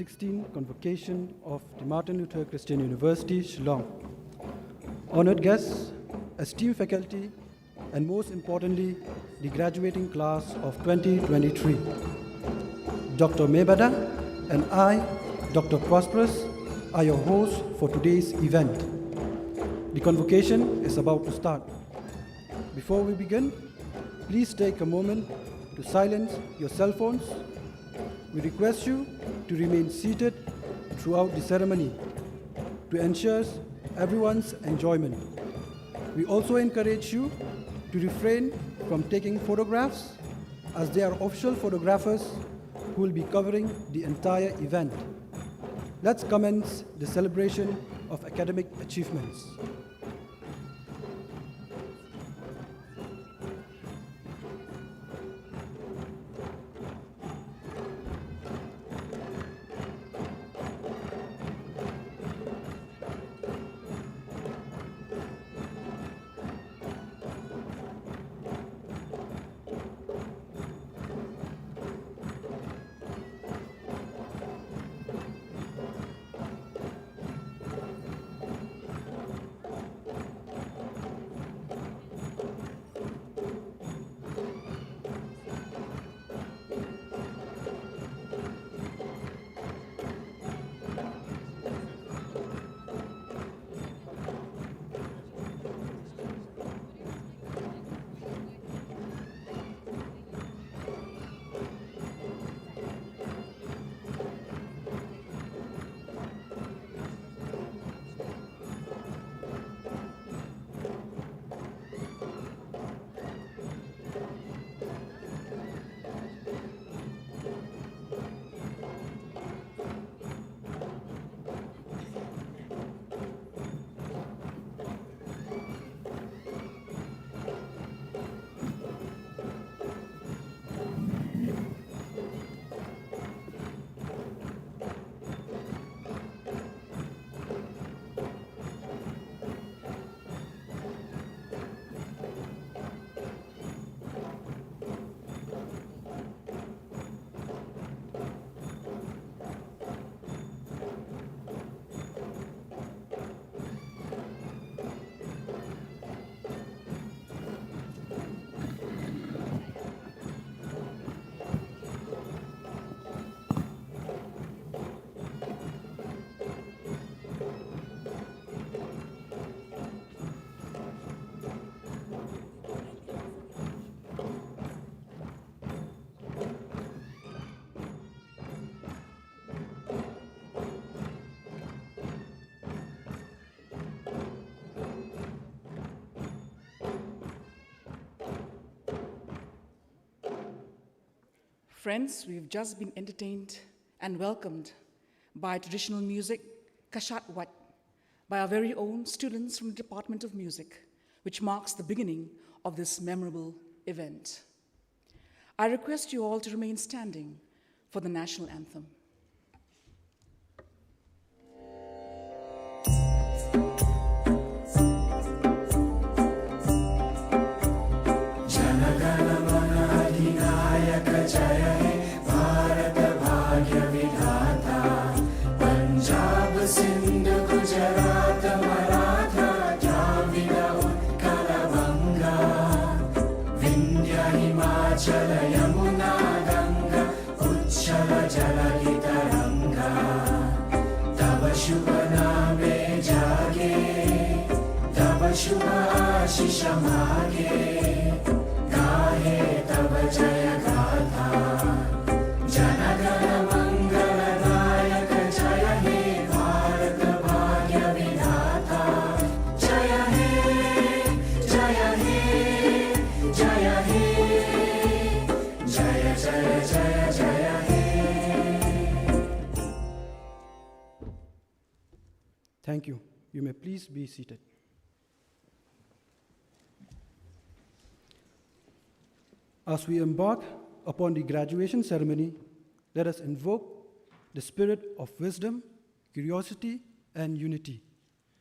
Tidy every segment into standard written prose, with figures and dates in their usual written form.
2016 Convocation of the Martin Luther Christian University, Shillong. Honored guests, esteemed faculty, and most importantly, the graduating class of 2023. Dr. Mebada and I, Dr. Prosperous, are your hosts for today's event. The convocation is about to start. Before we begin, please take a moment to silence your cell phones. We request you to remain seated throughout the ceremony to ensure everyone's enjoyment. We also encourage you to refrain from taking photographs, as there are official photographers who will be covering the entire event. Let's commence the celebration of academic achievements. Friends, we've just been entertained and welcomed by traditional music, Kashat Wat, by our very own students from the Department of Music, which marks the beginning of this memorable event. I request you all to remain standing for the national anthem. शुभ आशीष मागे गाहे तव जय गाथा जनगण मंगलदायक जय हे भारत भाग्य विधाता जय हे जय हे जय हे जय जय जय जय हे. Thank you. You may please be seated. As we embark upon the graduation ceremony, let us invoke the spirit of wisdom, curiosity, and unity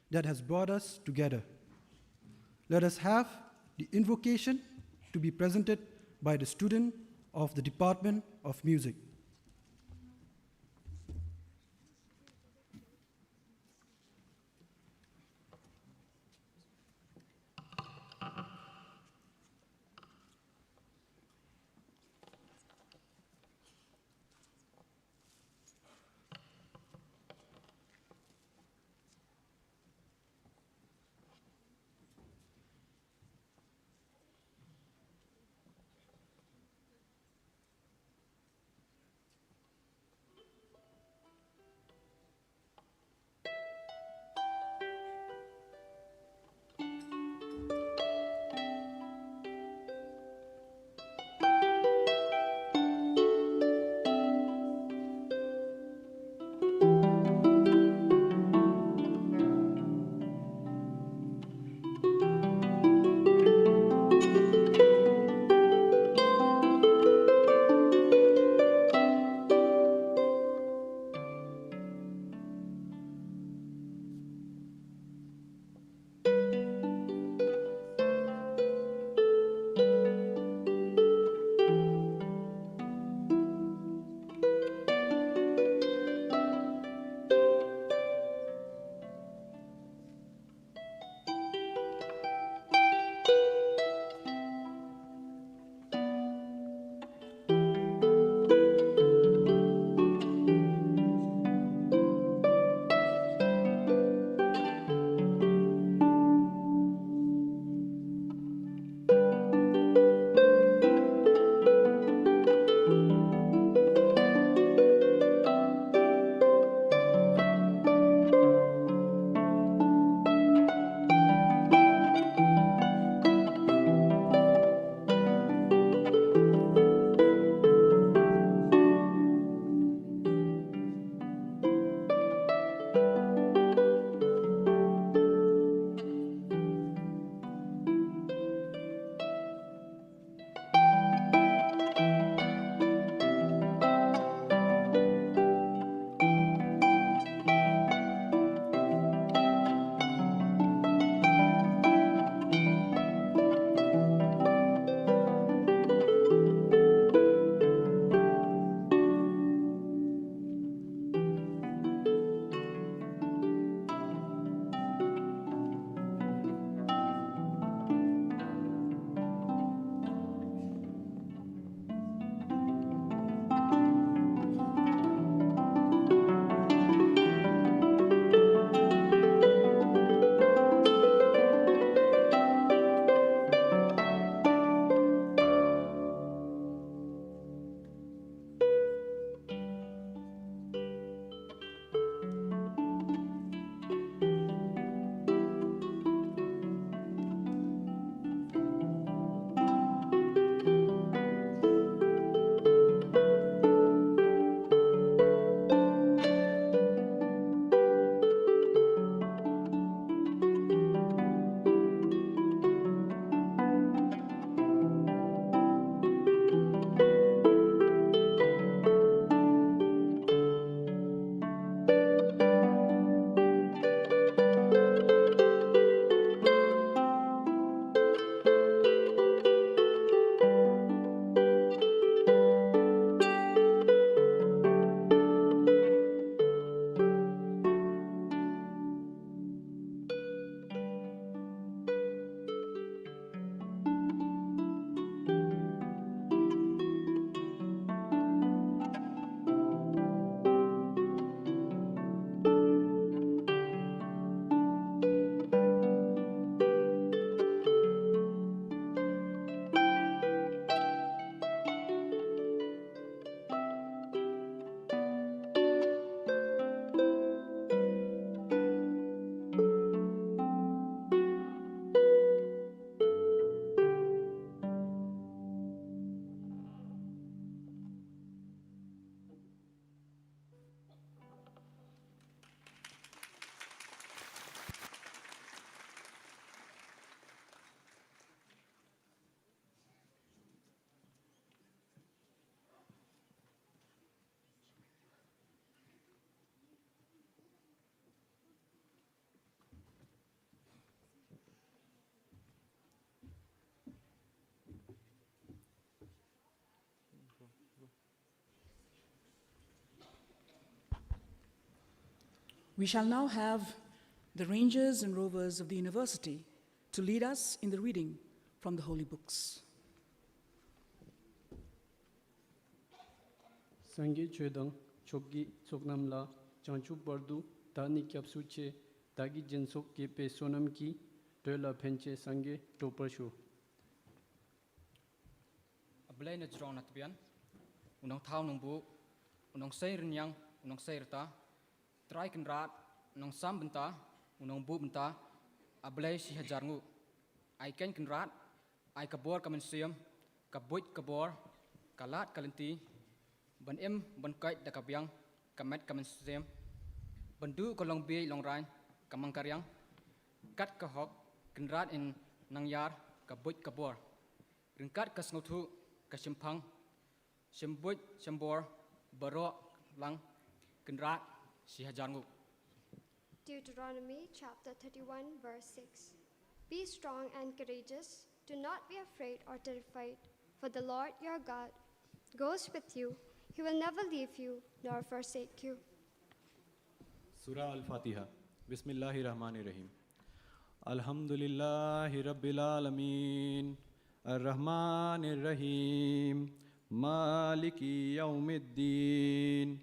that has brought us together. Let us have the invocation to be presented by the student of the Department of Music. We shall now have the rangers and rovers of the university to lead us in the reading from the holy books. Sangi Chedang, Chokgi, Choknamla, Chanchu Bardu, Tani Kyapsuche, Tagi Jensok Kepe Sonamki, Tola Penche Sange, Topershu. Ablay na drone at biyan, unang tao ng buo, unang sayr niyang, unang sayr ta, try kan rat, unang sam benta, unang buo benta, ablay si hajar ngu, ay ken kan rat, ay kabor kamensiyam, kabuit kabor, kalat kalinti, ban ban kait da kabyang, kamet kamensiyam, bandu kolong biay long rain, kamang karyang, kat kahok, kan rat in nangyar, kabuit kabor, ringkat kasngutu, Kasimpang, Simbuit, Simbor, Barok, Lang, Kendrat, Sihajangu. Deuteronomy chapter 31, verse 6. Be strong and courageous. Do not be afraid or terrified, for the Lord your God goes with you. He will never leave you nor forsake you. Surah Al-Fatiha. Bismillahirrahmanirrahim. Alhamdulillahi Rabbil Alameen. الرحمن الرحيم مالك يوم الدين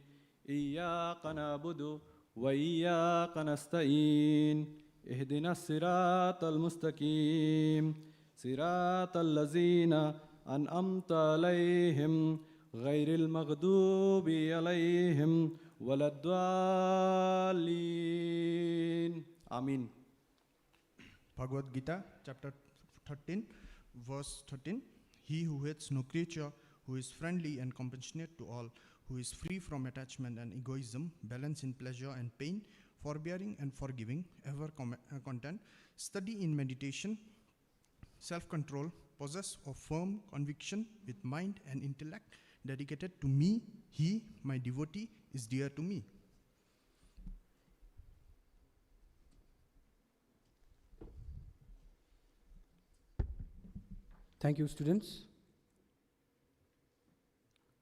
إياك نعبد وإياك نستعين اهدنا الصراط المستقيم صراط الذين أنعمت عليهم غير المغضوب عليهم ولا الضالين آمين. Bhagavad Gita, chapter 13, verse 13. He who hates no creature, who is friendly and compassionate to all, who is free from attachment and egoism, balanced in pleasure and pain, forbearing and forgiving, ever content, steady in meditation, self-control, possessed of firm conviction with mind and intellect, dedicated to me, he, my devotee, is dear to me. Thank you, students.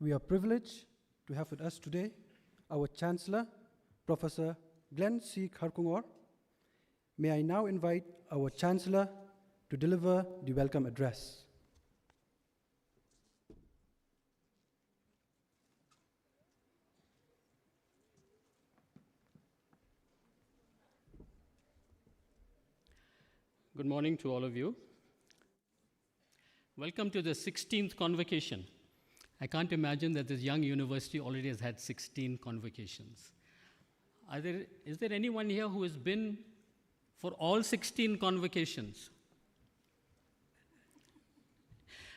We are privileged to have with us today our Chancellor, Professor Glenn C. Kharkungor. May I now invite our Chancellor to deliver the welcome address. Good morning to all of you. Welcome to the 16th Convocation. I can't imagine that this young university already has had 16 convocations. Is there anyone here who has been for all 16 convocations?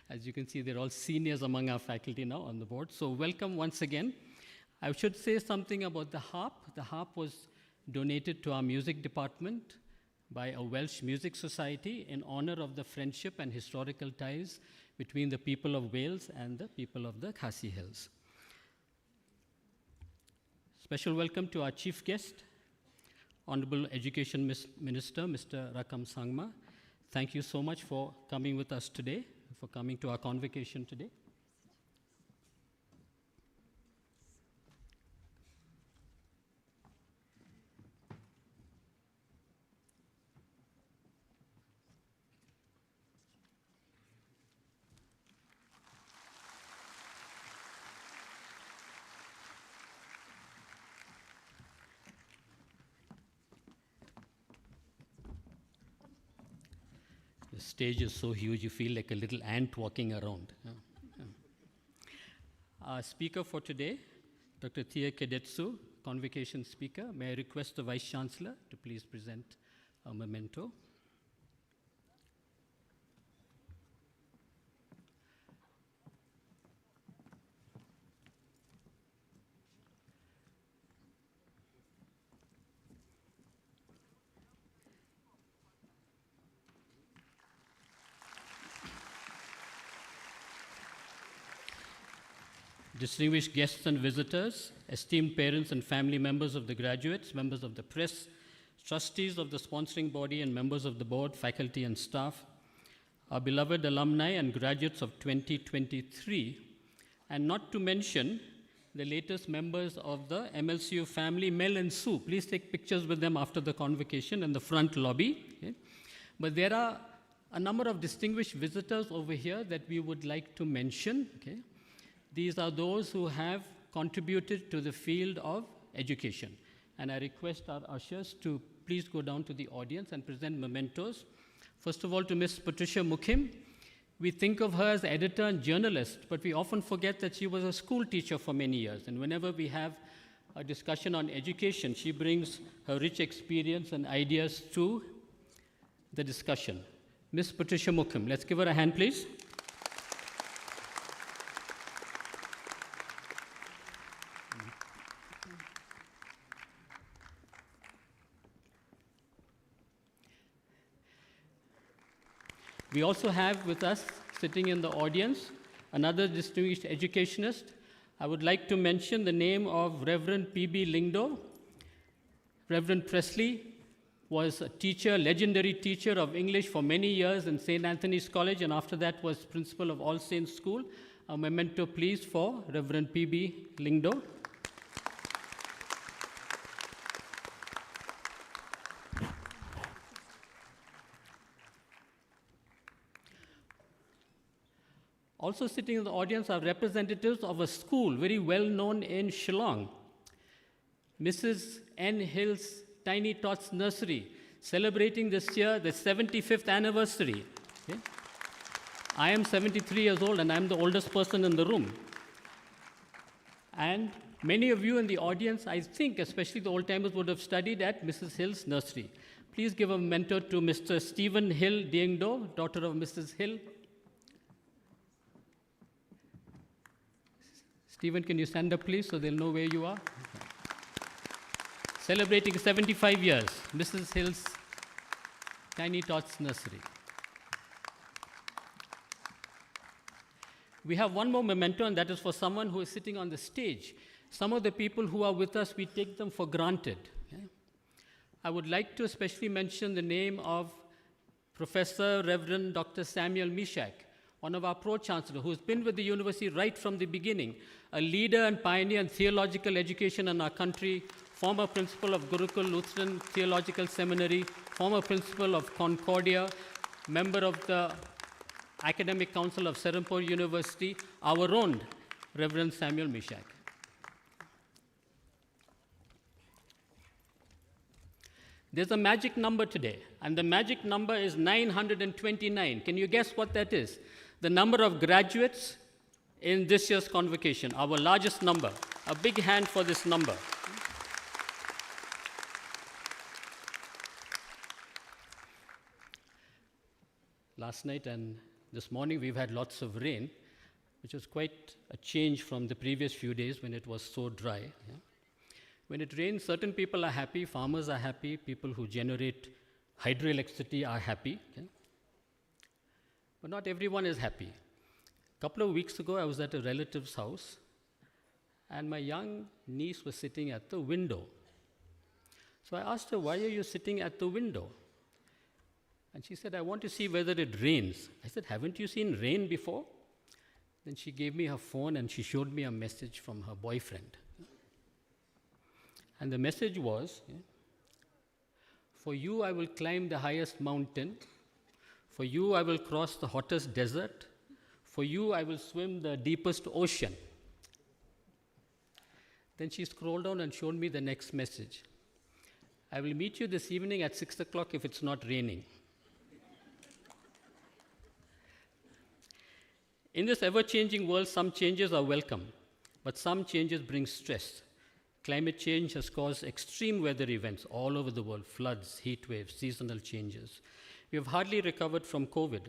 As you can see, they're all seniors among our faculty now on the board. So welcome once again. I should say something about the harp. The harp was donated to our music department by a Welsh music society in honor of the friendship and historical ties between the people of Wales and the people of the Khasi Hills. Special welcome to our chief guest, Honorable Education Minister, Mr. Rakam Sangma. Thank you so much for coming with us today, for coming to our convocation today. The stage is so huge, you feel like a little ant walking around. Our speaker for today, Dr. Thea Kedetsu, Convocation speaker. May I request the Vice Chancellor to please present a memento. Distinguished guests and visitors, esteemed parents and family members of the graduates, members of the press, trustees of the sponsoring body and members of the board, faculty and staff, our beloved alumni and graduates of 2023, and not to mention the latest members of the MLCU family, Mel and Sue. Please take pictures with them after the convocation in the front lobby. Okay? But there are a number of distinguished visitors over here that we would like to mention. Okay? These are those who have contributed to the field of education. And I request our ushers to please go down to the audience and present mementos. First of all, to Ms. Patricia Mukim. We think of her as editor and journalist, but we often forget that she was a school teacher for many years. And whenever we have a discussion on education, she brings her rich experience and ideas to the discussion. Ms. Patricia Mukim, let's give her a hand, please. We also have with us, sitting in the audience, another distinguished educationist. I would like to mention the name of Reverend P.B. Lingdo. Reverend Presley was a teacher, legendary teacher of English for many years in St. Anthony's College, and after that was principal of All Saints School. A memento, please, for Reverend P.B. Lingdo. Also sitting in the audience are representatives of a school very well known in Shillong. Mrs. N. Hill's Tiny Tots Nursery, celebrating this year the 75th anniversary. Okay? I am 73 years old and I'm the oldest person in the room. And many of you in the audience, I think, especially the old-timers, would have studied at Mrs. Hill's nursery. Please give a mentor to Mr. Stephen Hill Diengdo, daughter of Mrs. Hill. Stephen, can you stand up, please, so they'll know where you are? Celebrating 75 years, Mrs. Hill's Tiny Tots Nursery. We have one more memento, and that is for someone who is sitting on the stage. Some of the people who are with us, we take them for granted. Okay? I would like to especially mention the name of Professor Reverend Dr. Samuel Mishak, one of our pro-chancellors, who's been with the university right from the beginning, a leader and pioneer in theological education in our country, former principal of Gurukul Lutheran Theological Seminary, former principal of Concordia, member of the Academic Council of Serampore University, our own Reverend Samuel Mishak. There's a magic number today, and the magic number is 929. Can you guess what that is? The number of graduates in this year's convocation, our largest number. A big hand for this number. Last night and this morning we've had lots of rain, which was quite a change from the previous few days when it was so dry. Yeah? When it rains, certain people are happy, farmers are happy, people who generate hydroelectricity are happy. Okay? But not everyone is happy. A couple of weeks ago, I was at a relative's house, and my young niece was sitting at the window. So I asked her, why are you sitting at the window? And she said, I want to see whether it rains. I said, haven't you seen rain before? Then she gave me her phone and she showed me a message from her boyfriend. And the message was, for you I will climb the highest mountain. For you I will cross the hottest desert. For you I will swim the deepest ocean. Then she scrolled down and showed me the next message. I will meet you this evening at 6 o'clock if it's not raining. In this ever-changing world, some changes are welcome, but some changes bring stress. Climate change has caused extreme weather events all over the world, floods, heat waves, seasonal changes. We have hardly recovered from COVID.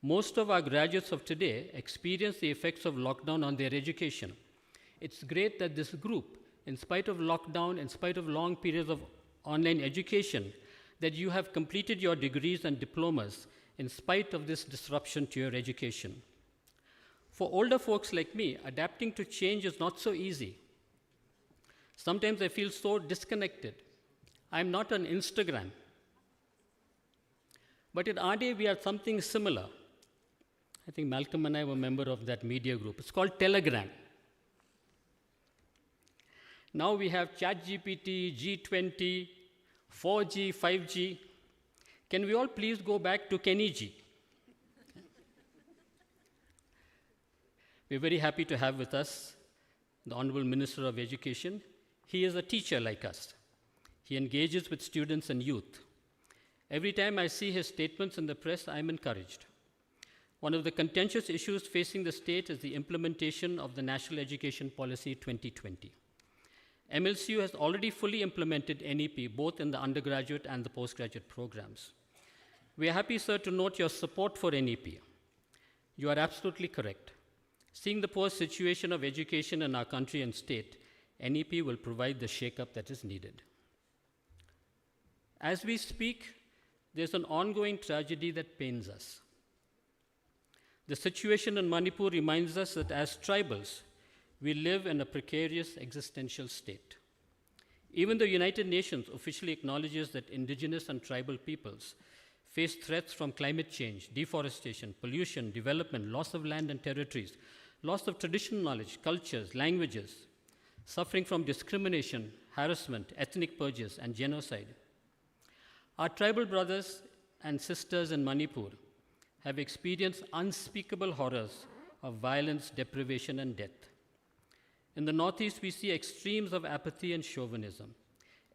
Most of our graduates of today experience the effects of lockdown on their education. It's great that this group, in spite of lockdown, in spite of long periods of online education, that you have completed your degrees and diplomas in spite of this disruption to your education. For older folks like me, adapting to change is not so easy. Sometimes I feel so disconnected. I'm not on Instagram. But in our day, we are something similar. I think Malcolm and I were a member of that media group. It's called Telegram. Now we have ChatGPT, G20, 4G, 5G. Can we all please go back to Kenny G? We're very happy to have with us the Honorable Minister of Education. He is a teacher like us. He engages with students and youth. Every time I see his statements in the press, I'm encouraged. One of the contentious issues facing the state is the implementation of the National Education Policy 2020. MLCU has already fully implemented NEP, both in the undergraduate and the postgraduate programs. We are happy, sir, to note your support for NEP. You are absolutely correct. Seeing the poor situation of education in our country and state, NEP will provide the shake-up that is needed. As we speak, there's an ongoing tragedy that pains us. The situation in Manipur reminds us that as tribals, we live in a precarious existential state. Even the United Nations officially acknowledges that indigenous and tribal peoples face threats from climate change, deforestation, pollution, development, loss of land and territories, loss of traditional knowledge, cultures, languages, suffering from discrimination, harassment, ethnic purges, and genocide. Our tribal brothers and sisters in Manipur have experienced unspeakable horrors of violence, deprivation, and death. In the Northeast, we see extremes of apathy and chauvinism.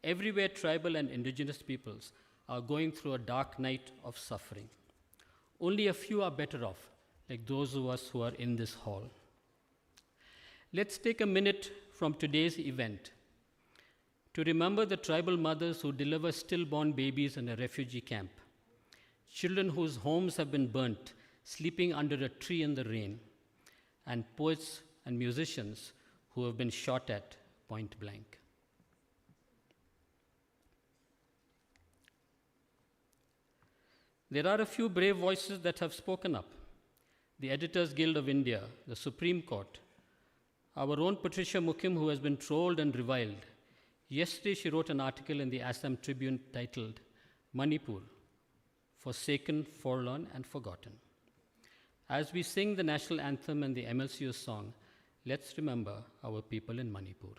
Everywhere, tribal and indigenous peoples are going through a dark night of suffering. Only a few are better off, like those of us who are in this hall. Let's take a minute from today's event to remember the tribal mothers who deliver stillborn babies in a refugee camp, children whose homes have been burnt, sleeping under a tree in the rain, and poets and musicians who have been shot at point blank. There are a few brave voices that have spoken up. The Editors Guild of India, the Supreme Court, our own Patricia Mukim, who has been trolled and reviled. Yesterday, she wrote an article in the Assam Tribune titled, Manipur, Forsaken, Forlorn, and Forgotten. As we sing the national anthem and the MLCU song, let's remember our people in Manipur.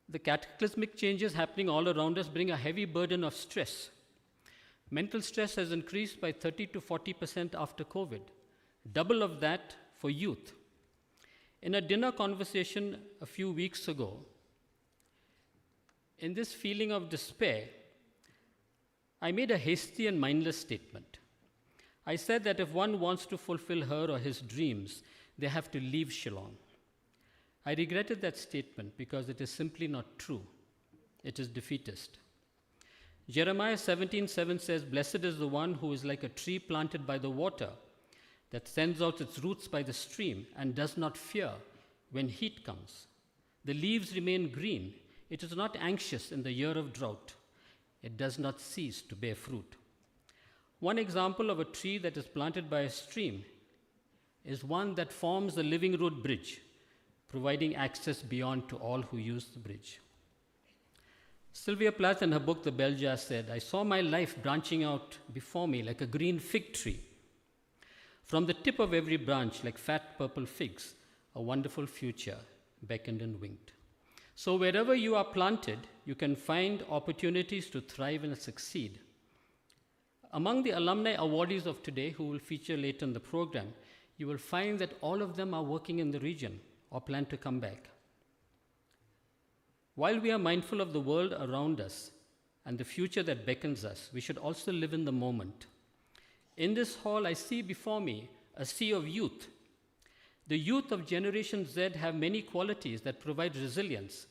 The cataclysmic changes happening all around us bring a heavy burden of stress. Mental stress has increased by 30 to 40% after COVID, double of that for youth. In a dinner conversation a few weeks ago, in this feeling of despair, I made a hasty and mindless statement. I said that if one wants to fulfill her or his dreams, they have to leave Shillong. I regretted that statement because it is simply not true. It is defeatist. Jeremiah 17:7 says, "Blessed is the one who is like a tree planted by the water, that sends out its roots by the stream and does not fear when heat comes. The leaves remain green. It is not anxious in the year of drought. It does not cease to bear fruit." One example of a tree that is planted by a stream is one that forms the living root bridge, providing access beyond to all who use the bridge. Sylvia Plath, in her book, The Bell Jar, said, "I saw my life branching out before me like a green fig tree. From the tip of every branch, like fat purple figs, a wonderful future beckoned and winked." So wherever you are planted, you can find opportunities to thrive and succeed. Among the alumni awardees of today, who will feature later in the program, you will find that all of them are working in the region or plan to come back. While we are mindful of the world around us and the future that beckons us, we should also live in the moment. In this hall, I see before me a sea of youth. The youth of Generation Z have many qualities that provide resilience.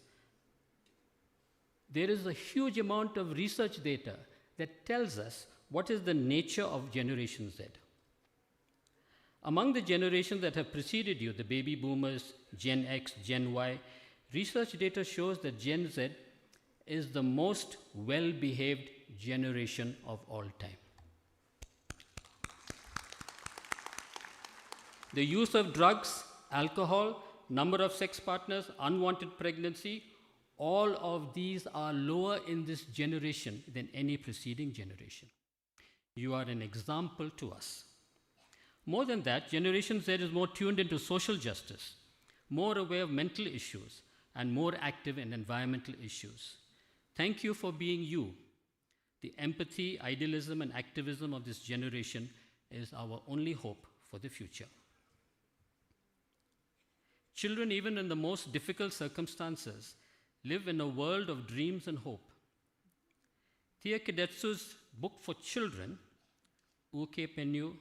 There is a huge amount of research data that tells us what is the nature of Generation Z. Among the generations that have preceded you, the baby boomers, Gen X, Gen Y, research data shows that Gen Z is the most well-behaved generation of all time. The use of drugs, alcohol, number of sex partners, unwanted pregnancy, all of these are lower in this generation than any preceding generation. You are an example to us. More than that, Generation Z is more tuned into social justice, more aware of mental issues, and more active in environmental issues. Thank you for being you. The empathy, idealism, and activism of this generation is our only hope for the future. Children, even in the most difficult circumstances, live in a world of dreams and hope. Thea Kidetsu's book for children, Uke Penyu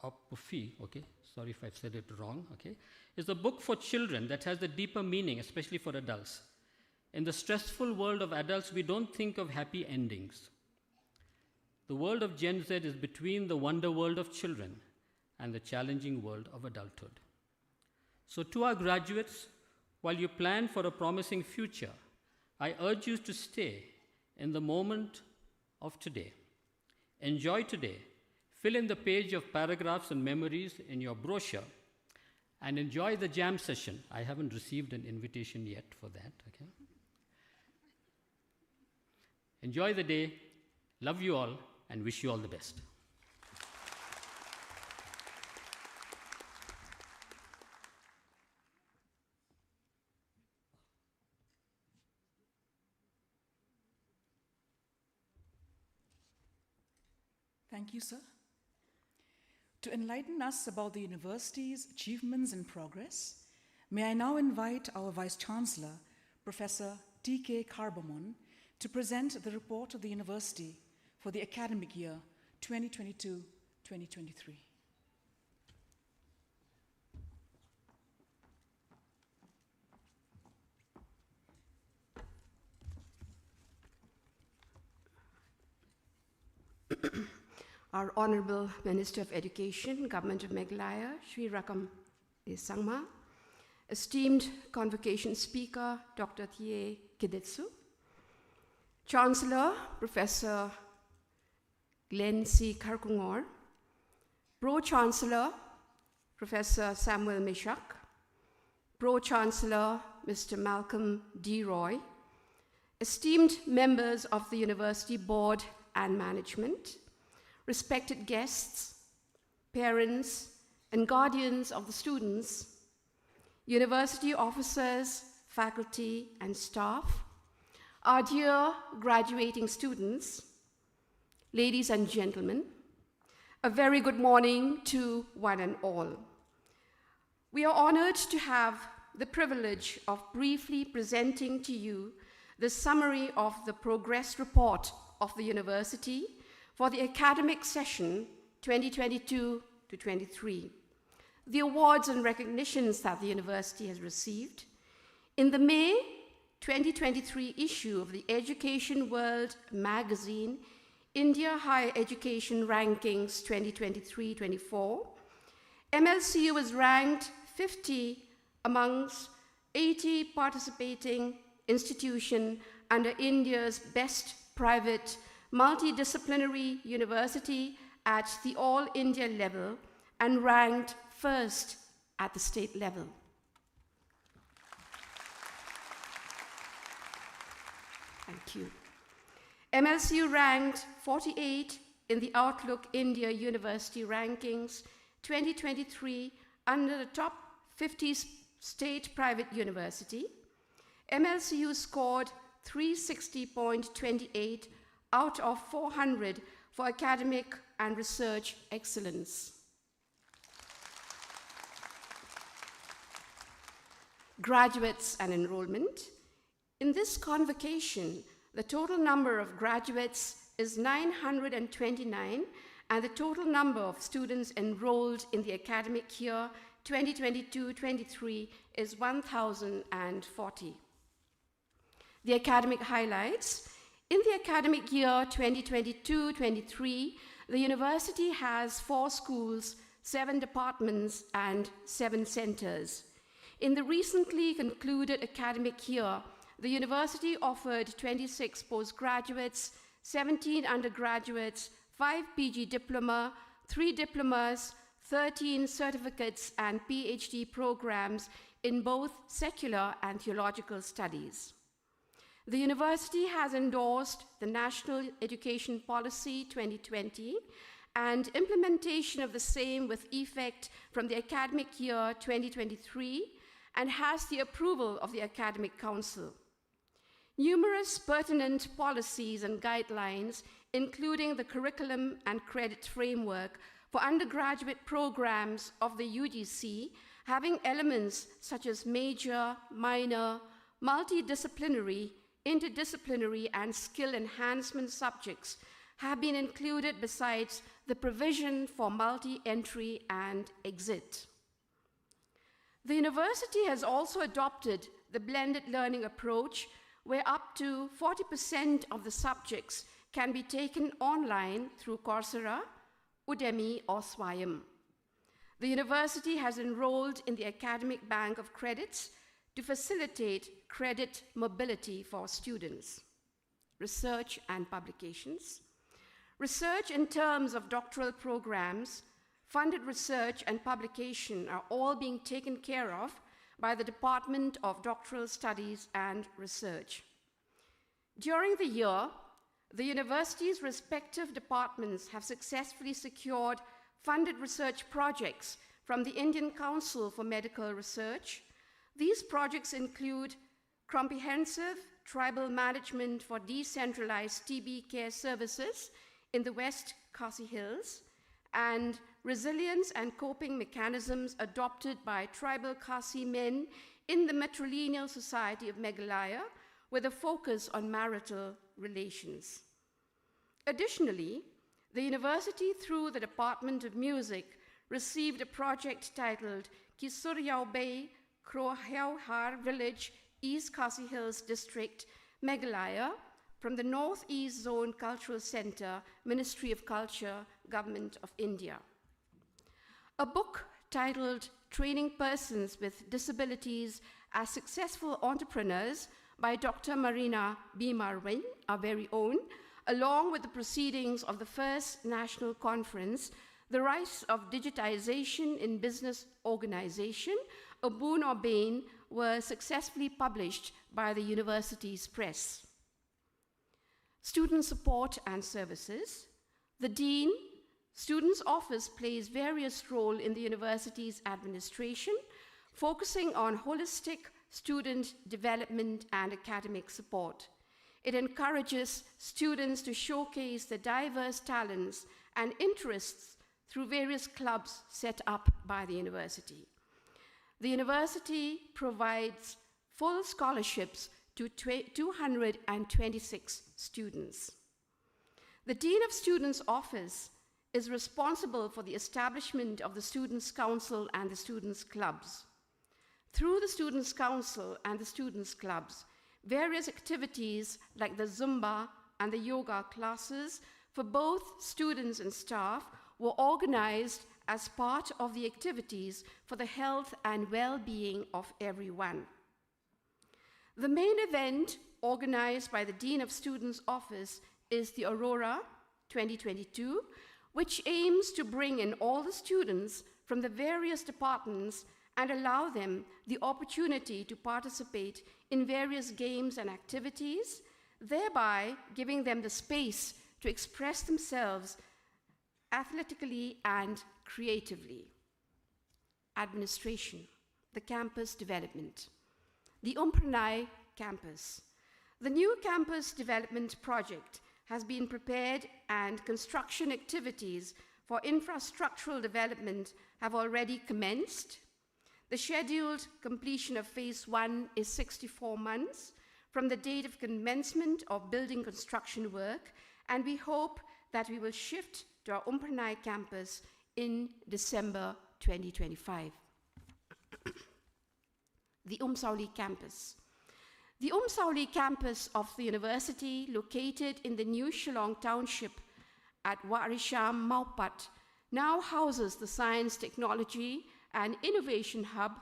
Opufi, okay, sorry if I've said it wrong, okay, is a book for children that has a deeper meaning, especially for adults. In the stressful world of adults, we don't think of happy endings. The world of Gen Z is between the wonder world of children and the challenging world of adulthood. So to our graduates, while you plan for a promising future, I urge you to stay in the moment of today. Enjoy today. Fill in the page of paragraphs and memories in your brochure, and enjoy the jam session. I haven't received an invitation yet for that, okay? Enjoy the day. Love you all and wish you all the best. Thank you, sir. To enlighten us about the university's achievements and progress, may I now invite our Vice-Chancellor, Professor T.K. Carbamon, to present the report of the university for the academic year 2022-2023. Our Honorable Minister of Education, Government of Meghalaya, Sri Rakam Sangma, esteemed Convocation Speaker, Dr. Thea Kidetsu, Chancellor, Professor Glenn C. Karkungor, Pro-Chancellor, Professor Samuel Mishak, Pro-Chancellor, Mr. Malcolm D. Roy, esteemed members of the University Board and Management, respected guests, parents, and guardians of the students, university officers, faculty, and staff, our dear graduating students, ladies and gentlemen, a very good morning to one and all. We are honored to have the privilege of briefly presenting to you the summary of the progress report of the university for the academic session 2022-23, the awards and recognitions that the university has received. In the May 2023 issue of the Education World magazine, India Higher Education Rankings 2023-24, MLCU was ranked 50 amongst 80 participating institutions under India's best private multidisciplinary university at the All India level and ranked first at the state level. Thank you. MLCU ranked 48 in the Outlook India University Rankings 2023 under the top 50 state private university. MLCU scored 360.28 out of 400 for academic and research excellence. Graduates and enrollment. In this convocation, the total number of graduates is 929, and the total number of students enrolled in the academic year 2022-23 is 1,040. The academic highlights. In the academic year 2022-23, the university has 4 schools, 7 departments, and 7 centers. In the recently concluded academic year, the university offered 26 postgraduates, 17 undergraduates, 5 PG diploma, 3 diplomas, 13 certificates, and PhD programs in both secular and theological studies. The university has endorsed the National Education Policy 2020 and implementation of the same with effect from the academic year 2023, and has the approval of the Academic Council. Numerous pertinent policies and guidelines, including the curriculum and credit framework for undergraduate programs of the UGC, having elements such as major, minor, multidisciplinary, interdisciplinary, and skill enhancement subjects, have been included besides the provision for multi-entry and exit. The university has also adopted the blended learning approach, where up to 40% of the subjects can be taken online through Coursera, Udemy, or Swayam. The university has enrolled in the Academic Bank of Credits to facilitate credit mobility for students. Research and publications. Research in terms of doctoral programs, funded research and publication are all being taken care of by the Department of Doctoral Studies and Research. During the year, the university's respective departments have successfully secured funded research projects from the Indian Council for Medical Research. These projects include comprehensive tribal management for decentralized TB care services in the West Khasi Hills, and resilience and coping mechanisms adopted by tribal Khasi men in the matrilineal society of Meghalaya, with a focus on marital relations. Additionally, the university, through the Department of Music, received a project titled Kisuryao Bay, Krohauhar Village, East Khasi Hills District, Meghalaya, from the Northeast Zone Cultural Center, Ministry of Culture, Government of India. A book titled Training Persons with Disabilities as Successful Entrepreneurs by Dr. Marina B. Marwin, our very own, along with the proceedings of the first national conference, The Rise of Digitization in Business Organization, a boon or bane, were successfully published by the university's press. Student support and services. The Dean, Students' Office plays various roles in the university's administration, focusing on holistic student development and academic support. It encourages students to showcase their diverse talents and interests through various clubs set up by the university. The university provides full scholarships to 226 students. The Dean of Students' Office is responsible for the establishment of the Students' Council and the Students' Clubs. Through the Students' Council and the Students' Clubs, various activities like the Zumba and the yoga classes for both students and staff were organized as part of the activities for the health and well-being of everyone. The main event organized by the Dean of Students' Office is the Aurora 2022, which aims to bring in all the students from the various departments and allow them the opportunity to participate in various games and activities, thereby giving them the space to express themselves athletically and creatively. Administration, the campus development. The Umpranai campus. The new campus development project has been prepared and construction activities for infrastructural development have already commenced. The scheduled completion of phase 1 is 64 months from the date of commencement of building construction work, and we hope that we will shift to our Umpranai campus in December 2025. The Umsauli campus. The Umsauli campus of the university, located in the new Shillong township at Warisham, Maupat, now houses the Science, Technology and Innovation Hub,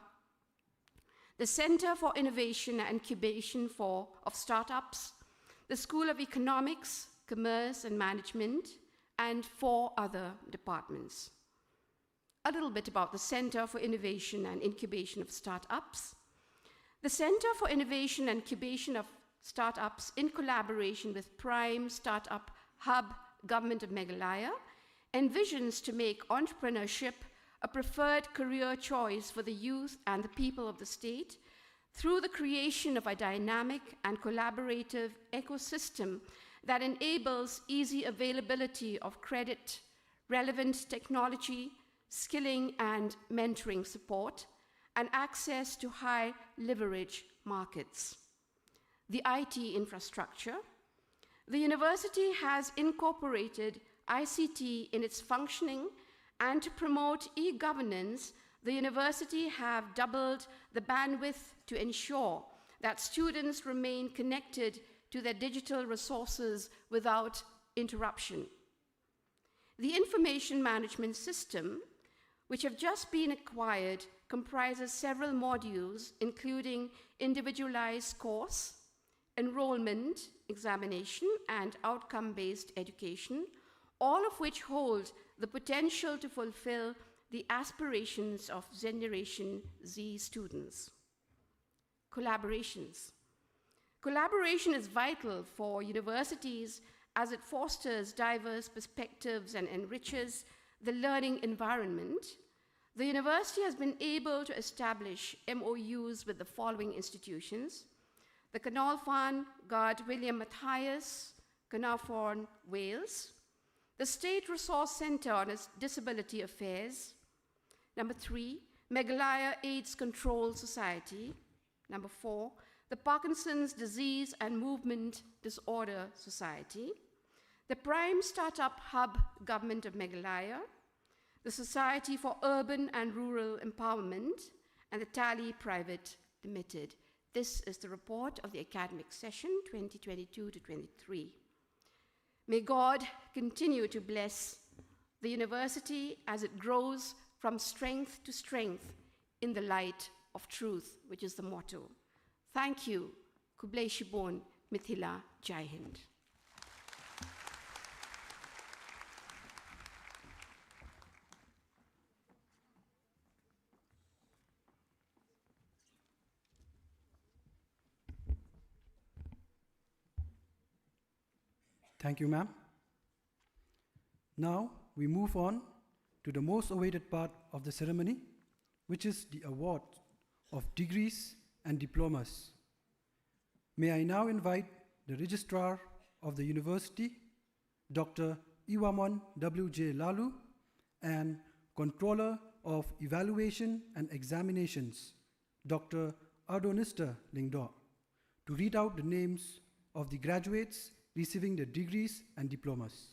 the Center for Innovation and Incubation of Startups, the School of Economics, Commerce and Management, and 4 other departments. A little bit about the Center for Innovation and Incubation of Startups. The Center for Innovation and Incubation of Startups, in collaboration with Prime Startup Hub, Government of Meghalaya, envisions to make entrepreneurship a preferred career choice for the youth and the people of the state through the creation of a dynamic and collaborative ecosystem that enables easy availability of credit, relevant technology, skilling and mentoring support, and access to high leverage markets. The IT infrastructure. The university has incorporated ICT in its functioning, and to promote e-governance, the university have doubled the bandwidth to ensure that students remain connected to their digital resources without interruption. The information management system, which have just been acquired, comprises several modules, including individualized course, enrollment, examination, and outcome-based education, all of which hold the potential to fulfill the aspirations of Generation Z students. Collaborations. Collaboration is vital for universities as it fosters diverse perspectives and enriches the learning environment. The university has been able to establish MOUs with the following institutions: the Canolfan Guard William Matthias, Carnarvon, Wales; the State Resource Centre on Disability Affairs; number 3, Meghalaya AIDS Control Society; number 4, the Parkinson's Disease and Movement Disorder Society; the Prime Startup Hub Government of Meghalaya; the Society for Urban and Rural Empowerment; and the Tally Private Limited. This is the report of the academic session 2022 to 23. May God continue to bless the university as it grows from strength to strength in the light of truth, which is the motto. Thank you. Kublai Shibon, Mithila, Jai Hind. Thank you, ma'am. Now we move on to the most awaited part of the ceremony, which is the award of degrees and diplomas. May I now invite the Registrar of the University, Dr. Iwamon W.J. Lalu, and Controller of Evaluation and Examinations, Dr. Adonista Lingdo, to read out the names of the graduates receiving their degrees and diplomas.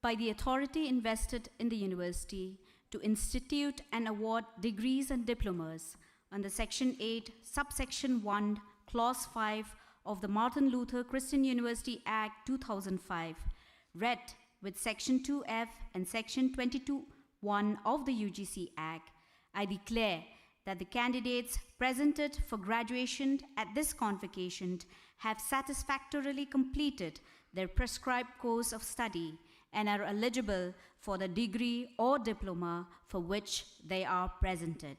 By the authority invested in the university to institute and award degrees and diplomas under Section 8, Subsection 1, Clause 5 of the Martin Luther Christian University Act 2005, read with Section 2F and Section 22(1) of the UGC Act, I declare that the candidates presented for graduation at this convocation have satisfactorily completed their prescribed course of study and are eligible for the degree or diploma for which they are presented.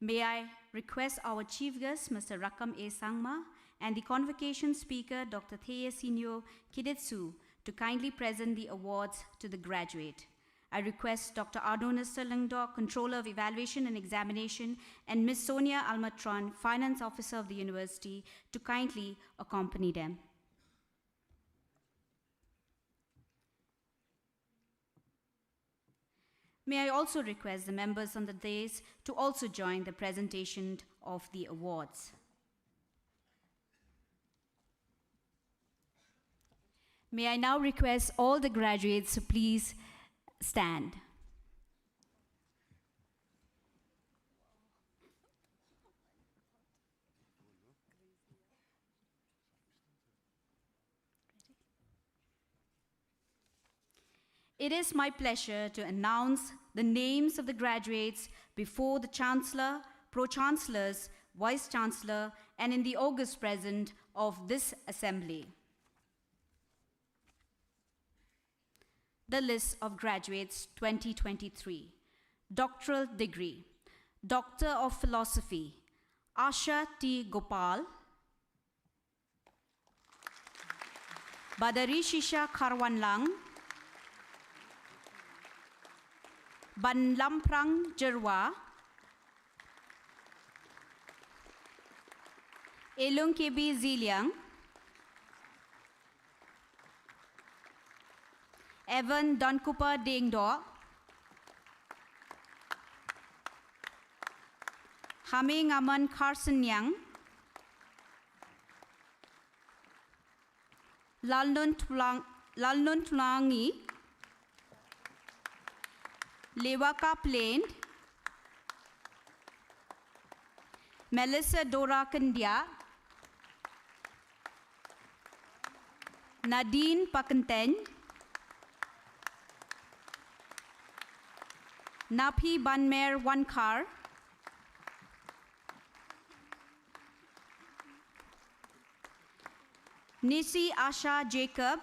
May I request our chief guest, Mr. Rakam A. Sangma, and the convocation speaker, Dr. Theyesinyo Kidetsu, to kindly present the awards to the graduate. I request Dr. Adonis Lingdo, Controller of Evaluation and Examination, and Ms. Sonia Almatron, Finance Officer of the University, to kindly accompany them. May I also request the members on the dais to also join the presentation of the awards. May I now request all the graduates to please stand. It is my pleasure to announce the names of the graduates before the Chancellor, Pro-Chancellors, Vice-Chancellor, and in the august present of this Assembly. the list of graduates 2023. Doctoral degree, Doctor of Philosophy, Asha T. Gopal, Badari Shisha Karwanlang, Ban Lamprang Jerwa, Elung Kebi Ziliang, Evan Donkupa Dengdo, Haming Aman Carson Yang, Lalnun Tulangi, Lewaka Plain, Melissa Dora Kandia, Nadine Pakanten, Napi Banmer Wankar, Nisi Asha Jacob,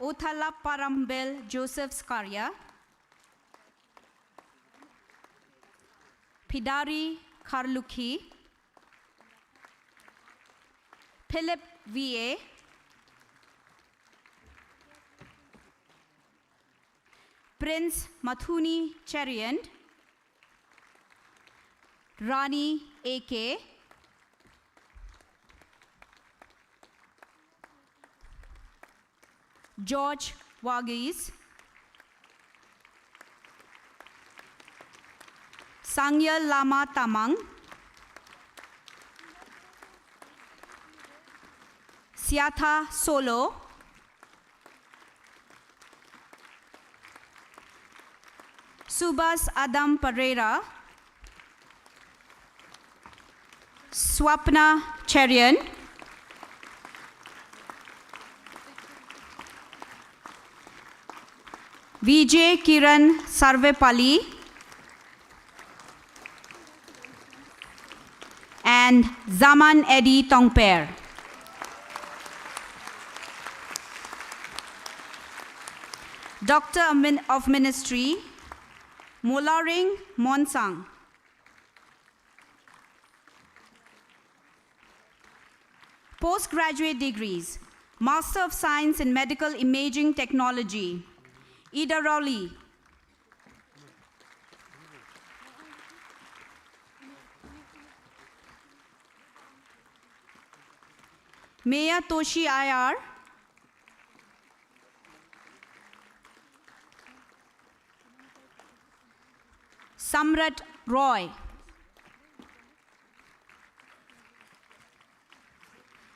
Othala Parambel Joseph Skaria, Pidari Karluki, Philip V.A., Prince Mathuni Cheriand, Rani A.K., George Wagis, Sangya Lama Tamang, Siatha Solo, Subhas Adam Pereira, Swapna Cherian, Vijay Kiran Sarvepalli, and Zaman Eddie Tongper. Doctor of Ministry, Molaring Monsang. Postgraduate degrees, Master of Science in Medical Imaging Technology, Ida Rowley. Meya Toshi IR, Samrat Roy,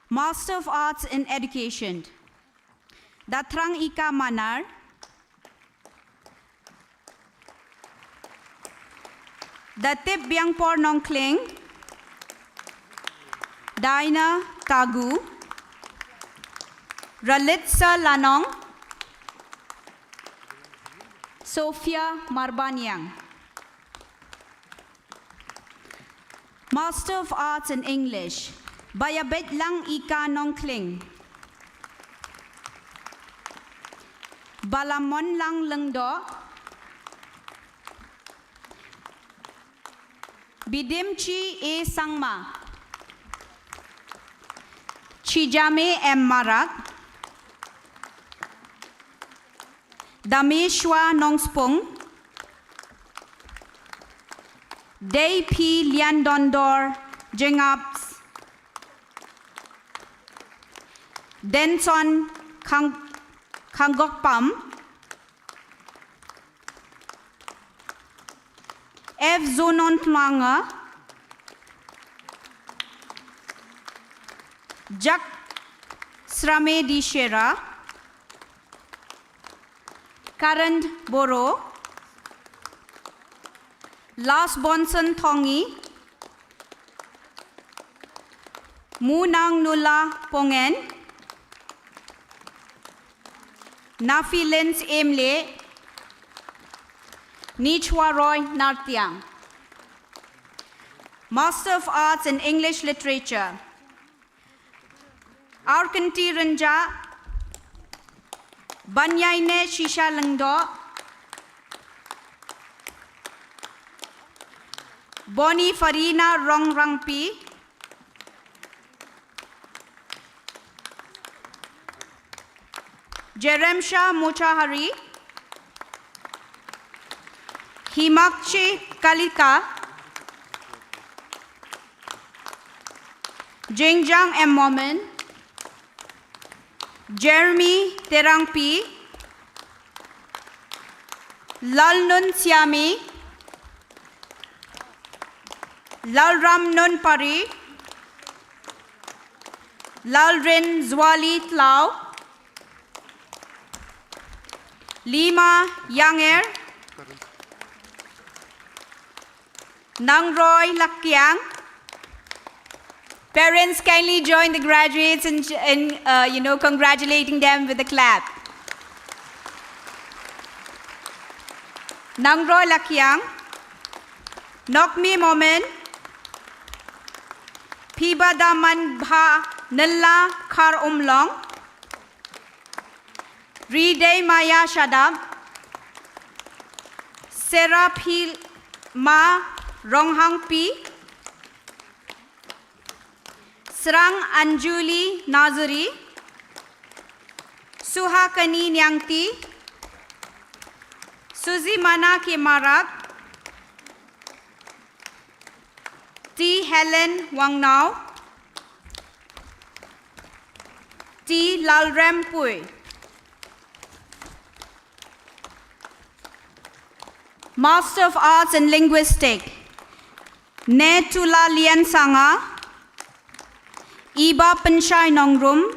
Master of Arts in Education, Datrang Ika Manar, Datip Byangpor Nongkling, Daina Tagu, Ralitsa Lanong, Sophia Marbanyang. Master of Arts in English, Bayabet Lang Ika Nongkling, Balamon Lang Lengdo, Bidimchi A. Sangma, Chijame M. Marak, Dameshwa Nongspung, Day P. Liandondor Jengaps, Denson Kangokpam, F. Zonon Tlanga, Jak Srame Di Shera, Karand Boro, Las Bonson Thongi, Munang Nula Pongen, Nafi Lens Emle, Nichwa Roy Nartiang. Master of Arts in English Literature, Arkanti Ranja, Banyaine Shisha Langdo, Boni Farina Rong Rangpi, Jeremsha Mochahari, Himakchi Kalika, Jingjang M. Momin, Jeremy Terangpi, Lalnun Siami, Lalram Nun Pari, Lalrin Zwali Tlau, Lima Yanger, Nangroy Lakyang. Parents, kindly join the graduates in congratulating them with a clap. Nangroy Lakyang, Nokmi Momen, Pibadaman Bha Nalla Khar Umlong, Ride Maya Shadam, Serapil Ma Ronghang Pi, Srang Anjuli Nazari, Suhakani Nyangti, Suzy Mana Ke Marak, T. Helen Wangnau, T. Lalrem Pui. Master of Arts in Linguistics, Ne Tula Lian Sanga, Iba Panshai Nongrum,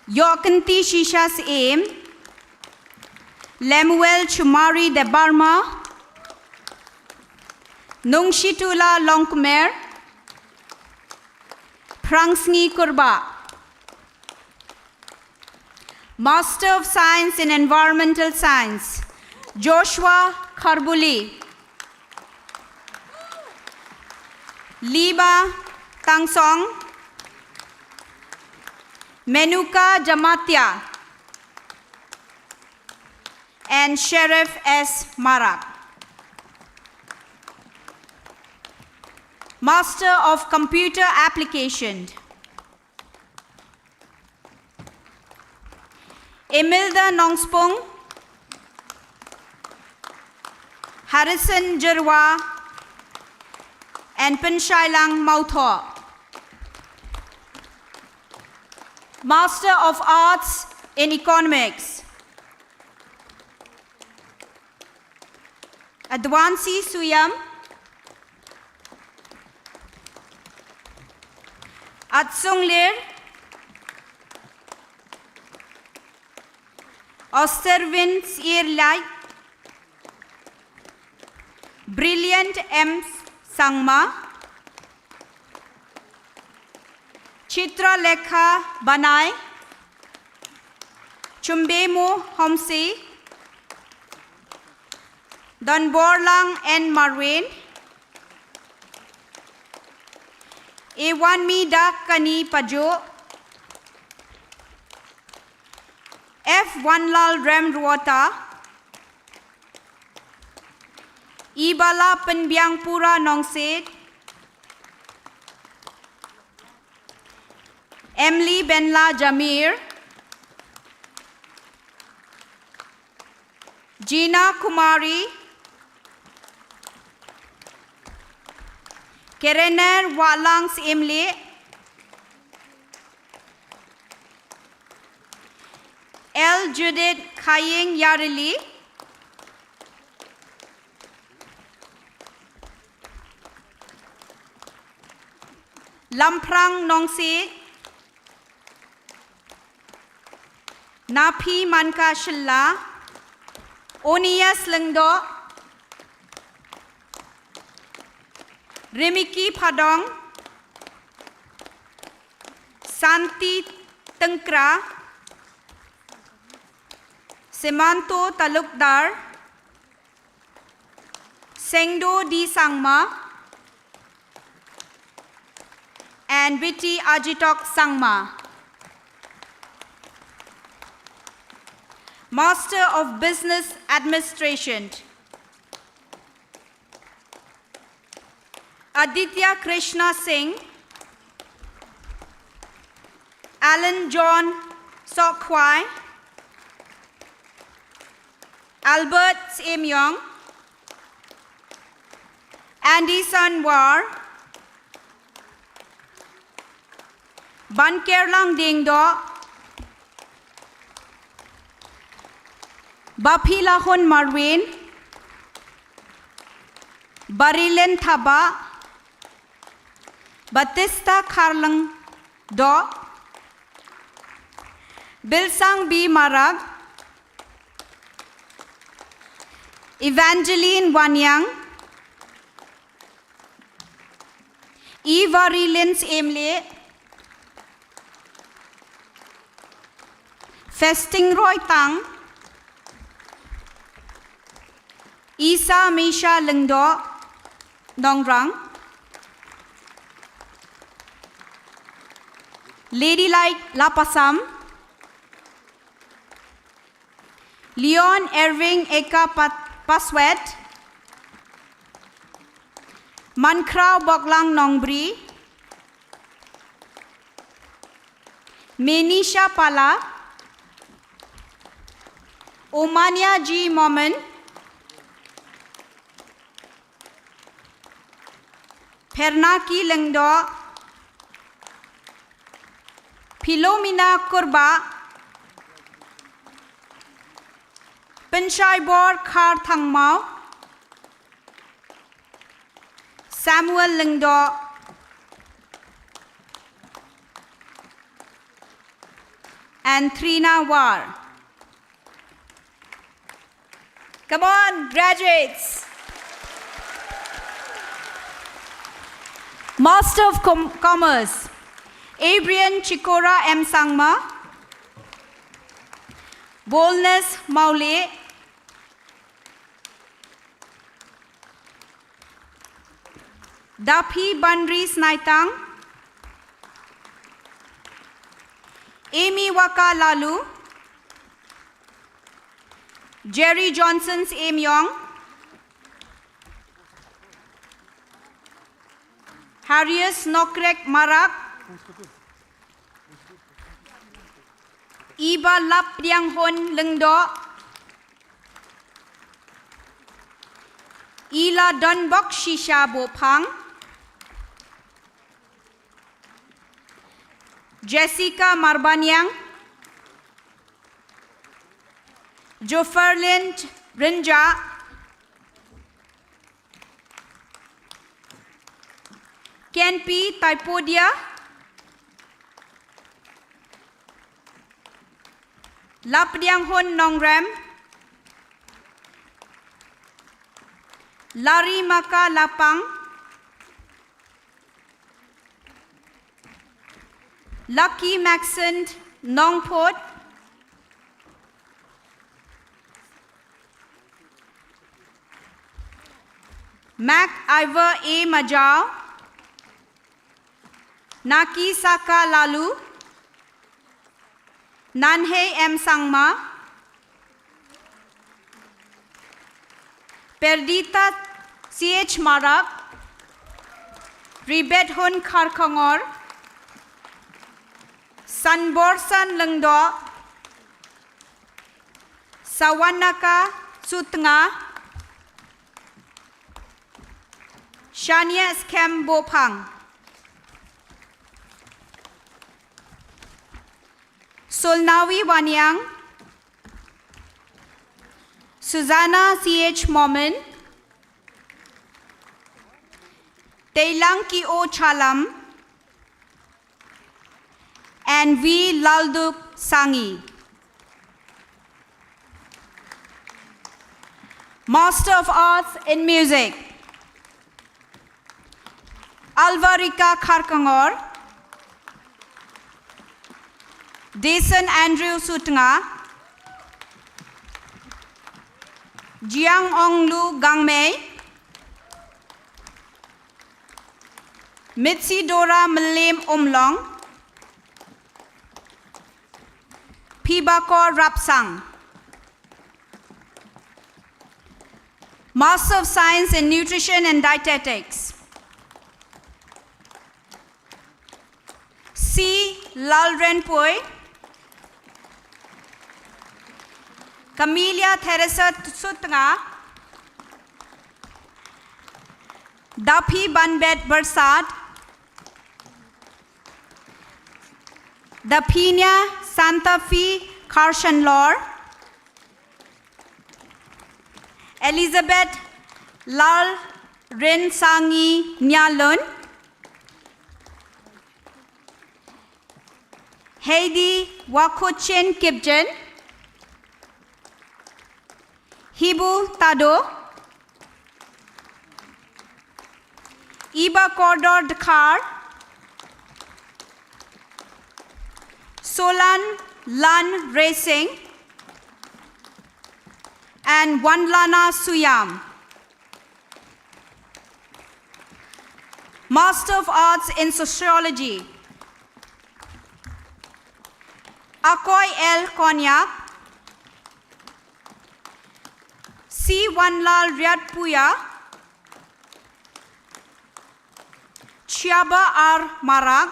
Yokanti Shishas Aim, Lemuel Chumari de Barma, Nungshitula Longkumer, Prangsni Kurba. Master of Science in Environmental Science, Joshua Kharbuli, Liba Tangsong, Menuka Jamatia, and Sheriff S. Marak. Master of Computer Application, Emilda Nongspung, Harrison Jerwa, and Pinshailang Mautho. Master of Arts in Economics, Adwansi Suyam, Atsung Lir, Osterwin Sirlai, Brilliant M. Sangma, Chitra Lekha Banai, Chumbemu Homsi, Don Borlang N. Marwin, Ewanmi Da Kani Pajo, F. Wanlal Rem Ruota, Ibala Penbiang Pura Nongset, Emily Benla Jamir, Gina Kumari, Kerener Walangs Emily, L. Judith Khaying Yarili, Lamprang Nongsi, Napi Manka Shilla, Onias Lengdo, Remiki Padong, Santi Tengkra, Semanto Talukdar, Sengdo Di Sangma, and Viti Ajitok Sangma. Master of Business Administration, Aditya Krishna Singh, Alan John Sokwai, Albert Semyong, Andy Sanwar, Bankerlang Dingdo, Bapilahon Marwin, Barilen Thaba, Batista Karlang Do, Bilsang B. Marag, Evangeline Wanyang, Eva Rilins Emle, Festing Roy Tang, Isa Misha Lengdo, Dongrang, Ladylike Lapasam, Leon Irving Eka Paswet, Mankrao Boklang Nongbri, Menisha Pala, Omania G. Momen, Pernaki Lengdo, Philomena Kurba, Penshaibor Khar Thangmao, Samuel Lengdo, and Trina War. Come on, graduates. Master of Commerce, Adrian Chikora M. Sangma, Boldness Maule, Dapi Bandri Snaitang, Amy Waka Lalu, Jerry Johnson's Aim Yong, Harrius Nokrek Marak, Iba Lap Yang Hon Lengdo, Ila Dunbok Shisha Bopang, Jessica Marbanyang, Joferlin Rinja, Ken P. Taipodia, Lapdiang Hon Nongram, Lari Maka Lapang, Lucky Maxent Nongpot, Mac Ivor A. Majau, Naki Saka Lalu, Nanhe M. Sangma, Perdita C.H. Marak, Ribet Hun Kharkangor, Sanborsan Lengdo, Sawanaka Sutnga, Shania Skem Bopang, Solnawi Wanyang, Susanna C.H. Momen, Teilanki O. Chalam, and V. Lalduk Sangi. Master of Arts in Music, Alvarika Kharkangor, Desan Andrew Sutnga, Jiang Onglu Gangmei, Mitsi Dora Mlem Omlong, Pibakor Rapsang. Master of Science in Nutrition and Dietetics. C. Lalrenpui. Camelia Teresa Sutanga. Dapi Banbet Bersad. Dapina Santa Fe Karshan Lor. Elizabeth Lal Ren Sangi Nyalun. Heidi Wakochen Kipjen. Hibu Tado. Iba Cordor Dakar. Solan Lan Racing. And Wandlana Suyam. Master of Arts in Sociology. Akoy L. Konyak. C. Wanlal Riadpuya. Chiaba R. Marag.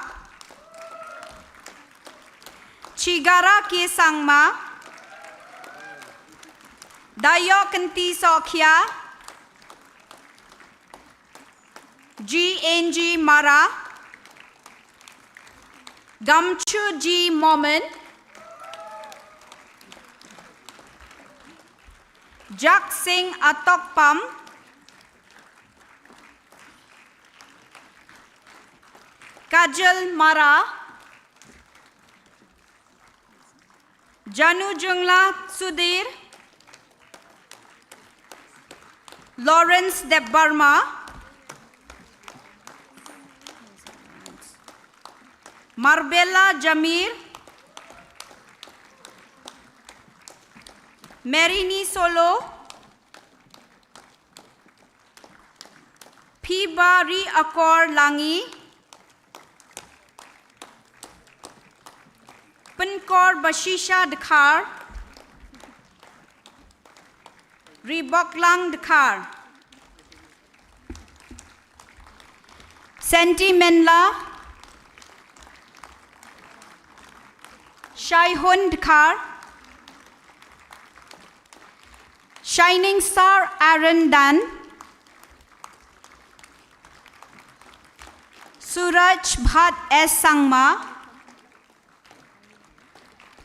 Chigara K. Sangma. Dayokanti Sokhya. G. N.G. Mara. Gamchu G. Momin. Jak Singh Atokpam. Kajal Mara. Janu Jungla Sudhir. Lawrence Debbarma. Marbella Jamir. Merini Solo. Pibari Akor Langi. Pinkor Bashisha Dakar. Riboklang Dakar. Sentimenla. Shaihun Dakar. Shining Star Aaron Dan. Suraj Bhat S. Sangma.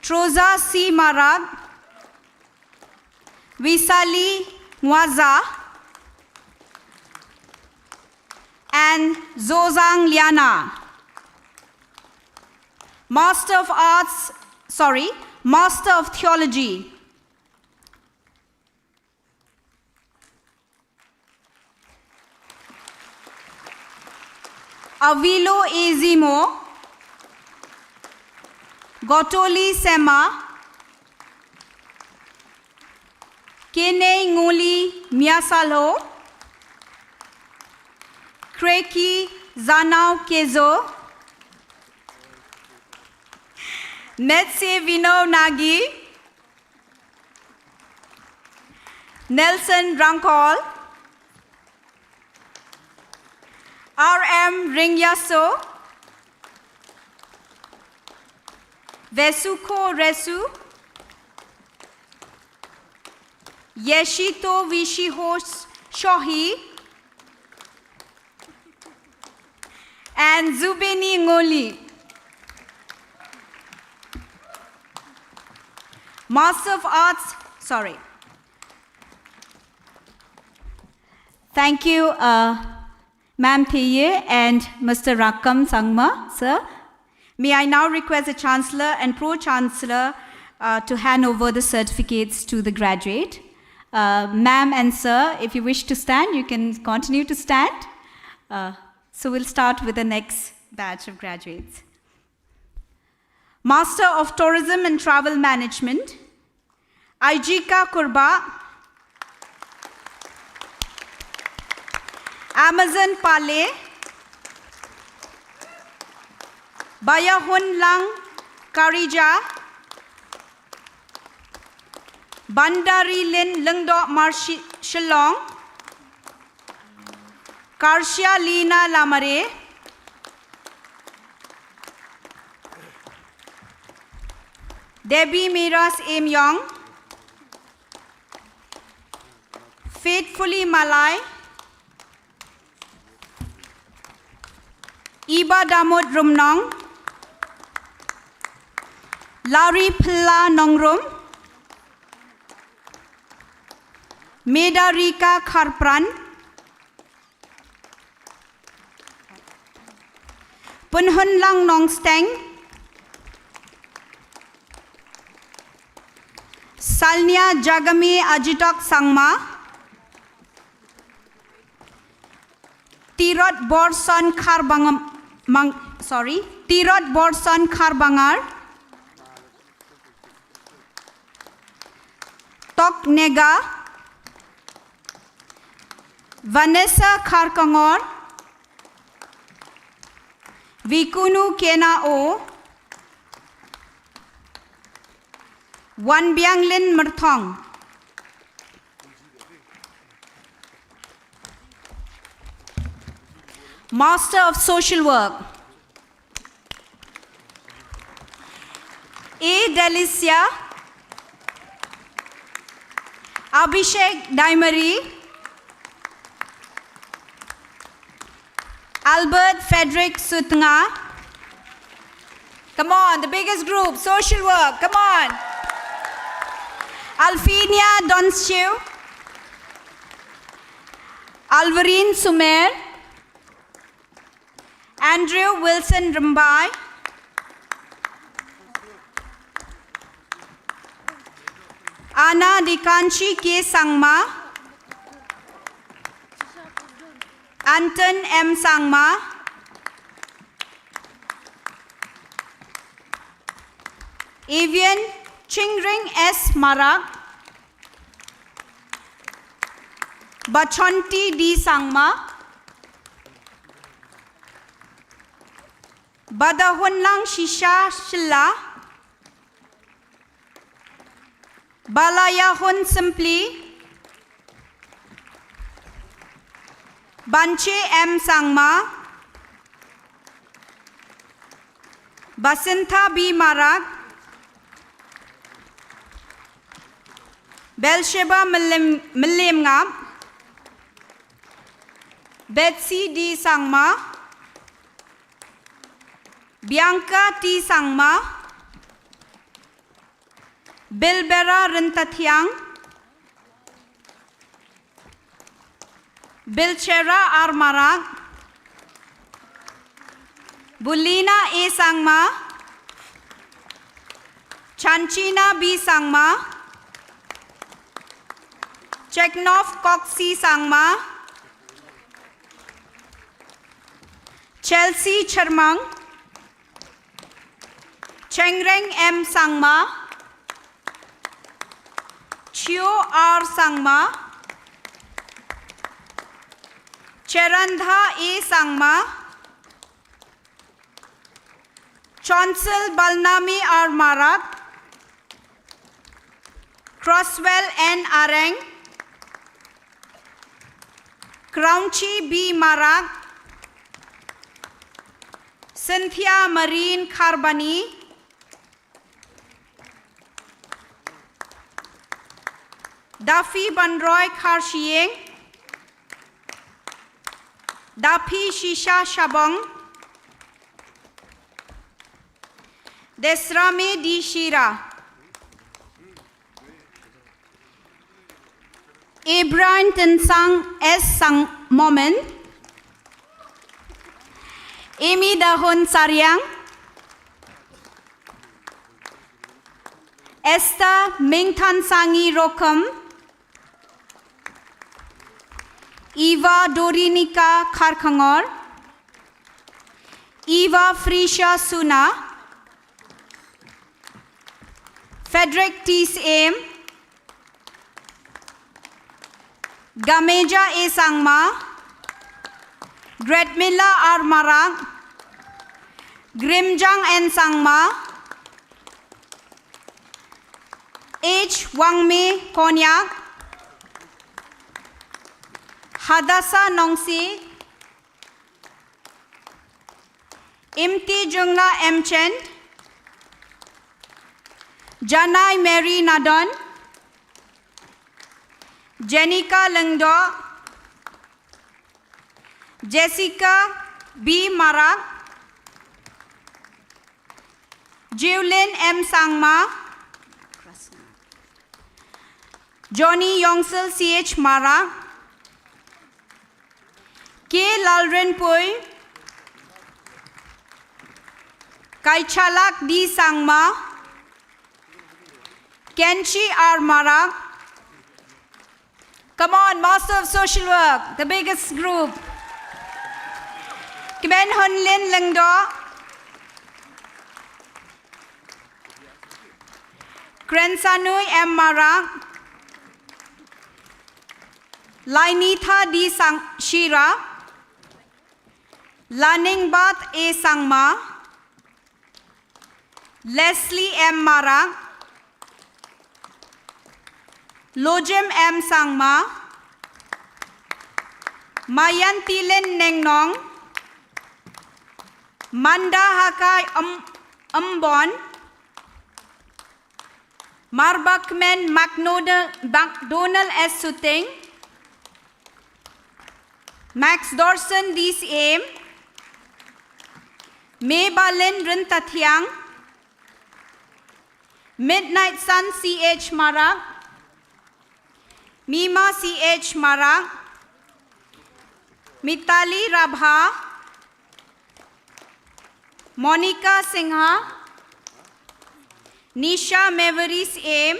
Troza C. Marag. Visali Mwaza. And Zozang Liana. Master of Theology. Avilo Ezimo. Gotoli Sema. Kene Nguli Miasalo. Kreki Zanao Kezo. Netse Vino Nagi. Nelson Rankol. R.M. Ringyaso. Vesuko Resu. Yeshito Vishiho Shohi. And Zubeni Ngoli. Master of Arts, sorry. Thank you, Ma'am Thiye and Mr. Rakam Sangma, sir. May I now request the Chancellor and Pro-Chancellor to hand over the certificates to the graduate. Ma'am and sir, if you wish to stand, you can continue to stand. So we'll start with the next batch of graduates. Master of Tourism and Travel Management, Aijika Kurba. Amazon Pale. Bayahun Lang Karija. Bandari Lin Lungdo Mar Shillong. Karsia Lina Lamare, Debbie Miras M. Young, Faithfully Malai, Iba Damod Rumnong, Larry Pilla Nongrum, Medarika Kharpran, Punhun Lang Nongsteng, Salnia Jagami Ajitok Sangma, Tirot Borson Tirot Borson Karbangar, Tok Nega, Vanessa Karkangor, Vikunu Kena O, Wan Bianglin Merthong, Master of Social Work, A. Delicia, Abhishek Daimari, Albert Frederick Sutnga. Come on, the biggest group, social work, come on. Alfinia Donschew, Alvarine Sumer, Andrew Wilson Rambai, Anna Dikanchi K. Sangma, Anton M. Sangma, Avian Chingring S. Marak, Bachonti D. Sangma, Badahunlang Shisha Shilla, Balayahun Simply, Banche M. Sangma, Basinta B. Marak, Belsheba Milimngam, Betsy D. Sangma, Bianca T. Sangma, Bilbera Rintathiang, Bilchera R. Marak, Bulina A. Sangma, Chanchina B. Sangma, Cheknov Coxie Sangma, Chelsea Charmang, Chengreng M. Sangma, Chio R. Sangma, Cherandha A. Sangma, Chonsel Balnami R. Marak, Crosswell N. Areng, Crounchy B. Marak, Cynthia Marine Carbani, Duffy Bandroy Karshieng, Dapi Shisha Shabong, Desrame D. Shira, Abraham Tensang S. Sang Momen, Amy Dahon Saryang, Esther Mingtan Sangi Rokum, Eva Dorinika Karkangor, Eva Frisha Suna, Frederick Tis Aim, Gameja A. Sangma, Gretmilla R. Marak, Grimjang N. Sangma, H. Wangme Konyak, Hadassa Nongsi, Imti Jungla M. Chen, Janai Mary Nadon, Jenica Lengdo, Jessica B. Marak, Jiulin M. Sangma, Johnny Yongsel C.H. Marak, K. Lalren Pui, Kaichalak D. Sangma, Kenchi R. Marak. Come on, Master of Social Work, the biggest group. Kiben Hunlin Lengdo, Krensanui M. Marak, Lainitha D. Shira, Laningbat A. Sangma, Leslie M. Marak, Lojem M. Sangma, Mayantilen Nengnong, Manda Hakai Umbon, Marbakmen McDonald S. Suting, Max Dorson D. Aim, Maybalin Rintathiang, Midnight Sun C.H. Marak, Mima C.H. Marak, Mitali Rabha, Monica Singha, Nisha Meveris Aim,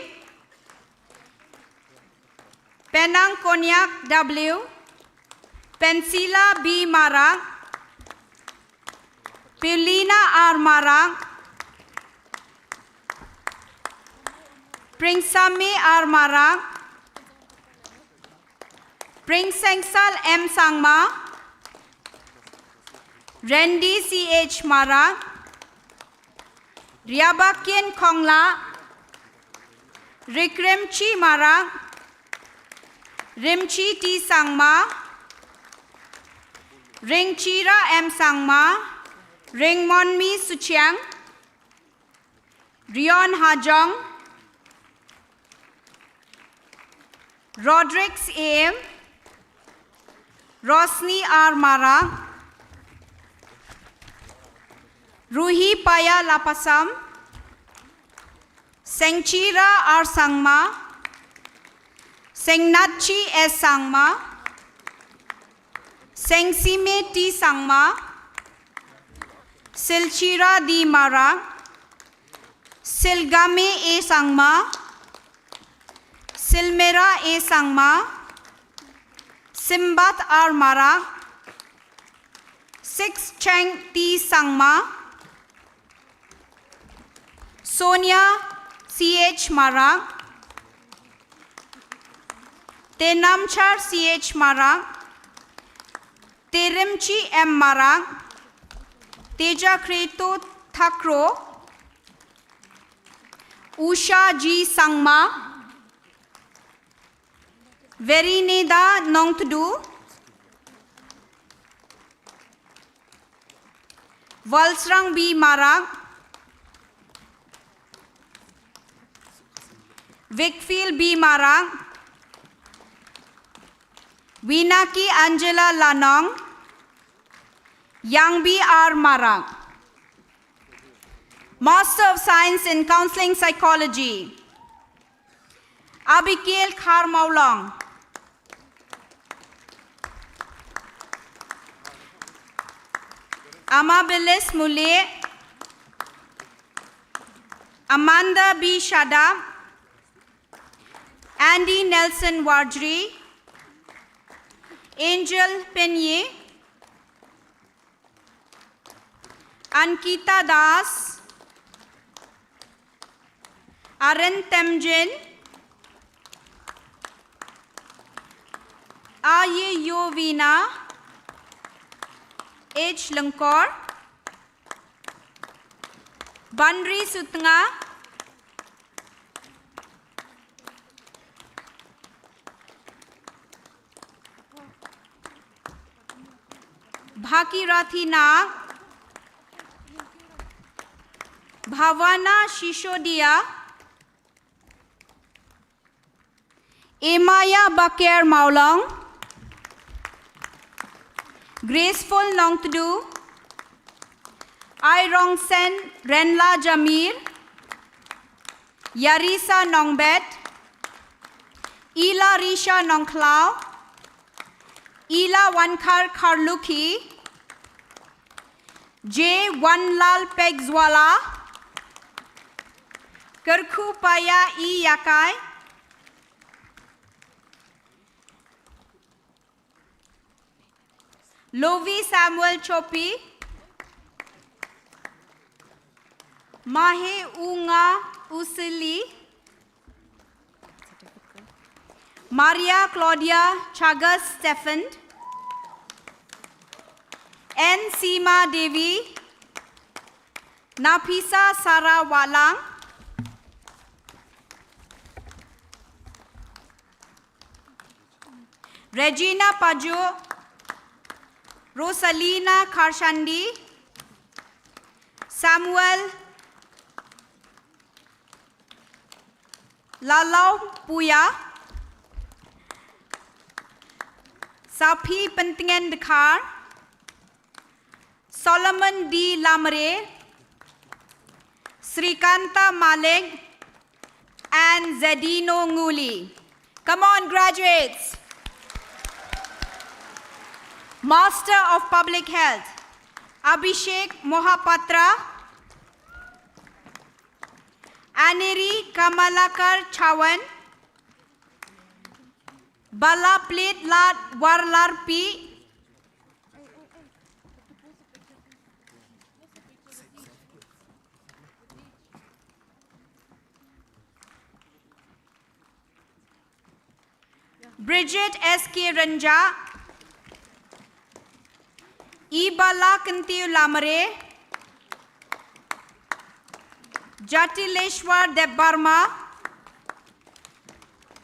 Penang Konyak W, Pensila B. Marak, Pilina R. Marak, Pringsami R. Marak, Pringsengsal M. Sangma, Randy C.H. Marak, Riabakian Kongla, Rikrimchi Marak, Rimchi T. Sangma, Ringchira M. Sangma, Ringmonmi Suchiang, Rion Hajong, Rodrix A.M., Rosni R. Marak, Ruhi Paya Lapasam, Sengchira R. Sangma, Sengnachi S. Sangma, Sengsime T. Sangma, Silchira D. Marak, Silgame A. Sangma, Silmera A. Sangma, Simbat R. Marak, Six Cheng T. Sangma, Sonia C.H. Marak, Tenamchar C.H. Marak, Terimchi M. Marak, Teja Kreto Thakro, Usha G. Sangma, Verineda Nongtudu, Valsrang B. Marak, Wickfield B. Marak, Winaki Angela Lanong, Yang B. R. Marak. Master of Science in Counseling Psychology, Abigail Khar Maulong. Amabilis Mule, Amanda B. Shada, Andy Nelson Wardry, Angel Penye, Ankita Das, Aren Temjin, Aye Yovina, H. Langkor, Bandri Sutnga, Bhakirathi Nag, Bhavana Shishodia, Emaya Bakir Maulong, Graceful Nongtudu, Airong Sen Renla Jamir, Yarisa Nongbet, Ila Risha Nongklao, Ila Wankar Karluki, J. Wanlal Pegzwala, Kerku Paya E. Yakai, Lovi Samuel Chopi, Mahe Unga Usili, Maria Claudia Chagas Stephen, N. Seema Devi, Napisa Sara Walang, Regina Pajo, Rosalina Karshandi, Samuel Lalau Puya, Sapi Pentingan Dekar, Solomon D. Lamre, Srikanta Malik, and Zadino Nguli. Come on, graduates. Master of Public Health, Abhishek Mohapatra, Aneri Kamalakar Chawan, Balaplit Lat Warlarpi, Bridget S.K. Ranja, Ibala Kantiu Lamare, Jatileshwar Debbarma,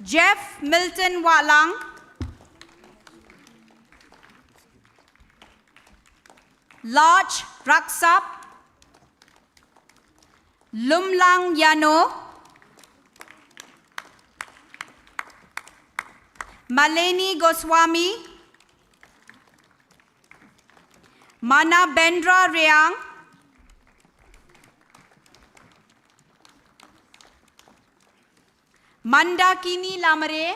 Jeff Milton Walang, Lodge Raksap, Lumlang Yano, Maleni Goswami, Mana Bendra Reang, Mandakini Lamare,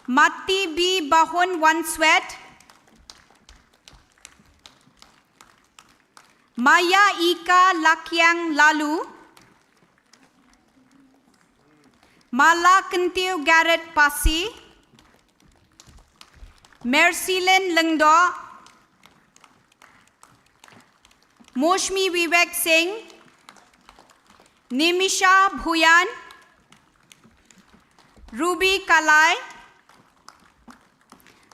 Matti B. Bahun Wanswet, Maya Ika Lakyang Lalu, Mala Kentiu Garrett Pasi, Mercilin Lengdo, Moshmi Vivek Singh, Nimisha Bhuyan, Ruby Kalai,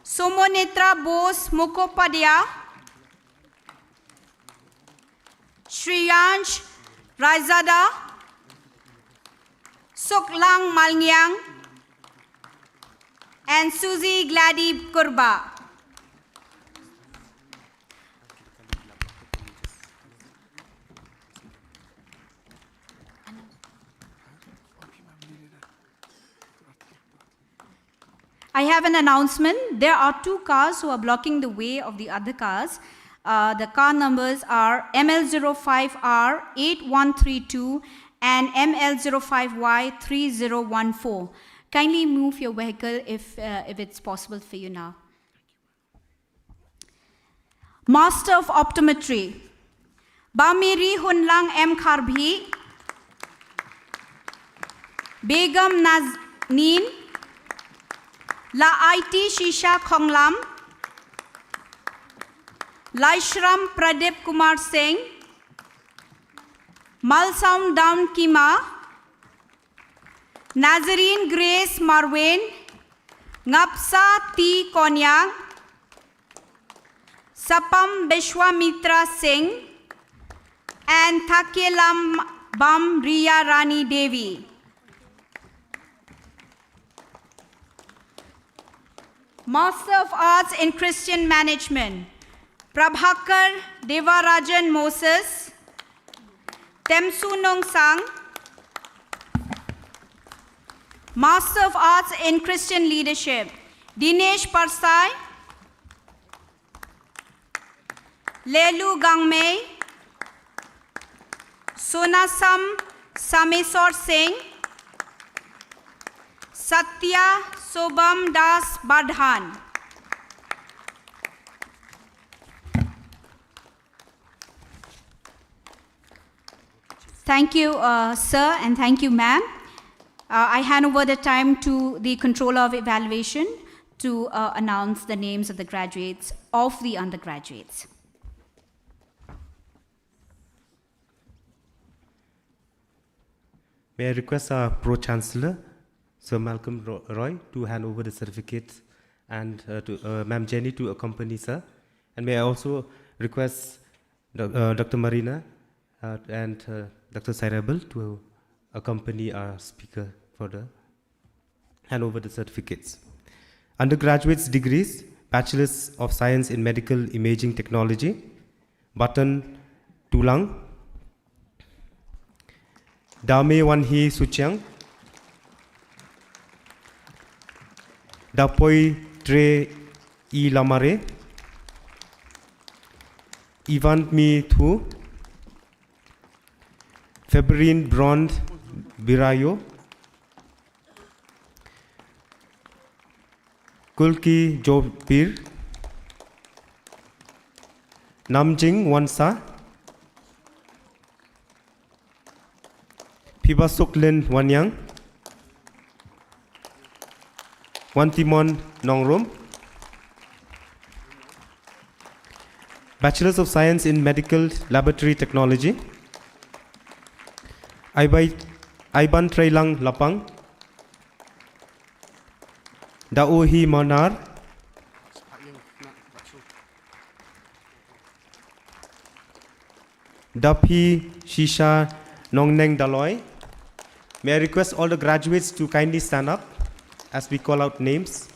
Somonitra Bose Mukhopadhyay, Shriyansh Raizada, Suklang Malnyang, and Suzy Glady Kurba. I have an announcement. There are two cars who are blocking the way of the other cars. The car numbers are ML05R8132 and ML05Y3014. Kindly move your vehicle if it's possible for you now. Master of Optometry, Bamiri Hunlang M. Kharbhi, Begum Nazneen, La IT Shisha Khonglam, Laishram Pradip Kumar Singh, Malsaum Down Kima, Nazarene Grace Marwain, Ngapsa T. Konyang, Sapam Bishwamitra Singh, and Thakelam Bam Riya Rani Devi. Master of Arts in Christian Management, Prabhakar Devarajan Moses, Temsu Nong Sang, Master of Arts in Christian Leadership, Dinesh Parsai, Lelu Gangmei, Sonasam Samesor Singh, Satya Sobam Das Badhan. Thank you, sir, and thank you, ma'am. I hand over the time to the Controller of Evaluation to announce the names of the graduates of the undergraduates. May I request our Pro-Chancellor, Sir Malcolm Roy, to hand over the certificates and to Ma'am Jenny to accompany sir. And may I also request Dr. Marina and Dr. Sairabel to accompany our speaker for the hand over the certificates. Undergraduates degrees, Bachelor's of Science in Medical Imaging Technology, Batan Tulang, Dame Wanhi Suchiang, Dapoi Tre I Lamare, Ivan Mi Thu, Febrin Brond Birayo, Kulki Jobir, Namjing Wansa, Pibasuklen Wanyang, Wantimon Nongrum, Bachelor's of Science in Medical Laboratory Technology, Iban Trailang Lapang, Daohi Manar, Dapi Shisha Nongneng Daloy. May I request all the graduates to kindly stand up as we call out names.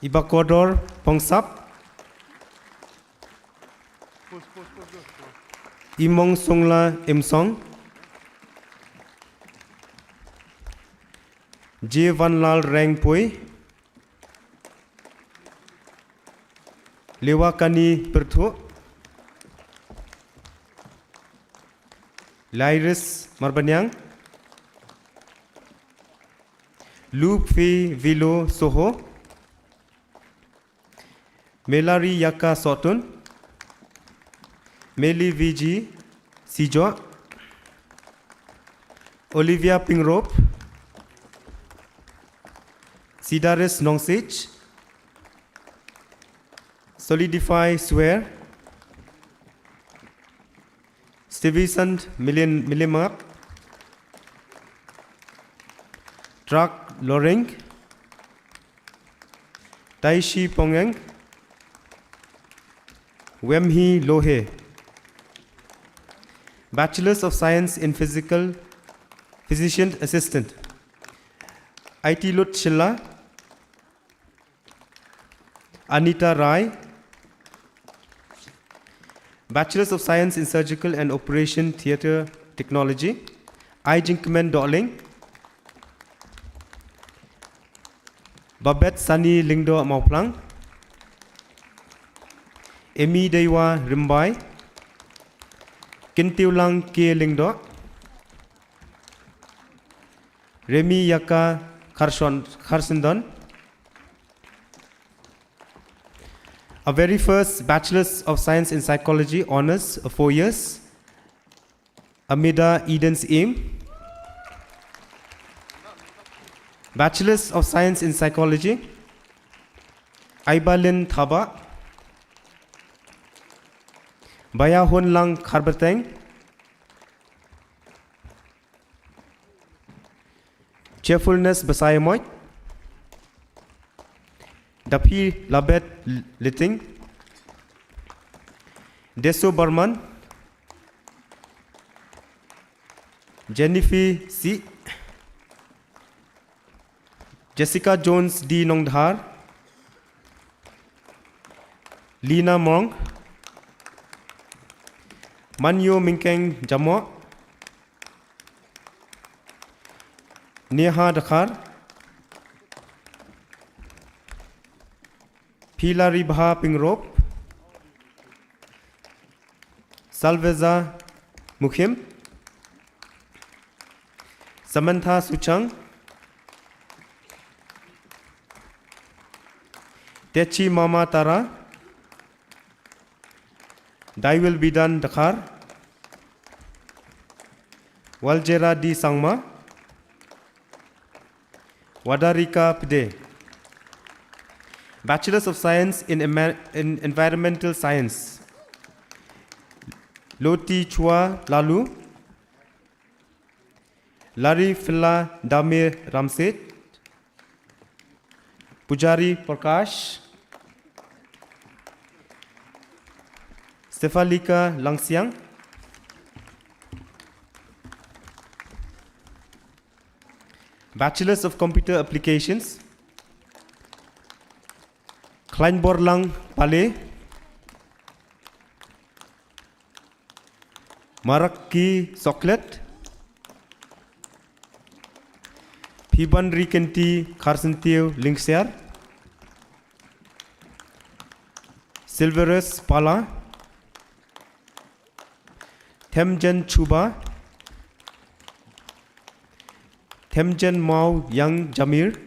Ibakodor Pongsap, Imong Songla Imsong, J. Vanlal Rangpui, Lewakani Perthu, Lyris Marbanyang, Lupfi Vilo Soho, Melari Yaka Sotun, Meli Viji Sijo, Olivia Pingrop, Sidaris Nongsich, Solidify Swear, Stevison Millimark, Trak Loring, Taishi Pongeng, Wemhi Lohe. Bachelor's of Science in Physician Assistant, IT Lut Shilla, Anita Rai, Bachelor's of Science in Surgical and Operation Theatre Technology, I. Jinkman Dorling, Babette Sani Lingdo Mauplang, Emi Dewa Rimbai, Kintiulang K. Lingdo, Remi Yaka Kharsindon. Our very first Bachelor's of Science in Psychology honors 4 years, Amida Eden's Aim. Bachelor's of Science in Psychology, Aibalin Thaba, Baya Hun Lang Kharbateng, Cheerfulness Basayamoy, Dapi Labet Liting, Deso Barman, Jennifer C, Jessica Jones D. Nongdhar, Lina Mong, Manyo Minkeng Jamo, Neha Dakhar, Pila Ribha Pingrop, Salveza Mukhim, Samantha Suchang, Techi Mama Tara, Dai Will Be Done Dakhar, Waljera D. Sangma, Wadarika Pide. Bachelors of Science in Environmental Science, Loti Chua Lalu, Lari Filla Damir Ramset, Pujari Prakash, Stefalika Langsiang, Bachelors of Computer Applications, Kleinborlang Pale, Maraki Soklet, Piban Rikenti Karsentiu Linkser, Silverus Pala, Temjen Chuba, Temjen Mao Yang Jamir,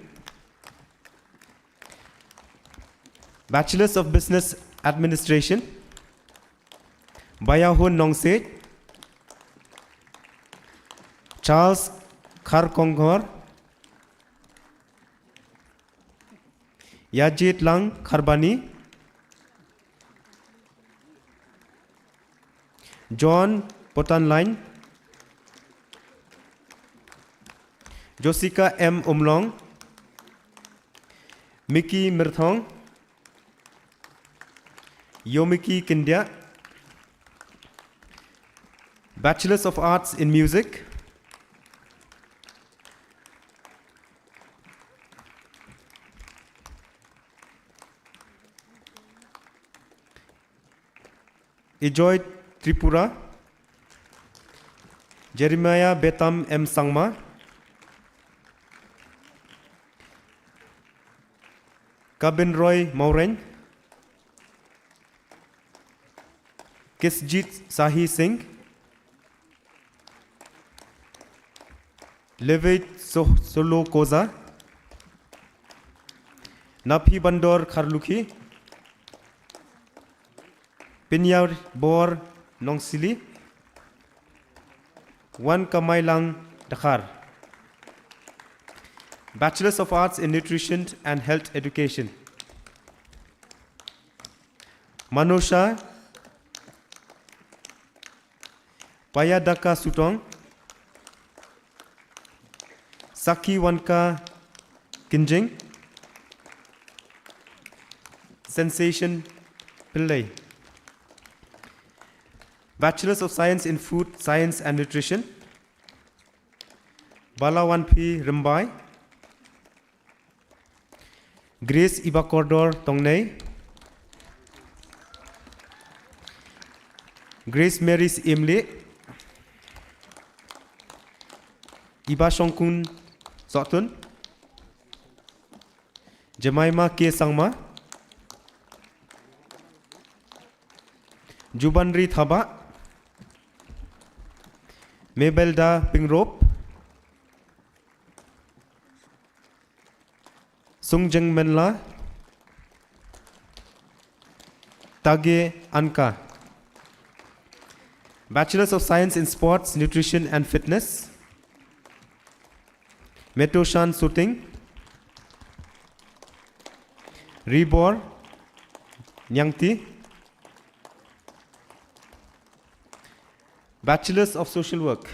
Bachelors of Business Administration, Bayahun Nongset, Charles Kharkongor, Yajit Lang Kharbani, John Potanline, Josika M. Umlong, Mickey Mirthong, Yomiki Kindia, Bachelors of Arts in Music, Ejoy Tripura, Jeremiah Betam M. Sangma, Kabin Roy Maureen, Kisjit Sahi Singh, Levit Solo Koza, Napi Bandor Kharluki, Pinyar Bor Nongsili, Wan Kamailang Dakhar. Bachelors of Arts in Nutrition and Health Education, Manusha Payadaka Sutong, Saki Wanka Kinjing, Sensation Pillai. Bachelors of Science in Food Science and Nutrition, Balawan P. Rimbai, Grace Ibakordor Tongnei, Grace Mary's Imle, Iba Shongkun Sotun, Jemima K. Sangma, Jubanri Thaba, Mabelda Pingrop, Sungjeng Menla, Tage Anka. Bachelors of Science in Sports, Nutrition and Fitness, Metoshan Suting, Rebor Nyangti. Bachelors of Social Work,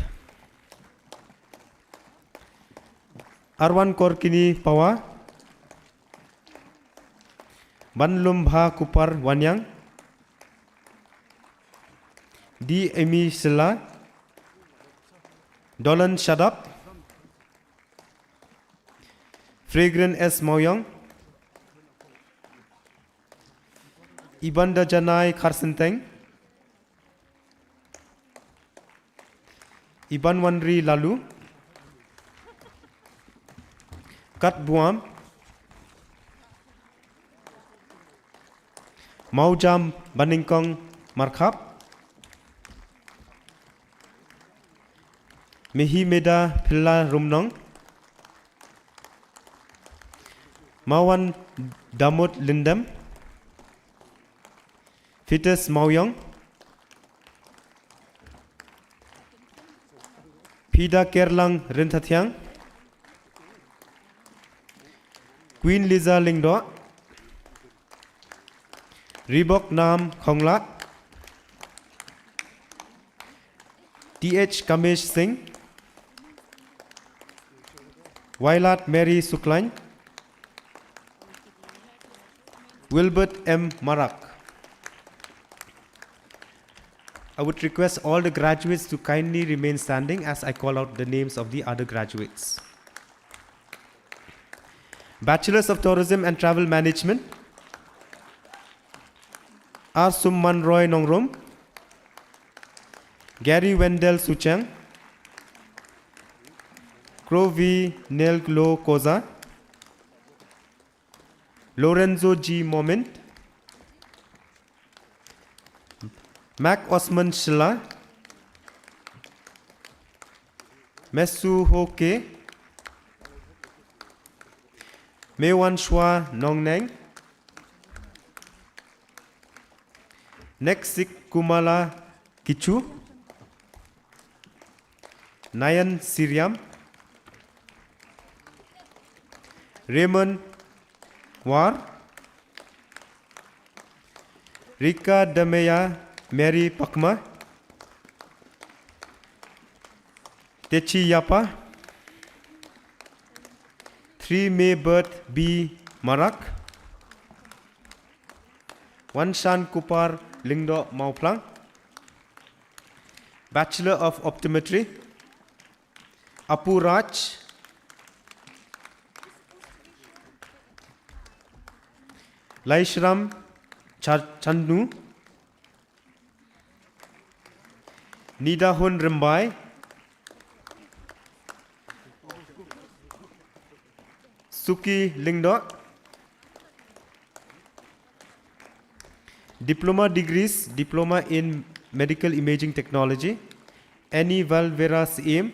Arwan Korkini Pawa, Banlumbha Kupar Wanyang, D. Amy Silla, Dolan Shadap, Fragrant S. Maoyong, Ibanda Janai Karsenteng, Iban Wanri Lalu, Kat Buam, Maujam Baningkong Markhap, Mihi Meda Pilla Rumnong, Mawan Damot Lindem, Fitus Maoyong, Pida Kerlang Rintathyang, Queen Liza Lingdo, Reebok Nam Khongla, TH Kamesh Singh, Wailat Mary Suklain, Wilbert M. Marak. I would request all the graduates to kindly remain standing as I call out the names of the other graduates. Bachelors of Tourism and Travel Management, R. Summan Roy Nongrom, Gary Wendell Suchang, Krovi Nelglo Koza, Lorenzo G. Moment, Mac Osman Shilla, Mesu Hoke, Mewan Shwa Nongneng, Nexik Kumala Kichu, Nayan Siriam, Raymond War, Rika Dameya Mary Pakma, Techi Yapa, 3 May Birth B. Marak, 1 Shan Kupar Lingdo Mauplang, Bachelor of Optometry, Apu Raj, Laishram Chandu, Nidahun Rimbai, Suki Lingdo, Diploma Degrees, Diploma in Medical Imaging Technology, Annie Valvera Siem,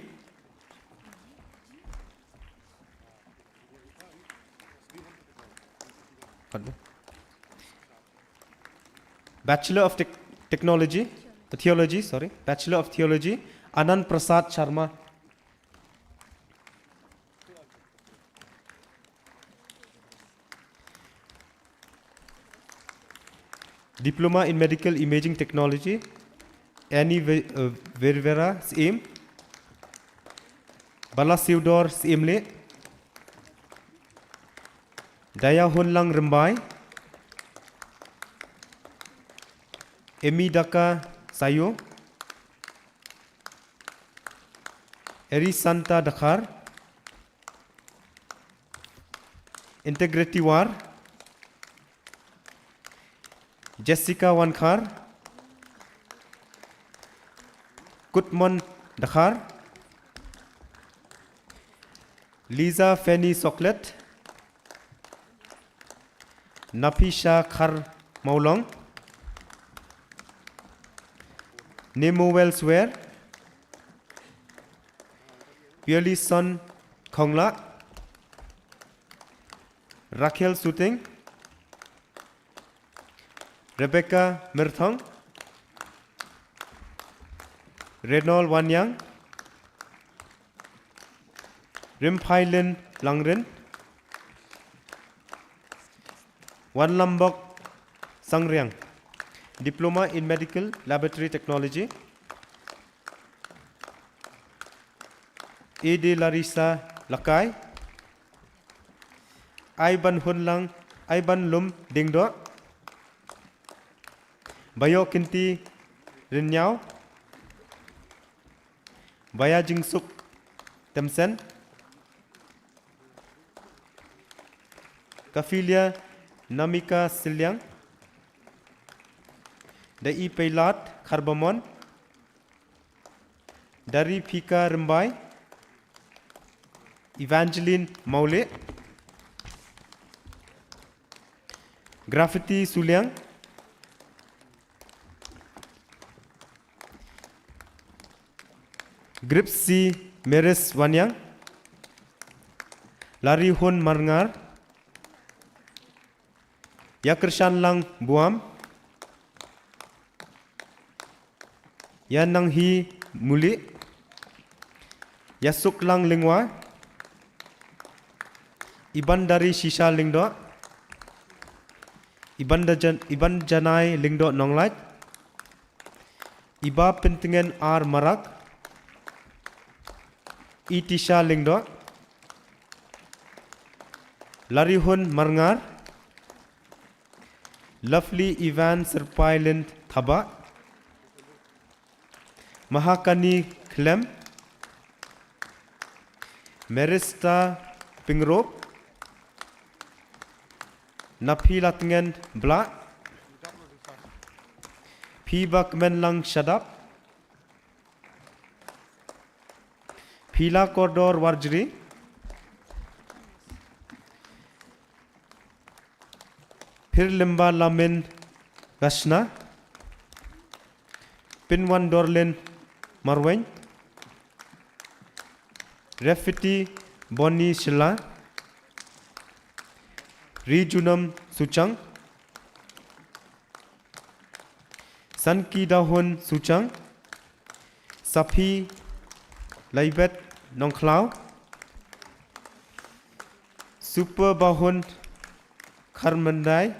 Bachelor of Theology, Bachelor of Theology, Anand Prasad Sharma. Diploma in Medical Imaging Technology, Annie Ververa Siem, Bala Siudor Siemle, Daya Hunlang Rimbai, Emi Daka Sayo, Eri Santa Dakar, Integrity War, Jessica Wankar, Kutman Dakar, Lisa Fanny Soklet, Napisha Khar Maulong, Nemo Wellswear, Pierly Son Khongla, Raquel Suting, Rebecca Mirthong, Renol Wanyang, Rimpailen Langren, Wan Lambok Sangriang, Diploma in Medical Laboratory Technology, A. De Larissa Lakai, Aiban Hunlang, Aiban Lum Dingdo, Bayo Kinti Rinyao, Baya Jingsuk Temsen, Kafilia Namika Silyang, Dai Peilat Karbamon, Dari Pika Rembai, Evangeline Maule, Graffiti Suliang, Gripsi Meres Wanyang, Lari Hun Marngar, Yakershan Lang Buam, Yan Nang Hi Muli, Yasuk Lang Lingwa, Iban Dari Shisha Lingdo, Iban Janai Lingdo Nonglait, Iba Pentingan R Marak, Itisha Lingdo, Larihun Marngar, Lovely Ivan Serpailand Thaba, Mahakani Clem, Merista Pingrop, Napilatngan Bla, Pibak Menlang Shadap, Pila Kordor Warjri, Pir Limba Lamin Gashna, Pinwan Dorlin Marwen, Refiti Boni Shila, Rijunam Suchang, Sanki Dahun Suchang, Sapi Laibet Nongklau, Super Bahun Karmandai,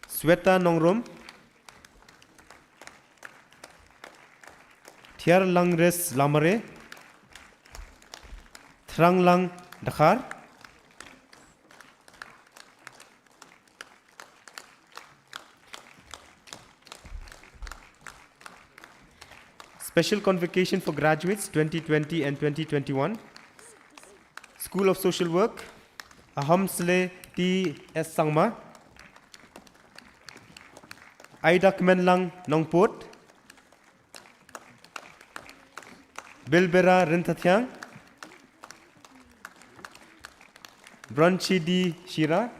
Sweta Nongrum, Tiar Langres Lamare, Thrang Lang Dakar, Special Convocation for Graduates 2020 and 2021, School of Social Work, Ahamsle T. S. Sangma, Aida Kmenlang Nongpot, Bilbera Rintathyang, Branchi D. Shira,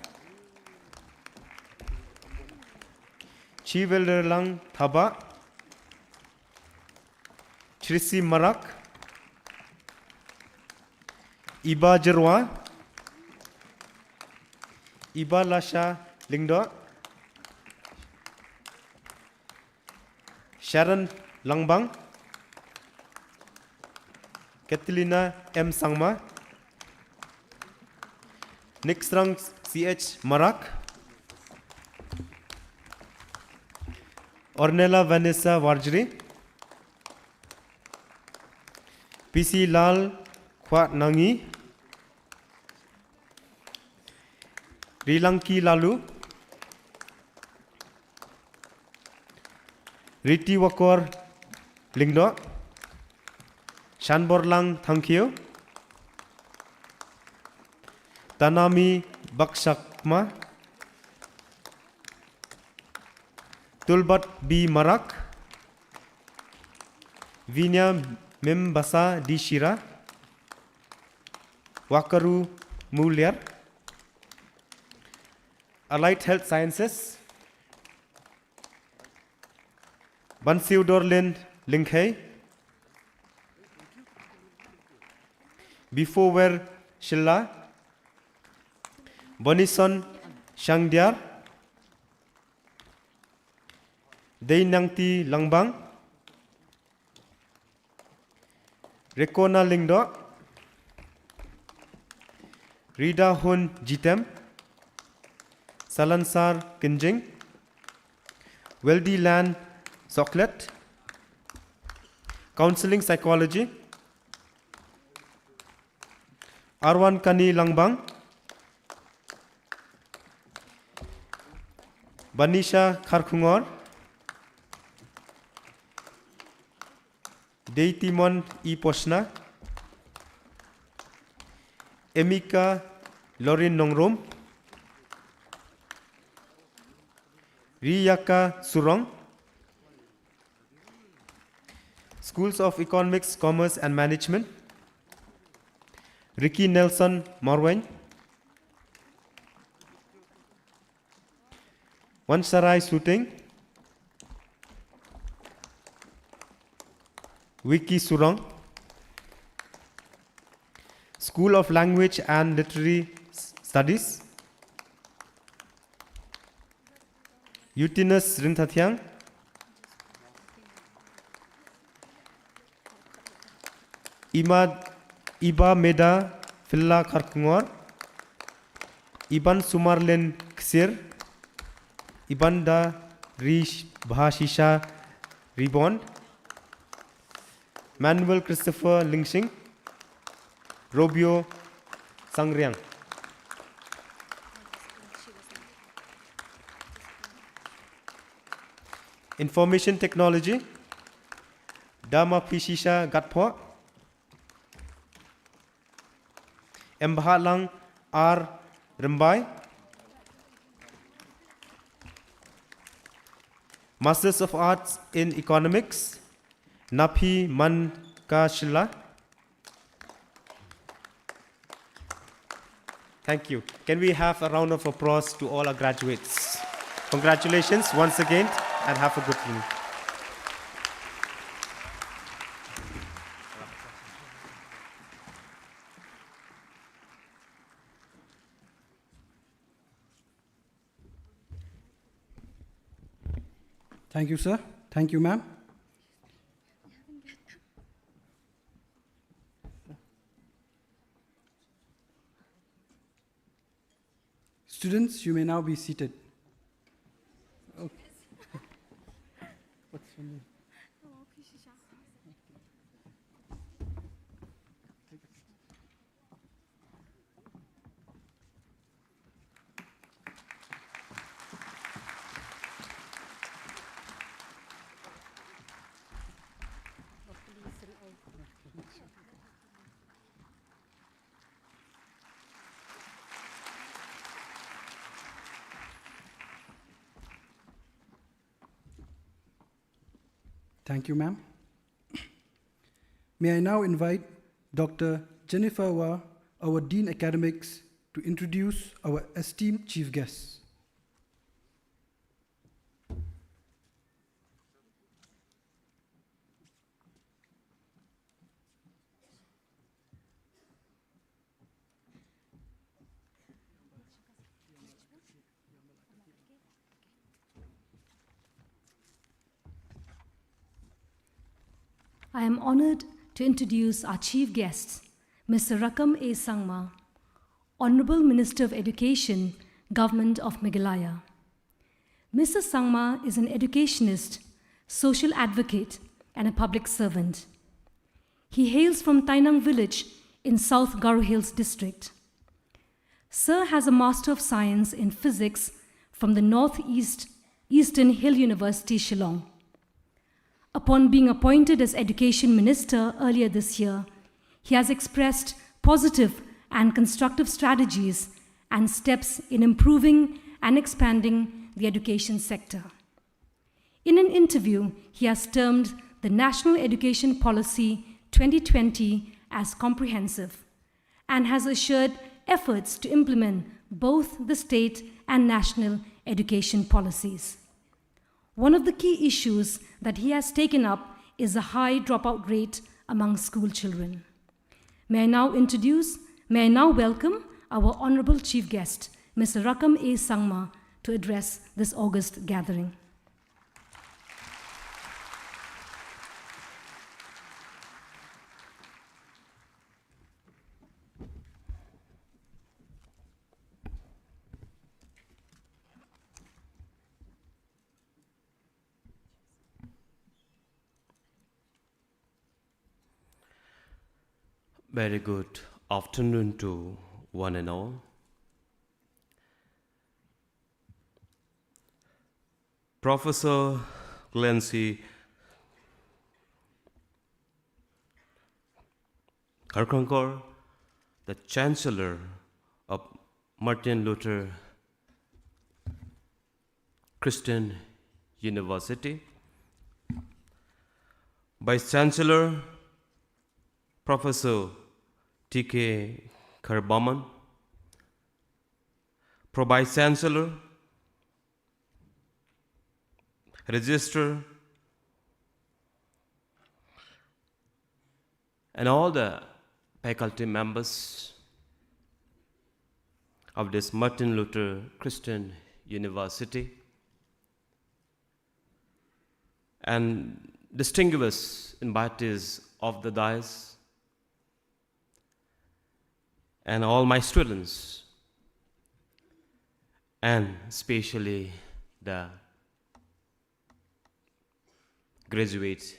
Chivelderlang Thaba, Trisi Marak, Iba Jerwa, Iba Lasha Lingdo, Sharon Langbang, Catalina M. Sangma, Nixrang C.H. Marak, Ornella Vanessa Warjri, P.C. Lal Kwat Nangi, Rilanki Lalu, Riti Wakor Lingdo, Shanborlang Thankyo, Tanami Bakshakma, Tulbat B. Marak, Vinya Membasa Di Shira, Wakaru Mulyar, Allied Health Sciences, Bansiudorlin Linkhei, Before Shilla, Bonison Shangdyar, Deinangti Langbang, Rekona Lingdo, Rida Hun Jitem, Salansar Kinjing, Weldy Lan Soklet, Counseling Psychology, Arwan Kani Langbang, Banisha Kharkhungor, Deitimon I Posna, Emika Lorin Nongrum, Riyaka Surong, Schools of Economics, Commerce and Management, Ricky Nelson Marwen, Wansarai Suting, Wiki Surong, School of Language and Literary Studies, Utinus Rinthathyang, Iba Meda Filla Karkungor, Iban Sumarlen Ksir, Ibanda Rish Bhashisha Rebond, Manuel Christopher Lingxing, Robio Sangriang. Information Technology, Dama Pishisha Gatpo, Mbahalang R. Rambai, Masters of Arts in Economics, Napi Mankashila. Thank you. Can we have a round of applause to all our graduates? Congratulations once again and have a good evening. Thank you, sir. Thank you, ma'am. Students, you may now be seated. Okay. What's your name? Thank you, ma'am. May I now invite Dr. Jennifer Wa, our Dean Academics, to introduce our esteemed chief guests. I am honored to introduce our chief guests, Mr. Rakam A. Sangma, Honorable Minister of Education, Government of Meghalaya. Mr. Sangma is an educationist, social advocate, and a public servant. He hails from Tainang village in South Garo Hills district. Sir has a Master of Science in Physics from the Eastern Hill University, Shillong. Upon being appointed as Education Minister earlier this year, he has expressed positive and constructive strategies and steps in improving and expanding the education sector. In an interview, he has termed the National Education Policy 2020 as comprehensive and has assured efforts to implement both the state and national education policies. One of the key issues that he has taken up is the high dropout rate among school children. May I now welcome our honorable chief guest, Mr. Rakam A. Sangma, to address this august gathering. Very good afternoon to one and all. Professor Glency Karkankor, the Chancellor of Martin Luther Christian University, Vice Chancellor Professor T.K. Karbaman, Pro Vice Chancellor, Registrar, and all the faculty members of this Martin Luther Christian University, and distinguished invitees of the dais, and all my students, and especially the graduates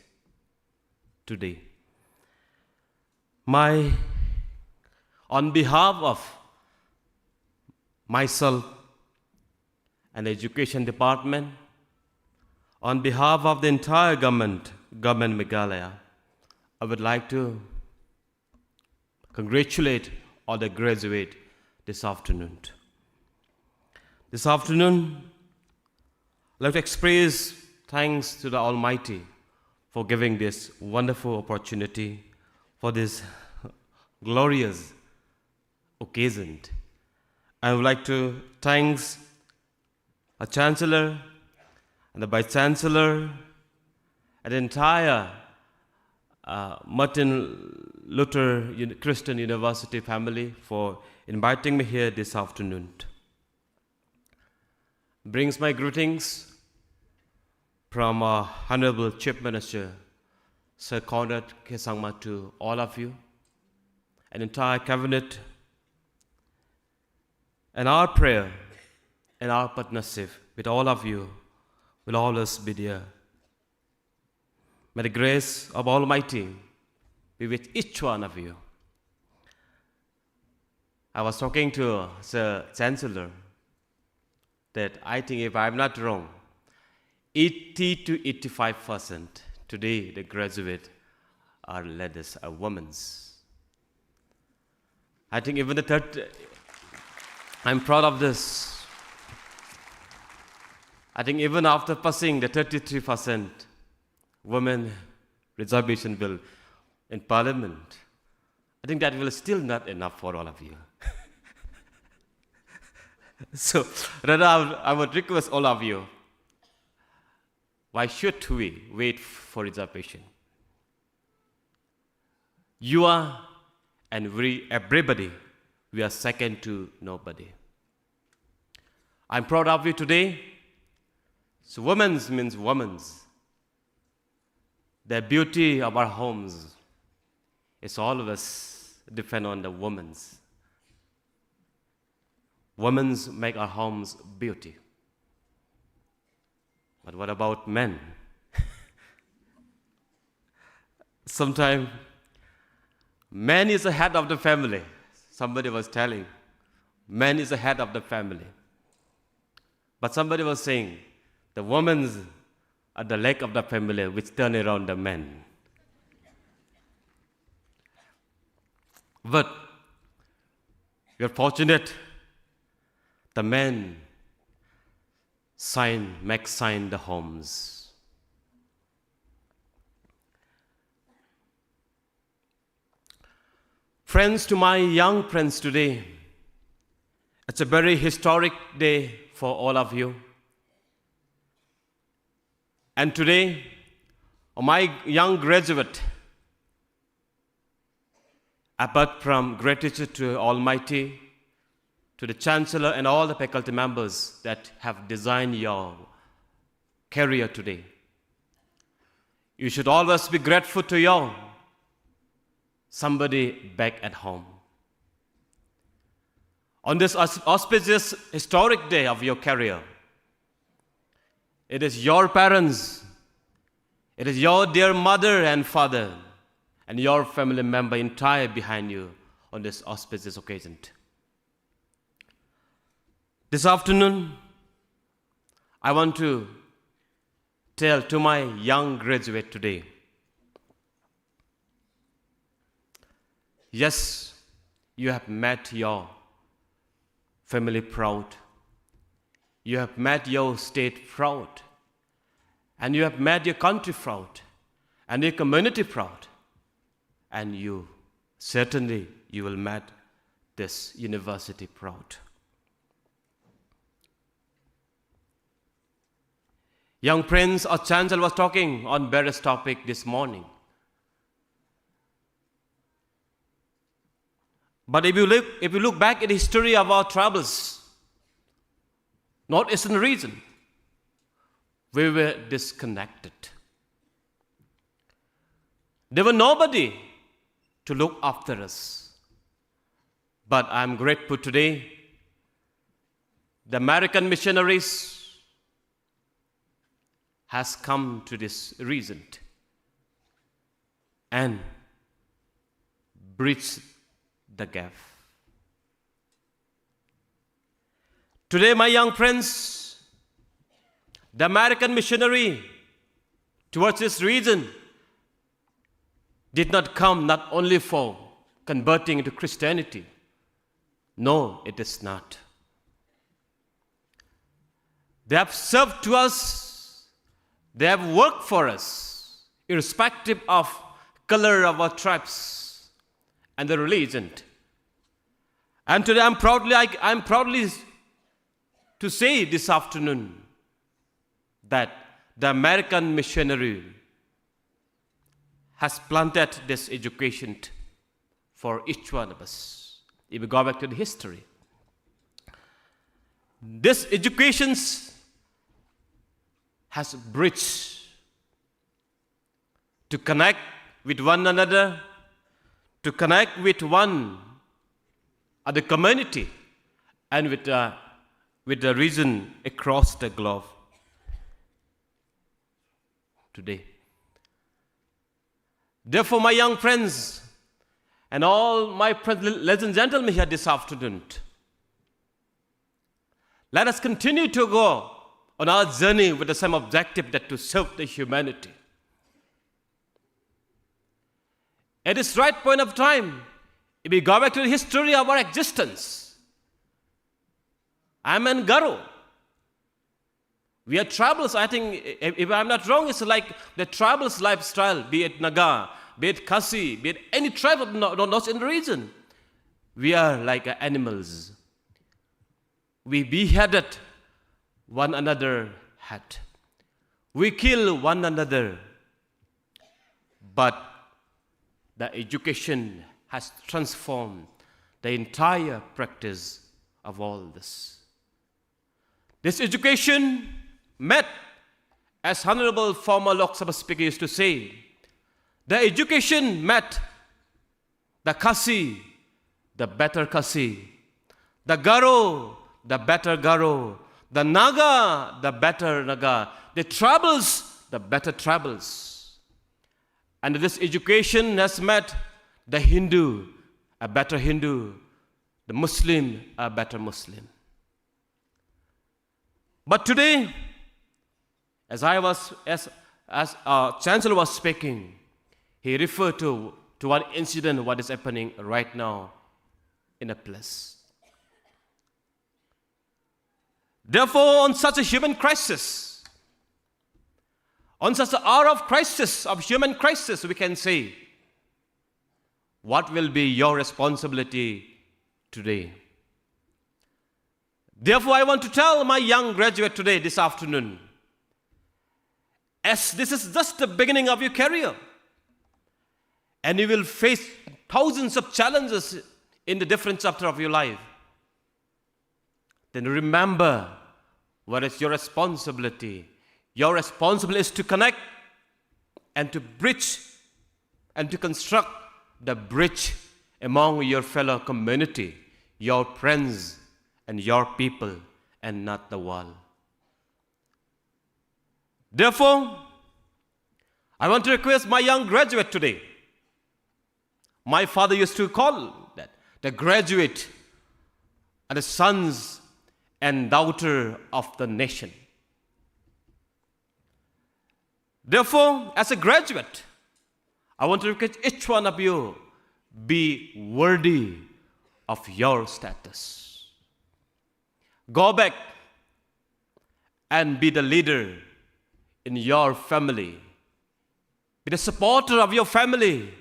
today. On behalf of myself and the Education Department, on behalf of the entire government Meghalaya, I would like to congratulate all the graduates this afternoon. This afternoon, I'd like to express thanks to the Almighty for giving this wonderful opportunity for this glorious occasion. I would like to thank our Chancellor and the Vice Chancellor and the entire Martin Luther Christian University family for inviting me here this afternoon. Brings my greetings from our Honorable Chief Minister, Sir Conrad K. Sangma, to all of you, and entire cabinet, and our prayer and our partnership with all of you will always be there. May the grace of Almighty be with each one of you. I was talking to Sir Chancellor that I think, if I'm not wrong, 80 to 85% today the graduate are ladies, are women. I think even the third, I'm proud of this. I think even after passing the 33% women reservation bill in Parliament, I think that will still not enough for all of you. So rather I would request all of you, why should we wait for reservation? You are, and everybody, we are second to nobody. I'm proud of you today. So women's means women's. The beauty of our homes is always depend on the women's. Women's make our homes beauty. But what about men? Sometimes man is the head of the family. Somebody was telling, man is the head of the family. But somebody was saying, the women's are the leg of the family which turn around the men. But we are fortunate, the men make sign the homes. Friends, to my young friends today, it's a very historic day for all of you. And today, my young graduate, apart from gratitude to Almighty, to the Chancellor and all the faculty members that have designed your career today, you should always be grateful to your somebody back at home. On this auspicious historic day of your career, it is your parents, it is your dear mother and father, and your family member entire behind you on this auspicious occasion. This afternoon, I want to tell to my young graduate today, yes, you have met your family proud. You have made your state proud. And you have made your country proud. And your community proud. And you will make this university proud. Young Prince or Chancellor was talking on various topic this morning. But if you look back at the history of our troubles, Northeastern region, we were disconnected. There was nobody to look after us. But I'm grateful today, the American missionaries has come to this region and bridged the gap. Today, my young friends, the American missionary towards this region did not come not only for converting into Christianity. No, it is not. They have served to us. They have worked for us, irrespective of color of our tribes and the religion. And today I'm proudly to say this afternoon that the American missionary has planted this education for each one of us. If we go back to the history, this education has bridged to connect with one another, to connect with one other community, and with the region across the globe today. Therefore, my young friends, and all my friends, ladies and gentlemen here this afternoon, let us continue to go on our journey with the same objective, that to serve the humanity. At this right point of time, if we go back to the history of our existence, I'm in Garo. We are tribals. I think, if I'm not wrong, it's like the tribals lifestyle, be it Naga, be it Khasi, be it any tribe of North in the region. We are like animals. We beheaded one another head. We kill one another. But the education has transformed the entire practice of all this. This education met, as Honorable former Lok Sabha Speaker used to say, the education met the Khasi, the better Khasi, the Garo, the better Garo, the Naga, the better Naga, the tribals, the better tribals. And this education has met the Hindu, a better Hindu, the Muslim, a better Muslim. But today, as Chancellor was speaking, he referred to one incident, what is happening right now in a place. Therefore, on such a human crisis, on such an hour of crisis, of human crisis, we can say, what will be your responsibility today? Therefore, I want to tell my young graduate today, this afternoon, as this is just the beginning of your career, and you will face thousands of challenges in the different chapter of your life, then remember what is your responsibility. Your responsibility is to connect and to bridge and to construct the bridge among your fellow community, your friends, and your people, and not the wall. Therefore, I want to request my young graduate today. My father used to call that the graduate are the sons and daughter of the nation. Therefore, as a graduate, I want to request each one of you, be worthy of your status. Go back and be the leader in your family. Be the supporter of your family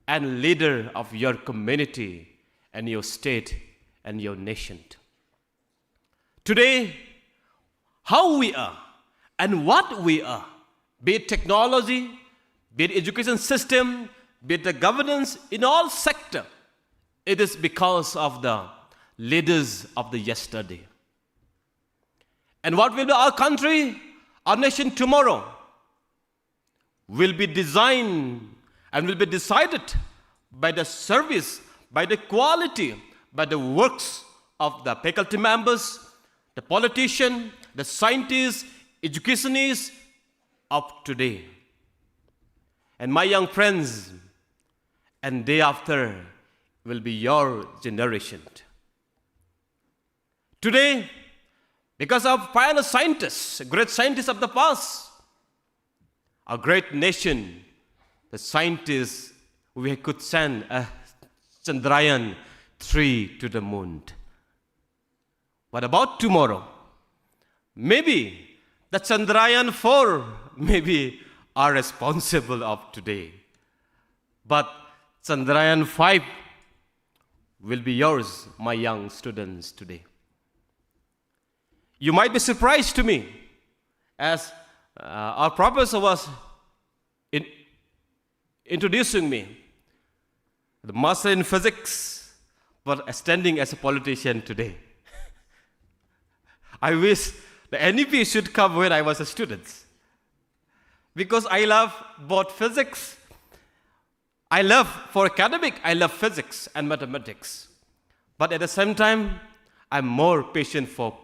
and leader of your community and your state and your nation. Today, how we are and what we are, be it technology, be it education system, be it the governance in all sectors, it is because of the leaders of the yesterday. And what will be our country, our nation tomorrow, will be designed and will be decided by the service, by the quality, by the works of the faculty members, the politicians, the scientists, educationists of today. And my young friends, and day after will be your generation. Today, because of pioneer scientists, great scientists of the past, a great nation, the scientists, we could send a Chandrayaan-3 to the moon. What about tomorrow? Maybe the Chandrayaan-4 maybe are responsible of today. But Chandrayaan-5 will be yours, my young students, today. You might be surprised to me, as our professor was introducing me, the master in physics, but standing as a politician today. I wish the NEP should come when I was a student, because I love both physics. I love, for academic, I love physics and mathematics. But at the same time, I'm more patient for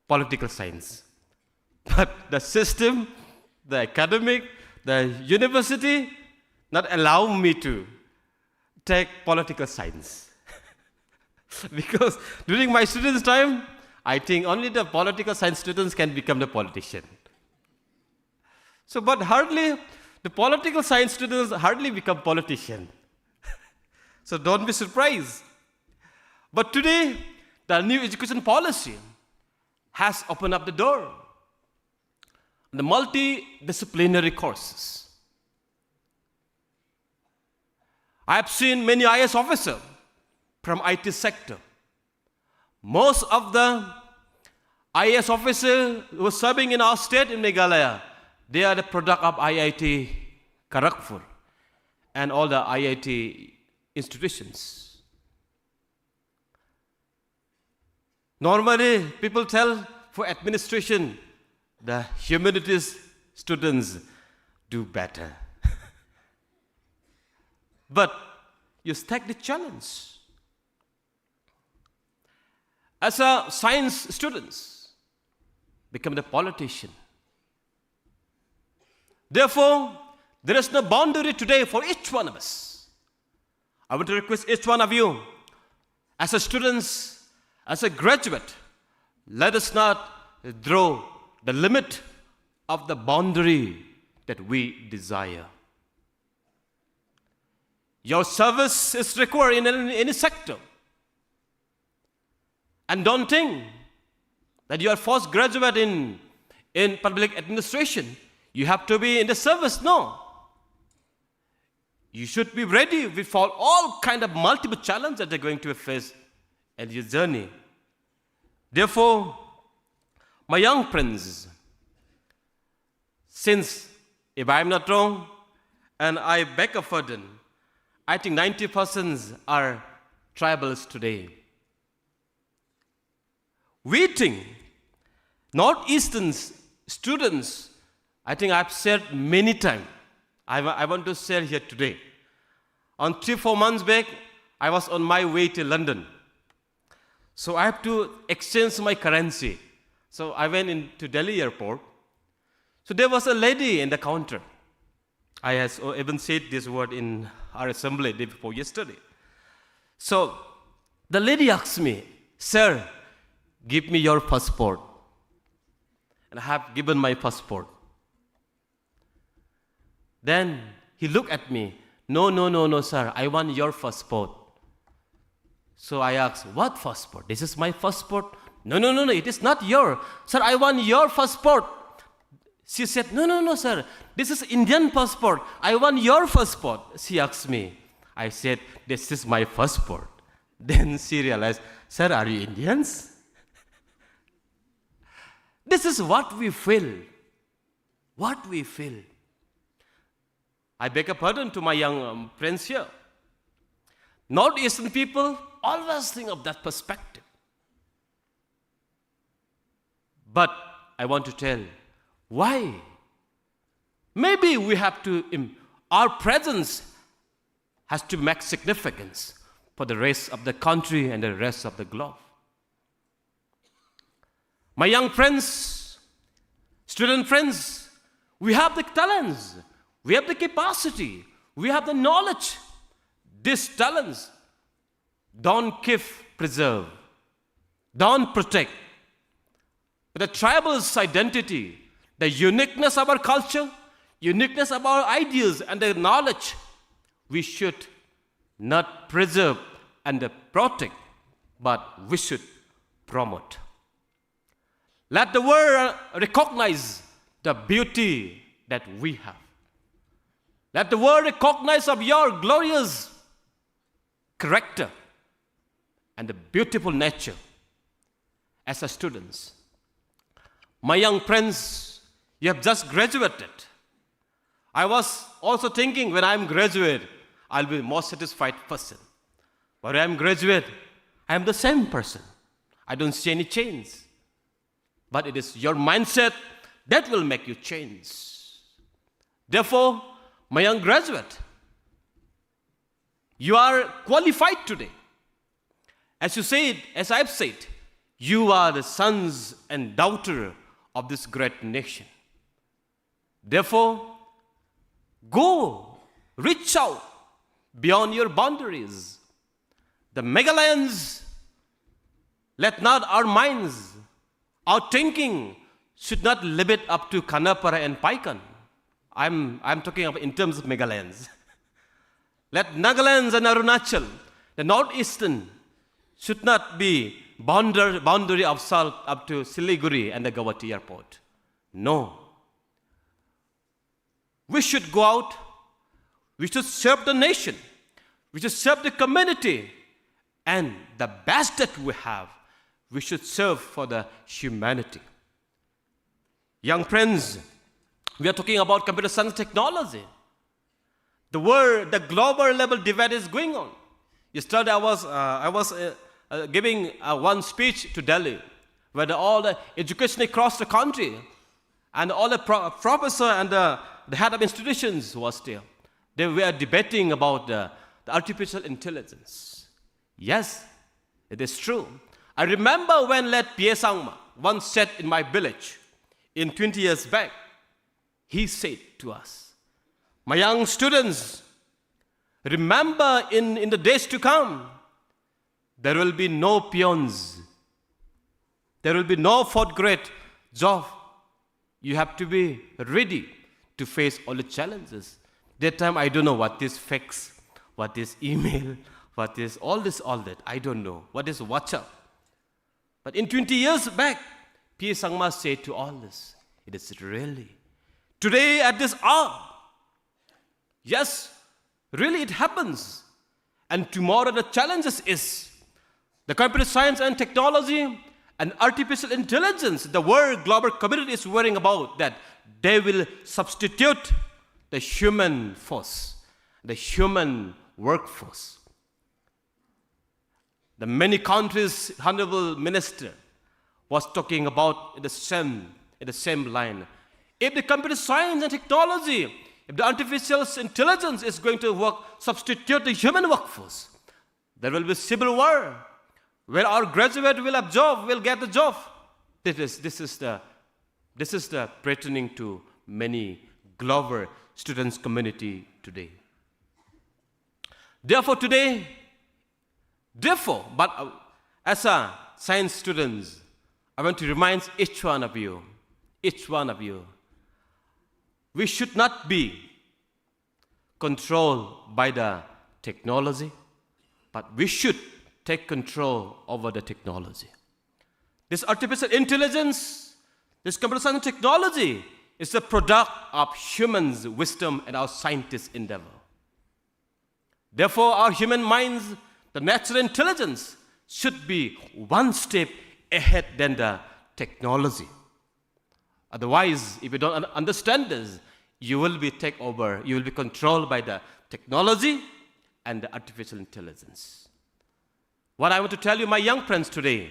political science. But the system, the academic, the university, not allow me to take political science. Because during my students' time, I think only the political science students can become the politician. So, but hardly, the political science students hardly become politician. So don't be surprised. But today, the new education policy has opened up the door. The multidisciplinary courses. I have seen many IAS officers from IT sector. Most of the IAS officers who are serving in our state in Meghalaya, they are the product of IIT Kharagpur and all the IIT institutions. Normally, people tell for administration, the humanities students do better. But you take the challenge. As a science students, become the politician. Therefore, there is no boundary today for each one of us. I want to request each one of you, as a students, as a graduate, let us not draw the limit of the boundary that we desire. Your service is required in any sector. And don't think that you are first graduate in public administration. You have to be in the service. No. You should be ready for all kind of multiple challenges that you're going to face in your journey. Therefore, my young friends, since, if I'm not wrong, and I beg a pardon, I think 90% are tribals today. We think Northeastern students, I think I've said many times, I want to share here today. On 3-4 months back, I was on my way to London. So I have to exchange my currency. So I went into Delhi airport. So there was a lady in the counter. I has even said this word in our assembly day before yesterday. So the lady asked me, "Sir, give me your passport." And I have given my passport. Then he looked at me. No, sir, I want your passport. So I asked, "What passport? This is my passport." No, it is not your. Sir, I want your passport. She said, no, sir. This is Indian passport. I want your passport. She asked me. I said, this is my passport. Then she realized, sir, are you Indians? This is what we feel. What we feel. I beg a pardon to my young friends here. Northeastern people always think of that perspective. But I want to tell why. Maybe we have to, our presence has to make significance for the rest of the country and the rest of the globe. My young friends, student friends, we have the talents, we have the capacity, we have the knowledge. These talents don't keep preserve, don't protect. The tribal's identity, the uniqueness of our culture, uniqueness of our ideas and the knowledge, we should not preserve and protect, but we should promote. Let the world recognize the beauty that we have. Let the world recognize of your glorious character and the beautiful nature as a students. My young friends, you have just graduated. I was also thinking when I'm graduate, I'll be a more satisfied person. But when I'm graduate, I'm the same person. I don't see any change. But it is your mindset that will make you change. Therefore, my young graduate, you are qualified today. As you said, as I've said, you are the sons and daughters of this great nation. Therefore, go, reach out beyond your boundaries. The Meghalayan's, let not our minds, our thinking should not limit up to Kanapara and Paikan. I'm talking about in terms of Meghalayan's. Let Nagalands and Arunachal, the northeastern, should not be boundary of Salt up to Siliguri and the Guwahati airport. No. We should go out. We should serve the nation. We should serve the community. And the best that we have, we should serve for the humanity. Young friends, we are talking about computer science technology. The world, the global level divide is going on. Yesterday I was giving one speech to Delhi, where all the education across the country and all the professor and the head of institutions was there. They were debating about the artificial intelligence. Yes, it is true. I remember when Let Pie Sangma once said in my village, in 20 years back, he said to us, my young students, remember in the days to come, there will be no peons. There will be no fourth grade job. You have to be ready to face all the challenges. That time I don't know what is fax, what is email, what is all that. I don't know. What is WhatsApp? But in 20 years back, P. Sangma said to all this, it is really. Today at this hour, yes, really it happens. And tomorrow the challenges is the computer science and technology and artificial intelligence. The world global community is worrying about that they will substitute the human force, the human workforce. The many countries, Honorable Minister was talking about the same line. If the computer science and technology, if the artificial intelligence is going to substitute the human workforce, there will be civil war, where our graduate will get the job. This is the threatening to many global students community today. But as a science students, I want to remind each one of you, we should not be controlled by the technology, but we should take control over the technology. This artificial intelligence, this computer science technology is the product of humans' wisdom and our scientists' endeavor. Therefore, our human minds, the natural intelligence, should be one step ahead than the technology. Otherwise, if you don't understand this, you will be taken over, you will be controlled by the technology and the artificial intelligence. What I want to tell you, my young friends today,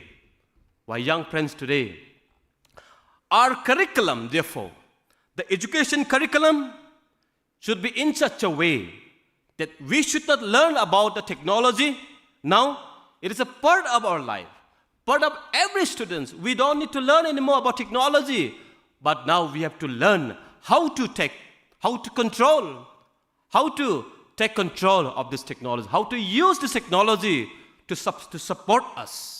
our curriculum, therefore, the education curriculum should be in such a way that we should not learn about the technology. Now, it is a part of our life, part of every student. We don't need to learn anymore about technology, but now we have to learn how to take control of this technology, how to use this technology to support us,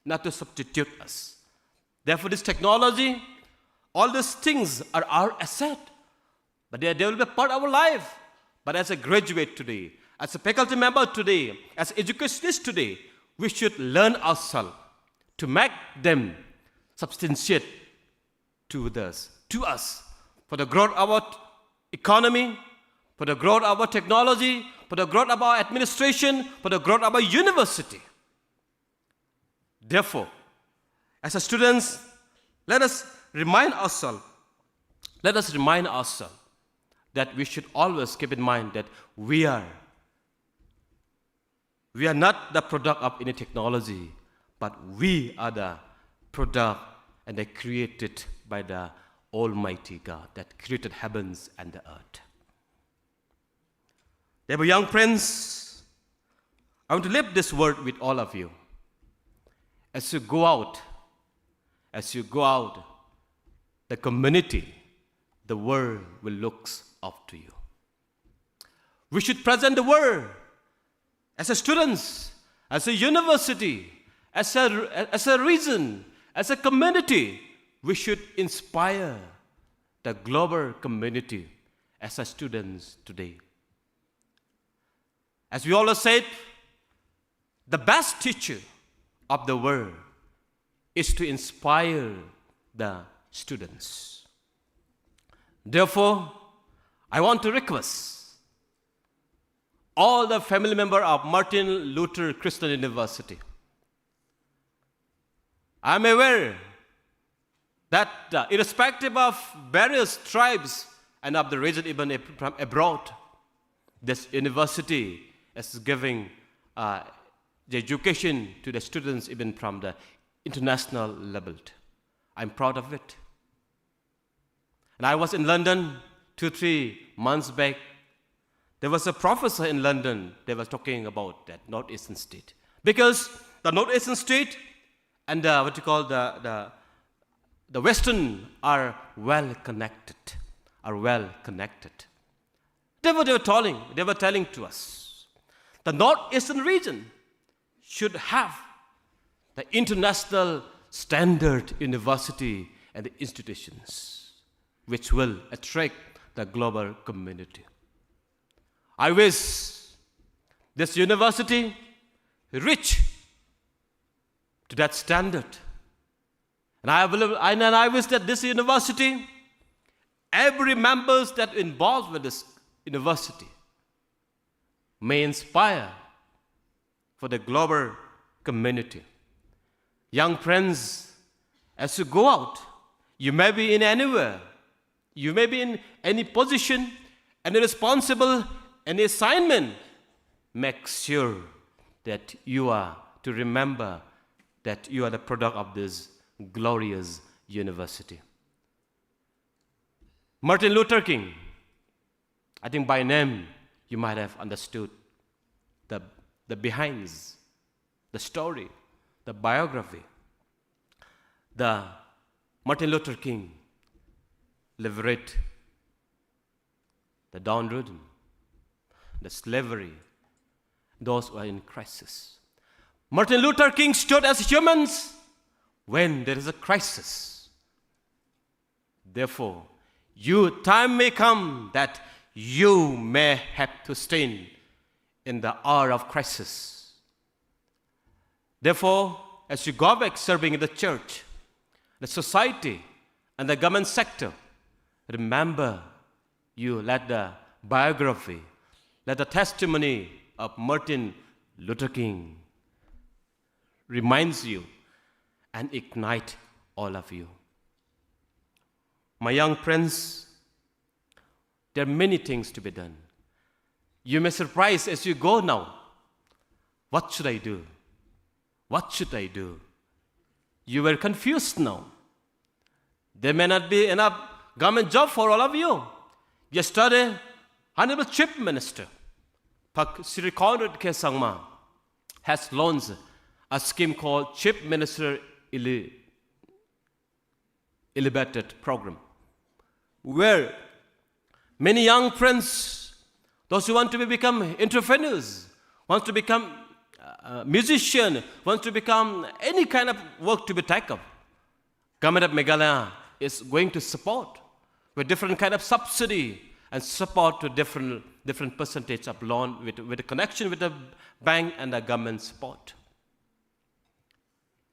not to substitute us. Therefore, this technology, all these things are our asset, but they will be a part of our life. But as a graduate today, as a faculty member today, as educationists today, we should learn ourselves to make them substantiate to us, for the growth of our economy, for the growth of our technology, for the growth of our administration, for the growth of our university. Therefore, as a students, let us remind ourselves that we should always keep in mind that we are not the product of any technology, but we are the product and they created by the Almighty God that created heavens and the earth. Therefore, young friends, I want to leave this word with all of you. As you go out, the community, the world will look up to you. We should present the world as a students, as a university, as a region, as a community. We should inspire the global community as a students today. As we always said, the best teacher of the world is to inspire the students. Therefore, I want to request all the family members of Martin Luther Christian University. I am aware that irrespective of various tribes and of the region even from abroad, this university is giving the education to the students even from the international level. I'm proud of it. And I was in London 2-3 months back. There was a professor in London, they were talking about that Northeastern state. Because the Northeastern state and the Western are well connected. They were telling to us, the Northeastern region should have the international standard university and the institutions which will attract the global community. I wish this university reach to that standard. And I wish that this university, every members that involved with this university may inspire for the global community. Young friends, as you go out, you may be in anywhere, you may be in any position, any responsible, any assignment. Make sure that you are to remember that you are the product of this glorious university. Martin Luther King, I think by name you might have understood the behinds, the story, the biography. The Martin Luther King liberated the downtrodden, the slavery, those who are in crisis. Martin Luther King stood as humans when there is a crisis. Therefore, time may come that you may have to stand in the hour of crisis. Therefore, as you go back serving in the church, the society, and the government sector. Remember, you let the biography, let the testimony of Martin Luther King reminds you and ignite all of you. My young friends, there are many things to be done. You may surprise as you go now. What should I do? What should I do? You were confused now. There may not be enough government job for all of you. Yesterday, Honorable Chief Minister Pak Sri Conrad K. Sangma has launched a scheme called Chief Minister Elevated Program, where many young friends, those who want to become entrepreneurs, want to become a musician, want to become any kind of work to be taken up, Government of Meghalaya is going to support with different kind of subsidy and support to different percentage of loan with a connection with the bank and the government support.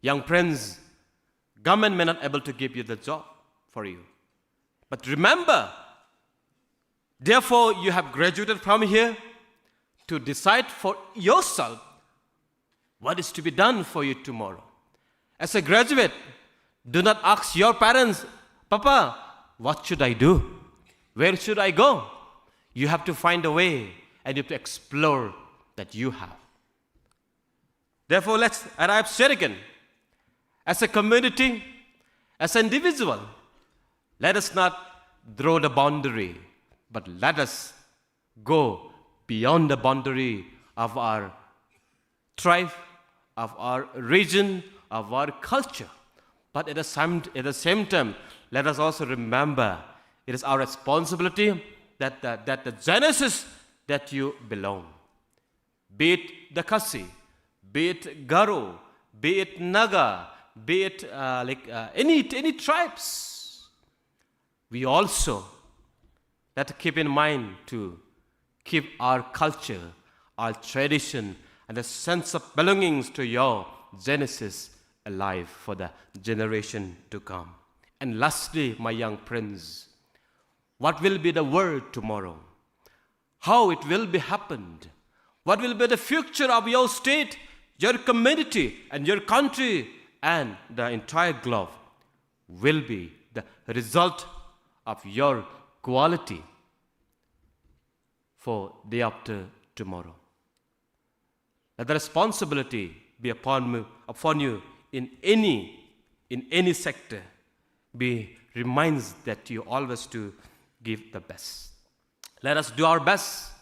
Young friends, government may not able to give you the job for you. But remember, therefore you have graduated from here to decide for yourself what is to be done for you tomorrow. As a graduate, do not ask your parents, Papa, what should I do? Where should I go? You have to find a way and you have to explore that you have. Therefore, let's arrive Sherigan. As a community, as an individual, let us not draw the boundary, but let us go beyond the boundary of our tribe, of our region, of our culture. But at the same time, let us also remember it is our responsibility that the Genesis that you belong, be it the Kasi, be it Garo, be it Naga, be it any tribes, we also let us keep in mind to keep our culture, our tradition, and the sense of belongings to your Genesis alive for the generation to come. And lastly, my young friends, what will be the world tomorrow? How it will be happened? What will be the future of your state, your community, and your country, and the entire globe will be the result of your quality for day after tomorrow. Let the responsibility be upon you in any sector. Be reminds that you always to give the best. Let us do our best.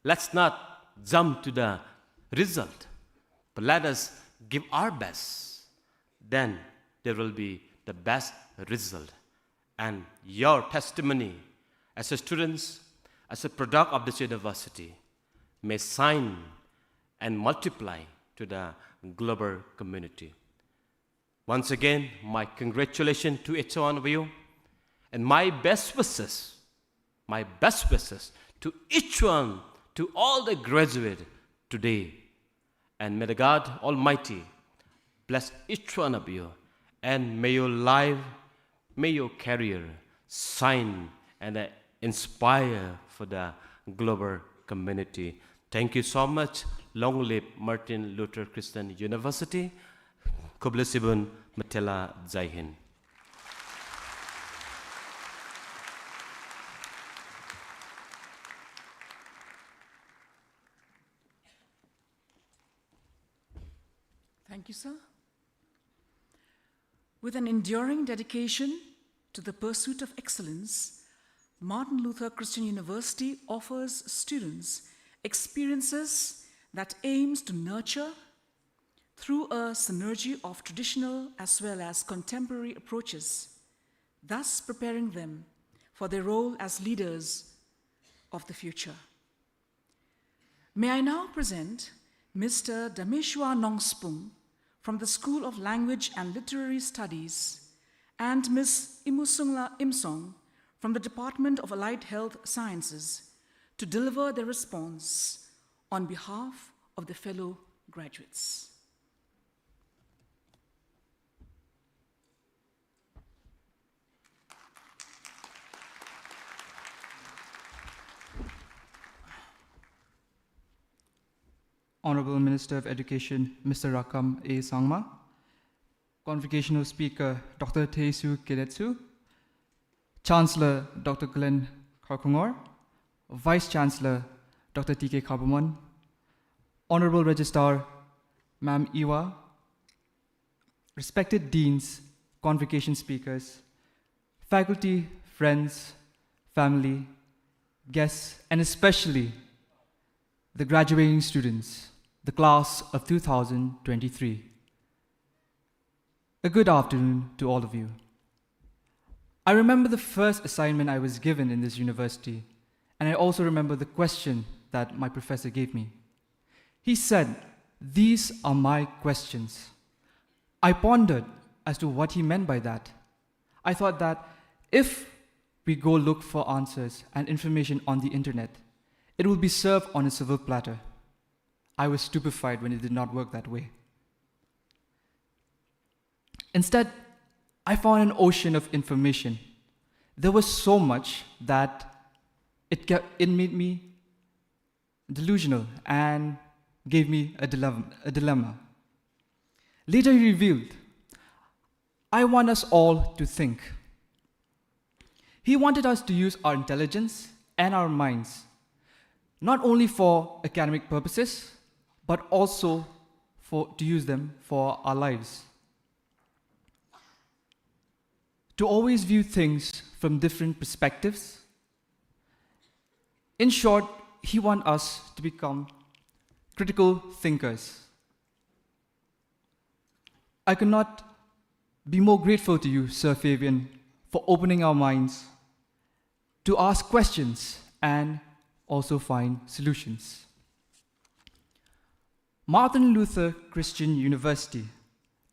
Let's not jump to the result, but let us give our best. Then there will be the best result. And your testimony as a students, as a product of this university, may shine and multiply to the global community. Once again, my congratulations to each one of you, and my best wishes to each one, to all the graduates today. And may the God Almighty bless each one of you, and may your life, may your career shine and inspire for the global community. Thank you so much. Long live Martin Luther Christian University. Kublasibun Matela Jai Hind. Thank you, sir. With an enduring dedication to the pursuit of excellence, Martin Luther Christian University offers students experiences that aims to nurture through a synergy of traditional as well as contemporary approaches, thus preparing them for their role as leaders of the future. May I now present Mr. Dameshwa Nongspung from the School of Language and Literary Studies and Ms. Imusungla Imsong from the Department of Allied Health Sciences to deliver their response on behalf of the fellow graduates. Honorable Minister of Education, Mr. Rakam A. Sangma, Convocational Speaker, Dr. Tesu Kiretsu, Chancellor, Dr. Glenn Karkungor, Vice Chancellor, Dr. T.K. Kabumon, Honorable Registrar, Ma'am Iwa, respected deans, convocation speakers, faculty, friends, family, guests, and especially the graduating students, the class of 2023. A good afternoon to all of you. I remember the first assignment I was given in this university, and I also remember the question that my professor gave me. He said, "These are my questions." I pondered as to what he meant by that. I thought that if we go look for answers and information on the internet, it will be served on a silver platter. I was stupefied when it did not work that way. Instead, I found an ocean of information. There was so much that it made me delusional and gave me a dilemma. Later he revealed, I want us all to think. He wanted us to use our intelligence and our minds, not only for academic purposes, but also to use them for our lives. To always view things from different perspectives. In short, he wants us to become critical thinkers. I could not be more grateful to you, Sir Fabian, for opening our minds to ask questions and also find solutions. Martin Luther Christian University,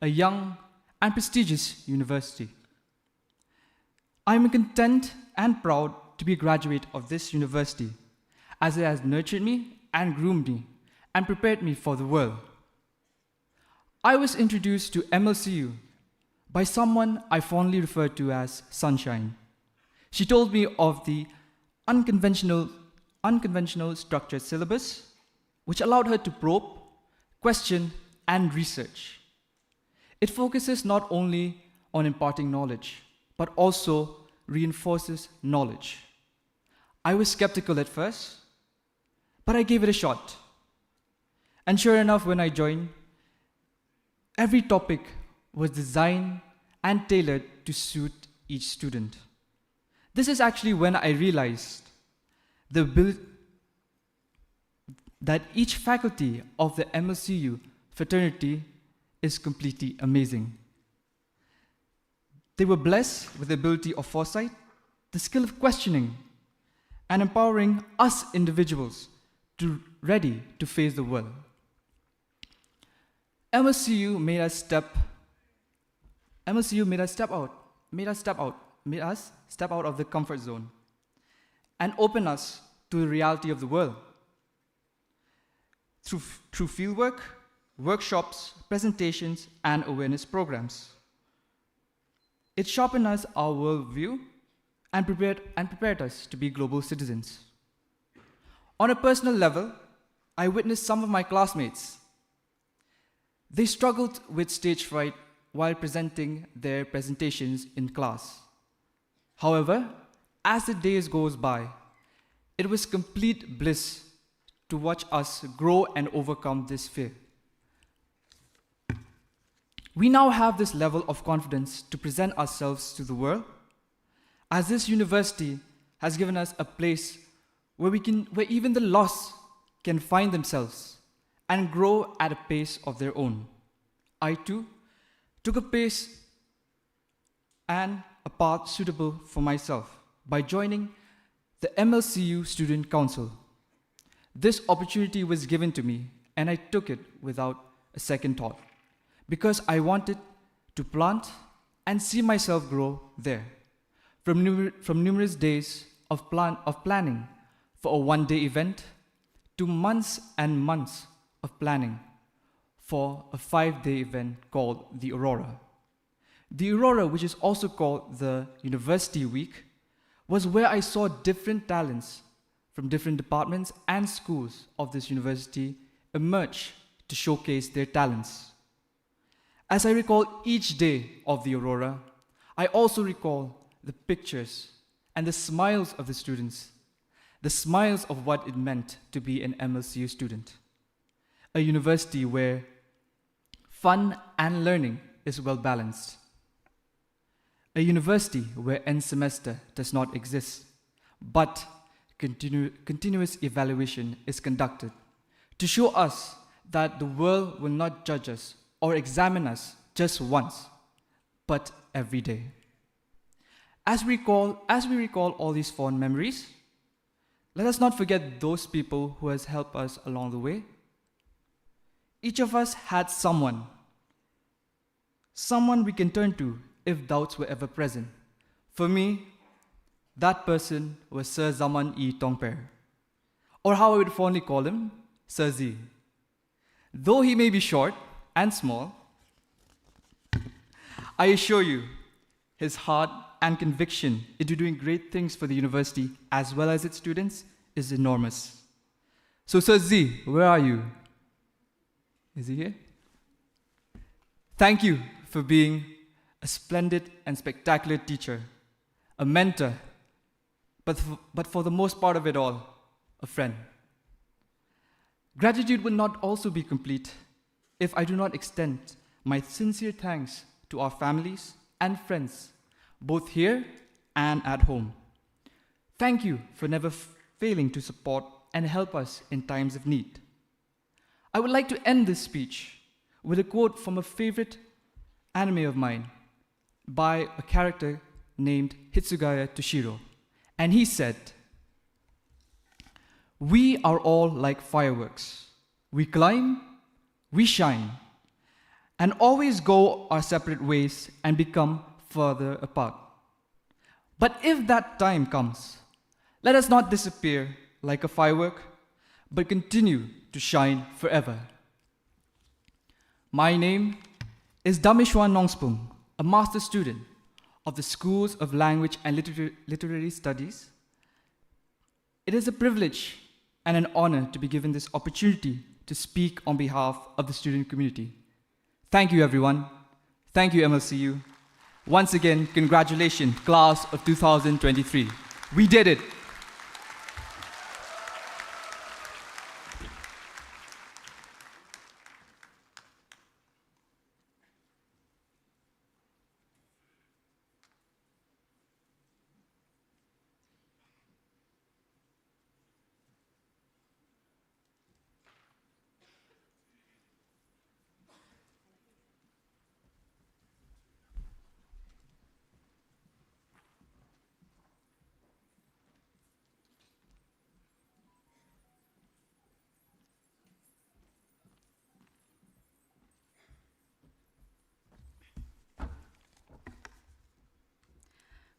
a young and prestigious university. I am content and proud to be a graduate of this university, as it has nurtured me and groomed me and prepared me for the world. I was introduced to MLCU by someone I fondly refer to as Sunshine. She told me of the unconventional structured syllabus, which allowed her to probe, question, and research. It focuses not only on imparting knowledge, but also reinforces knowledge. I was skeptical at first, but I gave it a shot. And sure enough, when I joined, every topic was designed and tailored to suit each student. This is actually when I realized that each faculty of the MLCU fraternity is completely amazing. They were blessed with the ability of foresight, the skill of questioning, and empowering us individuals to ready to face the world. MLCU made us step out of the comfort zone and open us to the reality of the world. Through fieldwork, workshops, presentations, and awareness programs. It sharpened us our worldview and prepared us to be global citizens. On a personal level, I witnessed some of my classmates. They struggled with stage fright while presenting their presentations in class. However, as the days goes by, it was complete bliss to watch us grow and overcome this fear. We now have this level of confidence to present ourselves to the world, as this university has given us a place where even the lost can find themselves and grow at a pace of their own. I too took a pace and a path suitable for myself by joining the MLCU Student Council. This opportunity was given to me and I took it without a second thought because I wanted to plant and see myself grow there. From numerous days of planning for a one-day event to months and months of planning for a 5-day event called the Aurora. The Aurora, which is also called the University Week, was where I saw different talents from different departments and schools of this university emerge to showcase their talents. As I recall each day of the Aurora, I also recall the pictures and the smiles of the students, the smiles of what it meant to be an MLCU student, a university where fun and learning is well balanced, a university where end semester does not exist, but continuous evaluation is conducted to show us that the world will not judge us or examine us just once, but every day. As we recall all these fond memories, let us not forget those people who has helped us along the way. Each of us had someone we can turn to if doubts were ever present. For me, that person was Sir Zaman E. Tongper, or how I would fondly call him, Sir Z. Though he may be short and small, I assure you, his heart and conviction into doing great things for the university as well as its students is enormous. So Sir Z, where are you? Is he here? Thank you for being a splendid and spectacular teacher, a mentor, but for the most part of it all, a friend. Gratitude would not also be complete if I do not extend my sincere thanks to our families and friends, both here and at home. Thank you for never failing to support and help us in times of need. I would like to end this speech with a quote from a favorite anime of mine by a character named Hitsugaya Toshiro. And he said, "We are all like fireworks. We climb, we shine, and always go our separate ways and become further apart. But if that time comes, let us not disappear like a firework, but continue to shine forever." My name is Damishwan Nongspung, a master's student of the Schools of Language and Literary Studies. It is a privilege and an honor to be given this opportunity to speak on behalf of the student community. Thank you, everyone. Thank you, MLCU. Once again, congratulations, class of 2023. We did it.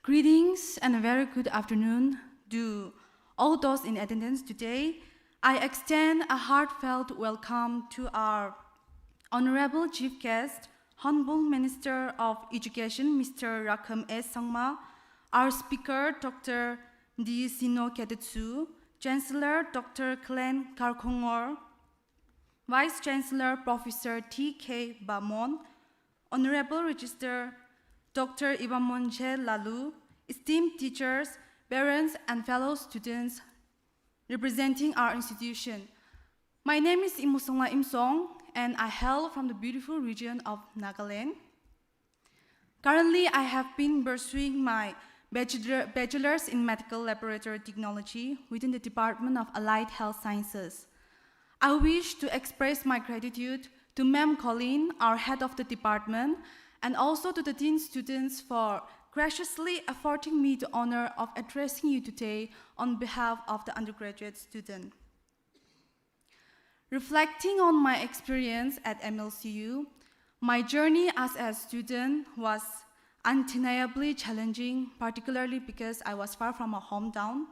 Greetings and a very good afternoon to all those in attendance today. I extend a heartfelt welcome to our Honorable Chief Guest, Honorable Minister of Education, Mr. Rakam S. Sangma, our Speaker, Dr. D. Sino Kedetsu, Chancellor, Dr. Klen Karkongor, Vice Chancellor, Professor T. K. Bamon, Honorable Register, Dr. Ibamonje Lalu, esteemed teachers, parents, and fellow students representing our institution. My name is Imusongla Imsong, and I hail from the beautiful region of Nagaland. Currently, I have been pursuing my bachelor's in medical laboratory technology within the Department of Allied Health Sciences. I wish to express my gratitude to Ma'am Colleen, our head of the department, and also to the Dean students for graciously affording me the honor of addressing you today on behalf of the undergraduate student. Reflecting on my experience at MLCU, my journey as a student was undeniably challenging, particularly because I was far from my hometown.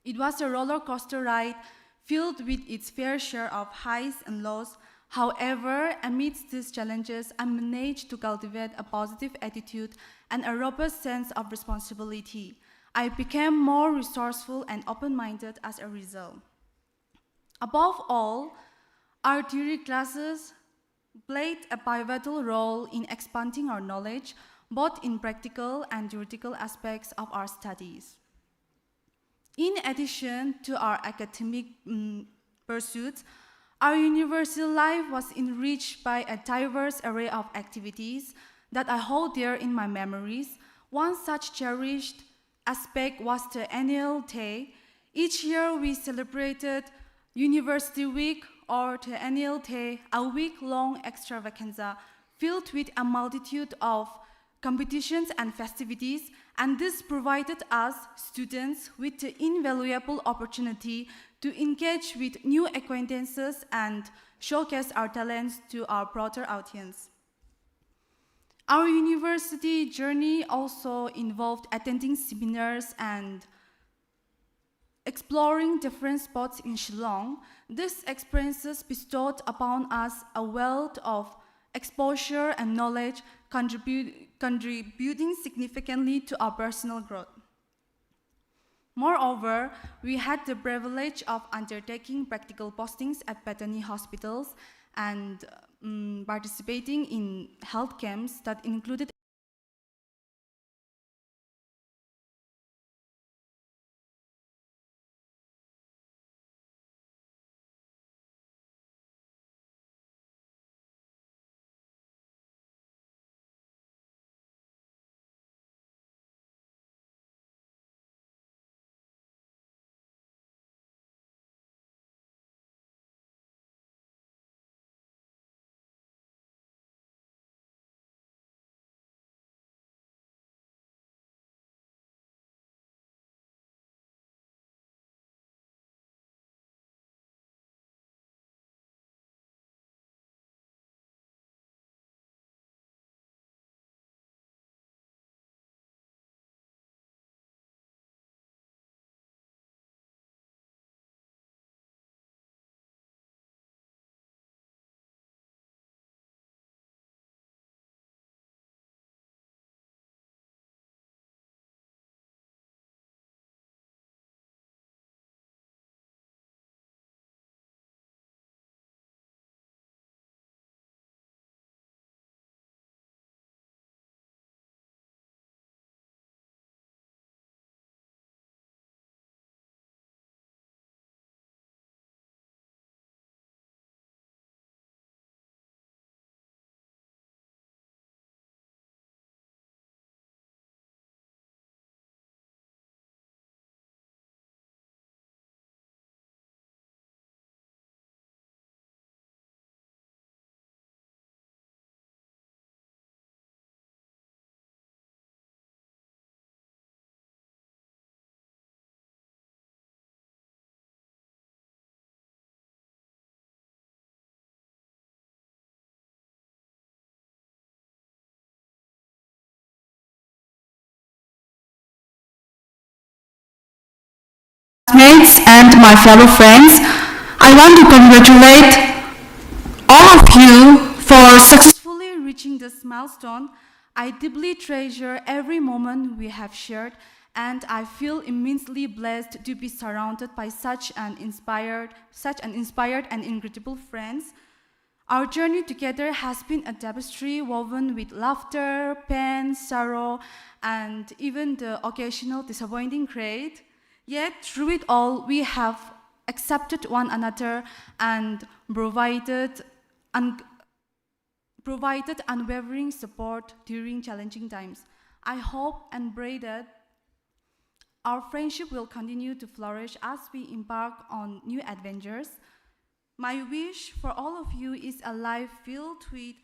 It was a roller coaster ride filled with its fair share of highs and lows. However, amidst these challenges, I managed to cultivate a positive attitude and a robust sense of responsibility. I became more resourceful and open-minded as a result. Above all, Our theory classes played a pivotal role in expanding our knowledge, both in practical and theoretical aspects of our studies. In addition to our academic pursuits, our university life was enriched by a diverse array of activities that I hold dear in my memories. One such cherished aspect was the annual day. Each year we celebrated University Week, or the annual day, a week-long extravaganza filled with a multitude of competitions and festivities, and this provided us, students, with the invaluable opportunity to engage with new acquaintances and showcase our talents to our broader audience. Our university journey also involved attending seminars and exploring different spots in Shillong. These experiences bestowed upon us a wealth of exposure and knowledge, contributing significantly to our personal growth. Moreover, we had the privilege of undertaking practical postings at Bethany hospitals and participating in health camps that included classmates and my fellow friends, I want to congratulate all of you for successfully reaching this milestone. I deeply treasure every moment we have shared, and I feel immensely blessed to be surrounded by such an inspired and incredible friends. Our journey together has been a tapestry woven with laughter, pain, sorrow, and even the occasional disappointing trait. Yet, through it all, we have accepted one another and provided unwavering support during challenging times. I hope and pray that our friendship will continue to flourish as we embark on new adventures. My wish for all of you is a life filled with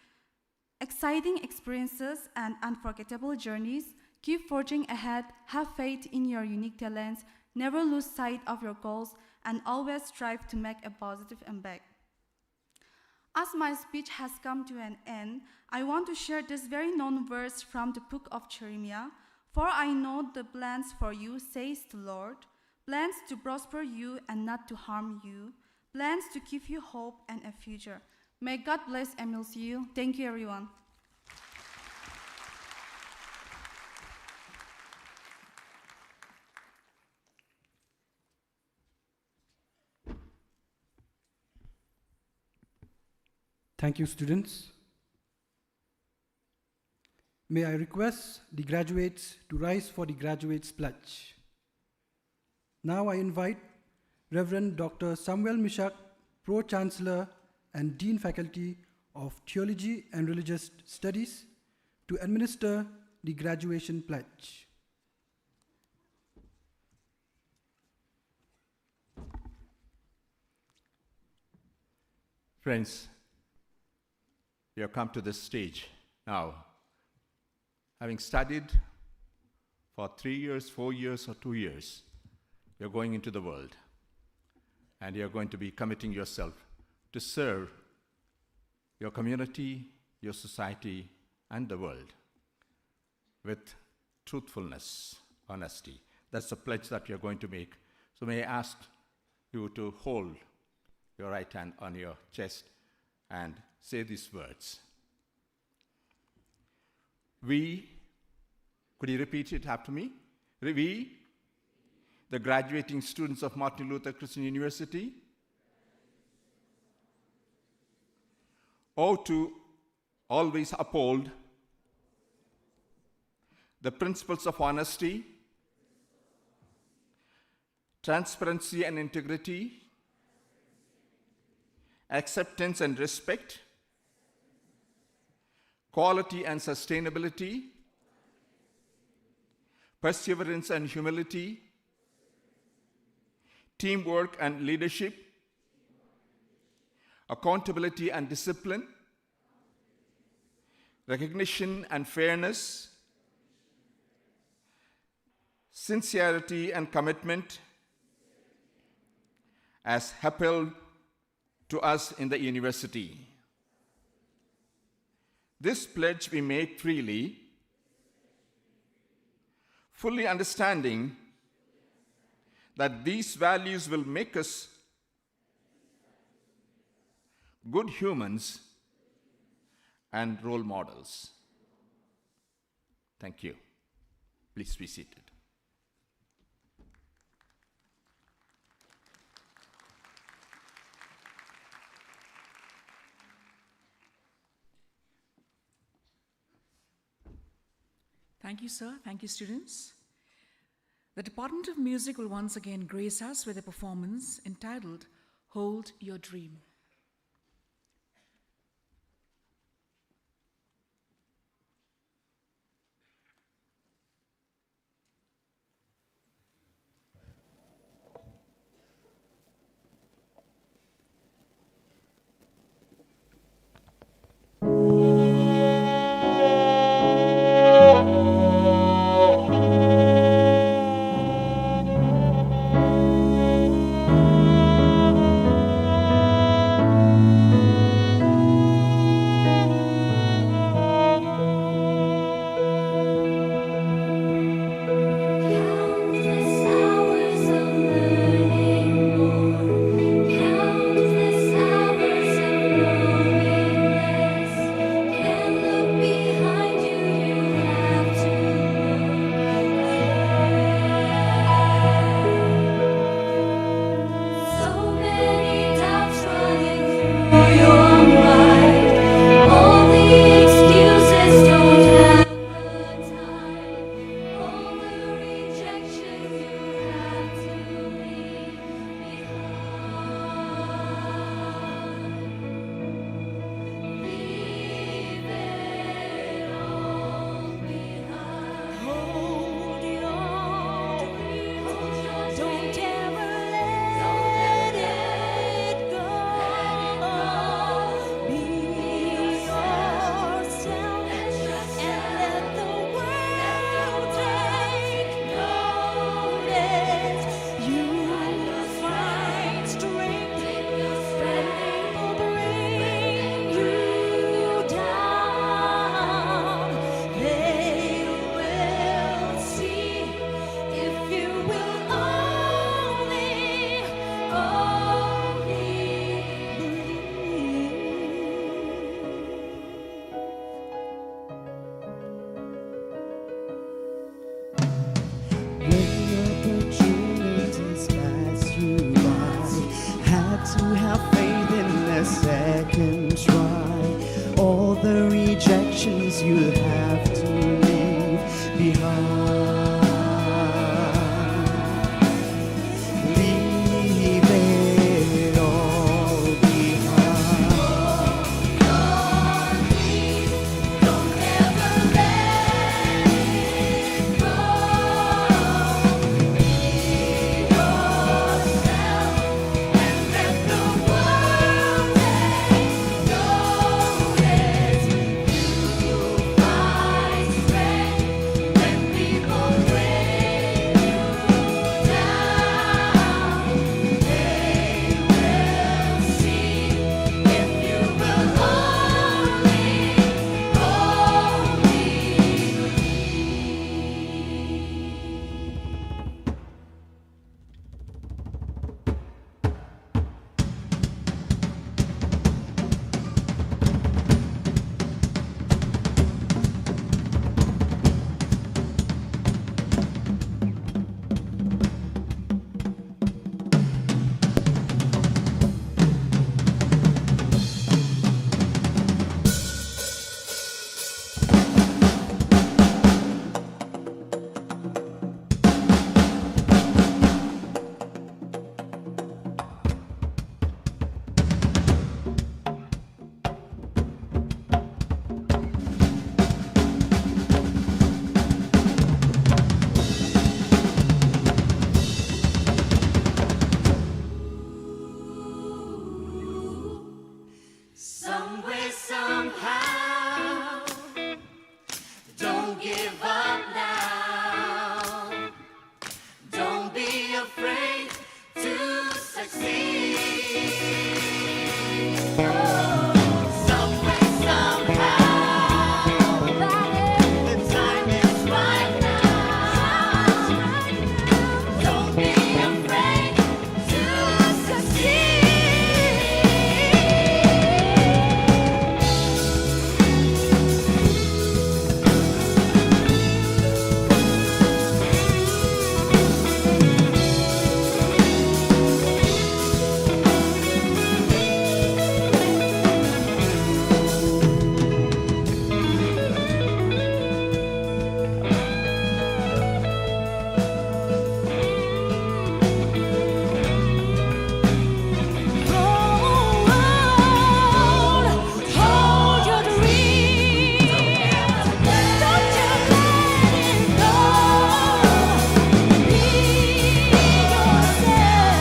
exciting experiences and unforgettable journeys. Keep forging ahead, have faith in your unique talents, never lose sight of your goals, and always strive to make a positive impact. As my speech has come to an end, I want to share this very known verse from the book of Jeremiah. For I know the plans for you, says the Lord, plans to prosper you and not to harm you, plans to give you hope and a future. May God bless MLCU. Thank you, everyone. Thank you, students. May I request the graduates to rise for the graduates' pledge. Now I invite Reverend Dr. Samuel Mishak, Pro-Chancellor and Dean Faculty of Theology and Religious Studies, to administer the graduation pledge. Friends, you have come to this stage now. Having studied for 3 years, 4 years, or 2 years, you're going into the world. And you're going to be committing yourself to serve your community, your society, and the world with truthfulness, honesty. That's the pledge that you're going to make. So may I ask you to hold your right hand on your chest and say these words. We, could you repeat it after me? We, the graduating students of Martin Luther Christian University, ought to always uphold the principles of honesty, transparency and integrity, acceptance and respect, quality and sustainability, perseverance and humility, teamwork and leadership, accountability and discipline, recognition and fairness, sincerity and commitment as upheld to us in the university. This pledge we make freely, fully understanding that these values will make us good humans and role models. Thank you. Please be seated. Thank you, sir. Thank you, students. The Department of Music will once again grace us with a performance entitled Hold Your Dream. To have faith in the second try. the rejections you'll have to leave behind. Leave it all behind. Lord, please don't ever let it go. Be yourself and let the world take notice. You'll find strength when people bring you down. They will see if you will only somewhere, somehow. Don't give up now. Don't be afraid to succeed. Somewhere, somehow. The time is right now. Don't be afraid to succeed. Hold your dreams. Don't you let it go. Be yourself.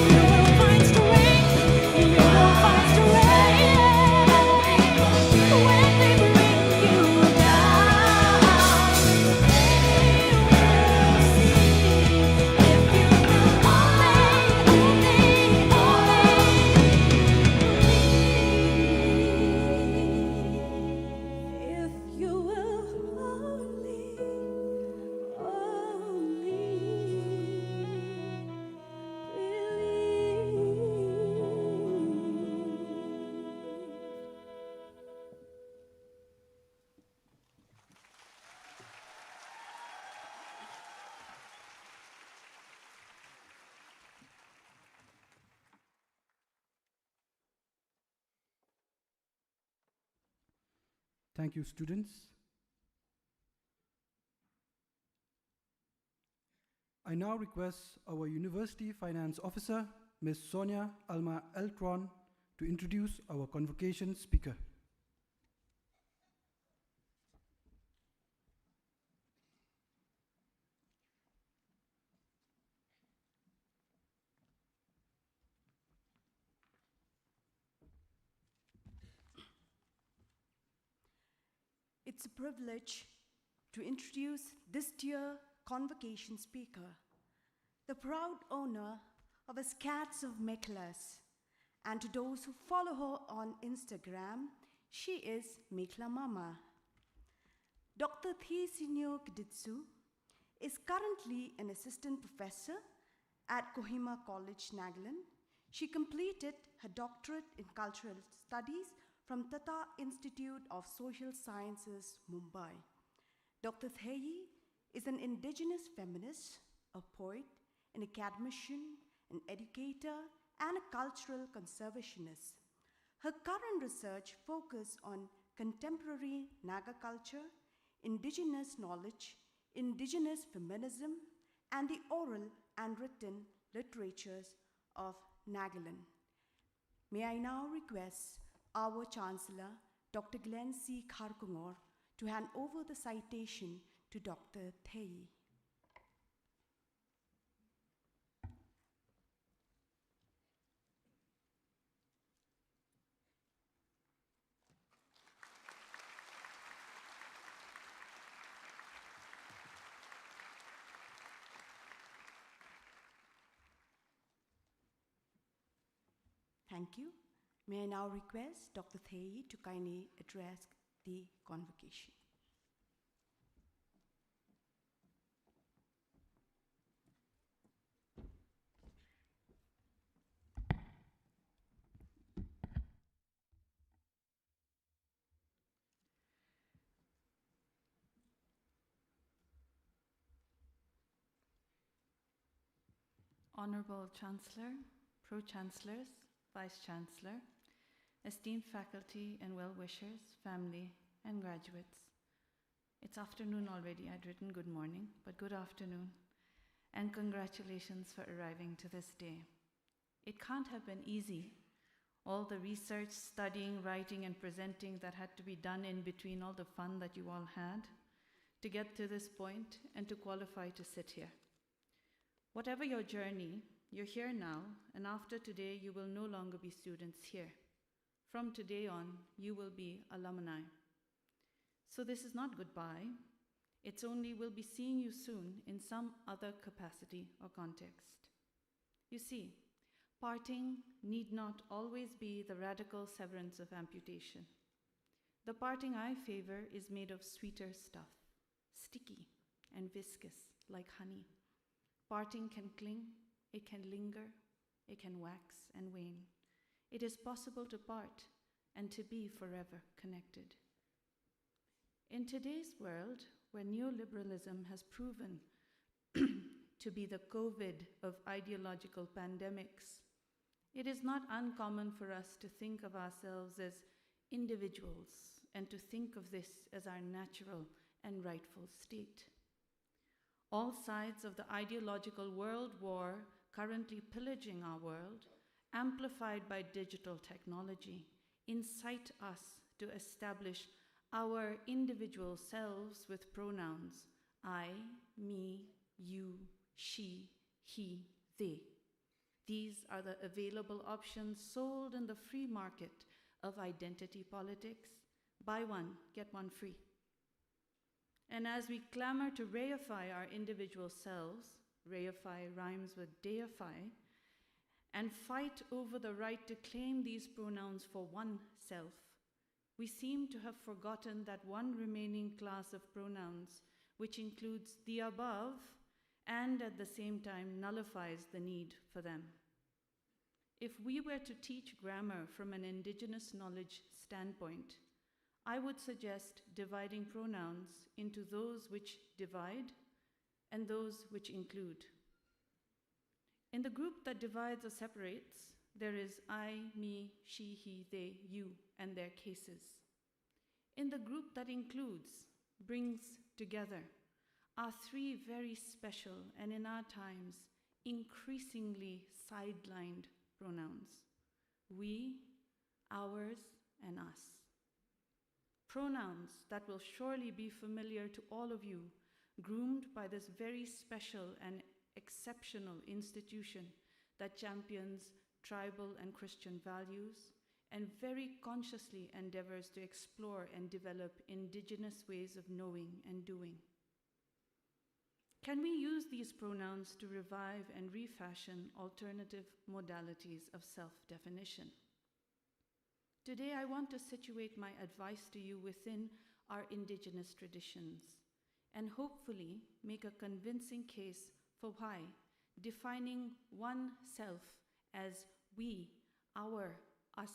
You will find strength. You will find strength when they bring you down. If you will only Thank you, students. I now request our University Finance Officer, Ms. Sonia Alma Eltron, to introduce our convocation speaker. It's a privilege to introduce this dear convocation speaker, the proud owner of a Scats of Meklas, and to those who follow her on Instagram, she is Mekla Mama. Dr. Thisinyo Kditsu is currently an assistant professor at Kohima College, Nagaland. She completed her doctorate in cultural studies from Tata Institute of Social Sciences, Mumbai. Dr. Theyi is an indigenous feminist, a poet, an academician, an educator, and a cultural conservationist. Her current research focuses on contemporary Naga culture, indigenous knowledge, indigenous feminism, and the oral and written literatures of Nagaland. May I now request our Chancellor, Dr. Glenn C. Kharkungor, to hand over the citation to Dr. Thei. Thank you. May I now request Dr. Thei to kindly address the convocation. Honorable Chancellor, Pro-Chancellors, Vice-Chancellor, esteemed faculty and well-wishers, family, and graduates. It's afternoon already. I'd written good morning, but good afternoon, and congratulations for arriving to this day. It can't have been easy. All the research, studying, writing, and presenting that had to be done in between, all the fun that you all had, to get to this point and to qualify to sit here. Whatever your journey, you're here now, and after today, you will no longer be students here. From today on, you will be alumni. So this is not goodbye. It's only we'll be seeing you soon in some other capacity or context. You see, parting need not always be the radical severance of amputation. The parting I favor is made of sweeter stuff, sticky and viscous like honey. Parting can cling, it can linger, it can wax and wane. It is possible to part and to be forever connected. In today's world, where neoliberalism has proven to be the COVID of ideological pandemics, it is not uncommon for us to think of ourselves as individuals and to think of this as our natural and rightful state. All sides of the ideological world war currently pillaging our world, amplified by digital technology, incite us to establish our individual selves with pronouns I, me, you, she, he, they. These are the available options sold in the free market of identity politics. Buy one, get one free. And as we clamor to reify our individual selves, reify rhymes with deify, and fight over the right to claim these pronouns for oneself, we seem to have forgotten that one remaining class of pronouns, which includes the above and at the same time nullifies the need for them. If we were to teach grammar from an indigenous knowledge standpoint, I would suggest dividing pronouns into those which divide and those which include. In the group that divides or separates, there is I, me, she, he, they, you, and their cases. In the group that includes, brings together, are three very special and in our times increasingly sidelined pronouns: we, ours, and us. Pronouns that will surely be familiar to all of you, groomed by this very special and exceptional institution that champions tribal and Christian values and very consciously endeavors to explore and develop indigenous ways of knowing and doing. Can we use these pronouns to revive and refashion alternative modalities of self-definition? Today, I want to situate my advice to you within our indigenous traditions and hopefully make a convincing case for why defining oneself as we, our, us,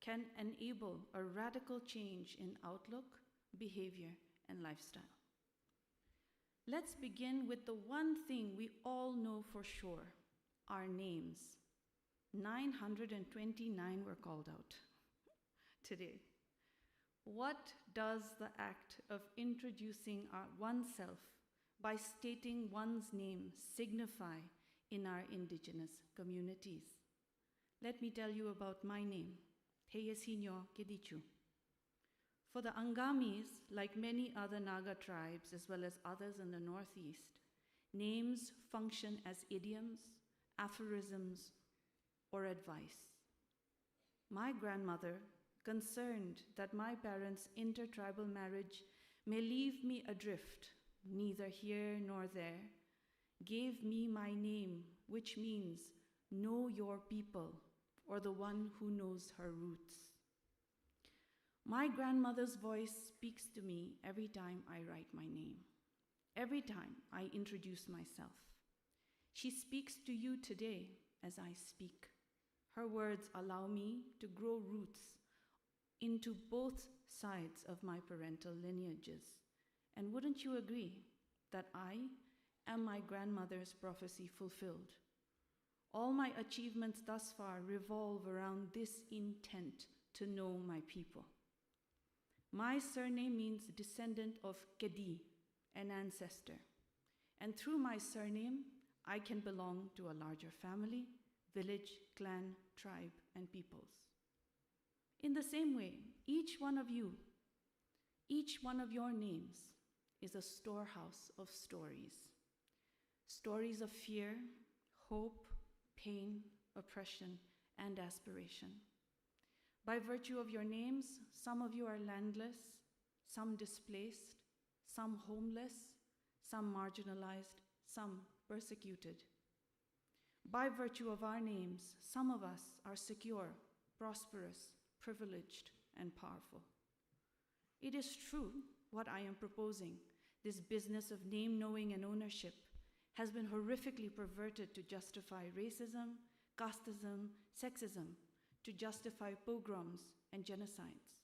can enable a radical change in outlook, behavior, and lifestyle. Let's begin with the one thing we all know for sure: our names. 929 were called out today. What does the act of introducing oneself by stating one's name signify in our indigenous communities? Let me tell you about my name, Heyesinyo Kedichu. For the Angamis, like many other Naga tribes, as well as others in the Northeast, names function as idioms, aphorisms, or advice. My grandmother, concerned that my parents' intertribal marriage may leave me adrift, neither here nor there, gave me my name, which means know your people, or the one who knows her roots. My grandmother's voice speaks to me every time I write my name, every time I introduce myself. She speaks to you today as I speak. Her words allow me to grow roots into both sides of my parental lineages. And wouldn't you agree that I am my grandmother's prophecy fulfilled? All my achievements thus far revolve around this intent to know my people. My surname means descendant of Kedi, an ancestor. And through my surname, I can belong to a larger family, village, clan, tribe, and peoples. In the same way, each one of you, each one of your names is a storehouse of stories. Stories of fear, hope, pain, oppression, and aspiration. By virtue of your names, some of you are landless, some displaced, some homeless, some marginalized, some persecuted. By virtue of our names, some of us are secure, prosperous, privileged, and powerful. It is true what I am proposing, this business of name knowing and ownership, has been horrifically perverted to justify racism, casteism, sexism, to justify pogroms and genocides.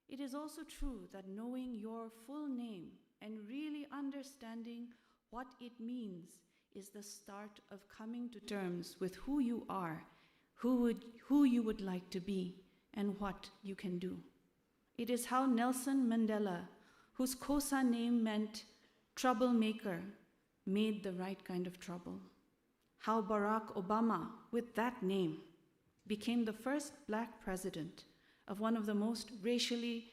It is also true that knowing your full name and really understanding what it means is the start of coming to terms with who you are, who you would like to be, and what you can do. It is how Nelson Mandela, whose Xhosa name meant troublemaker, made the right kind of trouble. How Barack Obama, with that name, became the first Black president of one of the most racially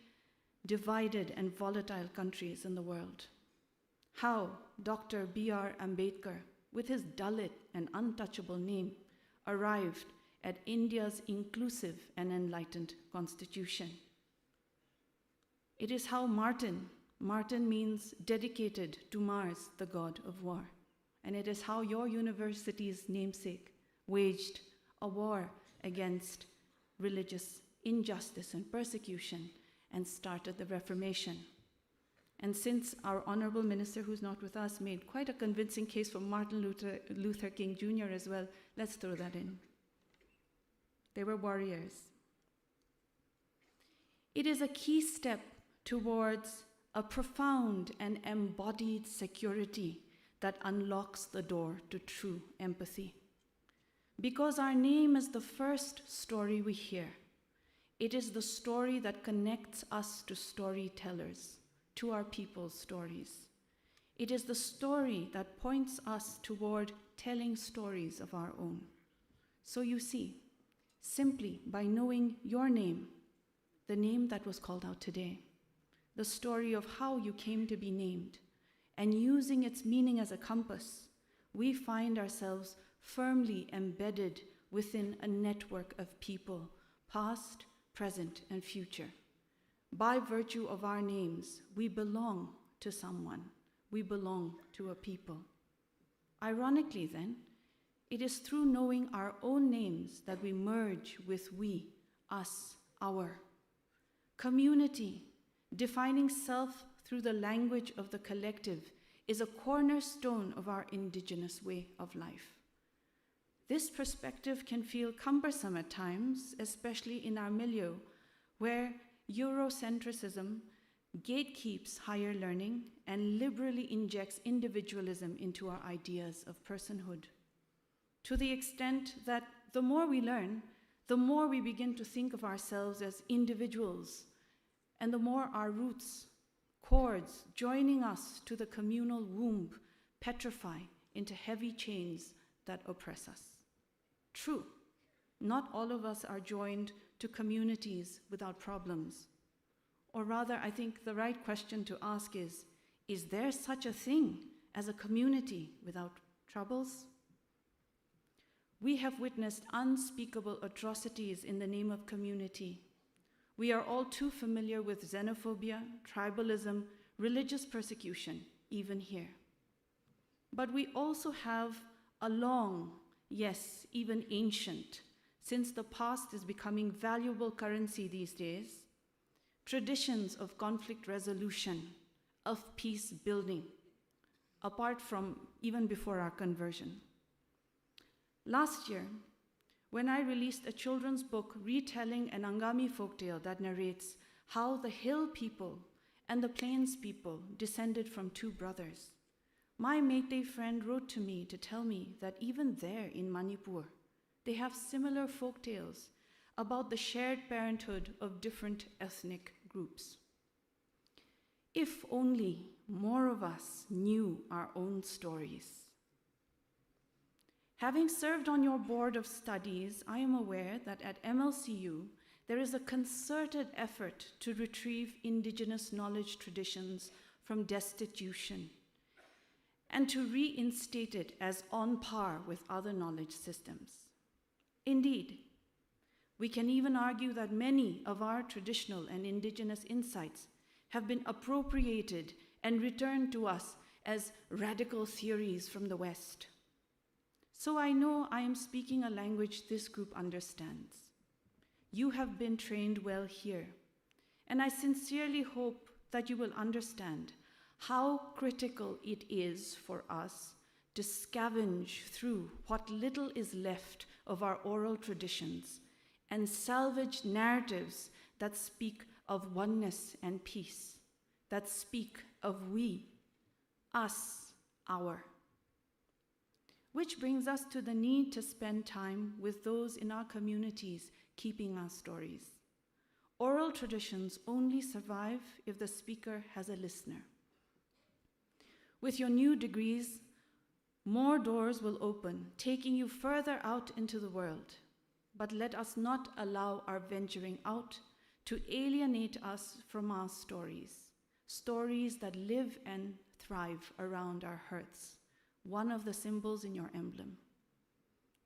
divided and volatile countries in the world. How Dr. B.R. Ambedkar, with his Dalit and untouchable name, arrived at India's inclusive and enlightened constitution. It is how Martin means dedicated to Mars, the god of war. And it is how your university's namesake waged a war against religious injustice and persecution and started the Reformation. And since our honorable minister, who's not with us, made quite a convincing case for Martin Luther King Jr. as well, let's throw that in. They were warriors. It is a key step towards a profound and embodied security that unlocks the door to true empathy. Because our name is the first story we hear. It is the story that connects us to storytellers, to our people's stories. It is the story that points us toward telling stories of our own. So you see, simply by knowing your name, the name that was called out today, the story of how you came to be named, and using its meaning as a compass, we find ourselves firmly embedded within a network of people, past, present, and future. By virtue of our names, we belong to someone. We belong to a people. Ironically, then, it is through knowing our own names that we merge with we, us, our. Community, defining self through the language of the collective, is a cornerstone of our indigenous way of life. This perspective can feel cumbersome at times, especially in our milieu, where Eurocentrism gatekeeps higher learning and liberally injects individualism into our ideas of personhood. To the extent that the more we learn, the more we begin to think of ourselves as individuals, and the more our roots, cords joining us to the communal womb, petrify into heavy chains that oppress us. True, not all of us are joined to communities without problems. Or rather, I think the right question to ask is there such a thing as a community without troubles? We have witnessed unspeakable atrocities in the name of community. We are all too familiar with xenophobia, tribalism, religious persecution, even here. But we also have a long, yes, even ancient, since the past is becoming valuable currency these days, traditions of conflict resolution, of peace building, apart from even before our conversion. Last year, when I released a children's book retelling an Angami folktale that narrates how the hill people and the plains people descended from two brothers, my Meitei friend wrote to me to tell me that even there in Manipur, they have similar folktales about the shared parenthood of different ethnic groups. If only more of us knew our own stories. Having served on your board of studies, I am aware that at MLCU, there is a concerted effort to retrieve indigenous knowledge traditions from destitution and to reinstate it as on par with other knowledge systems. Indeed, we can even argue that many of our traditional and indigenous insights have been appropriated and returned to us as radical theories from the West. So I know I am speaking a language this group understands. You have been trained well here, and I sincerely hope that you will understand how critical it is for us to scavenge through what little is left of our oral traditions and salvage narratives that speak of oneness and peace, that speak of we, us, our. Which brings us to the need to spend time with those in our communities keeping our stories. Oral traditions only survive if the speaker has a listener. With your new degrees, more doors will open, taking you further out into the world. But let us not allow our venturing out to alienate us from our stories, stories that live and thrive around our hearts, one of the symbols in your emblem.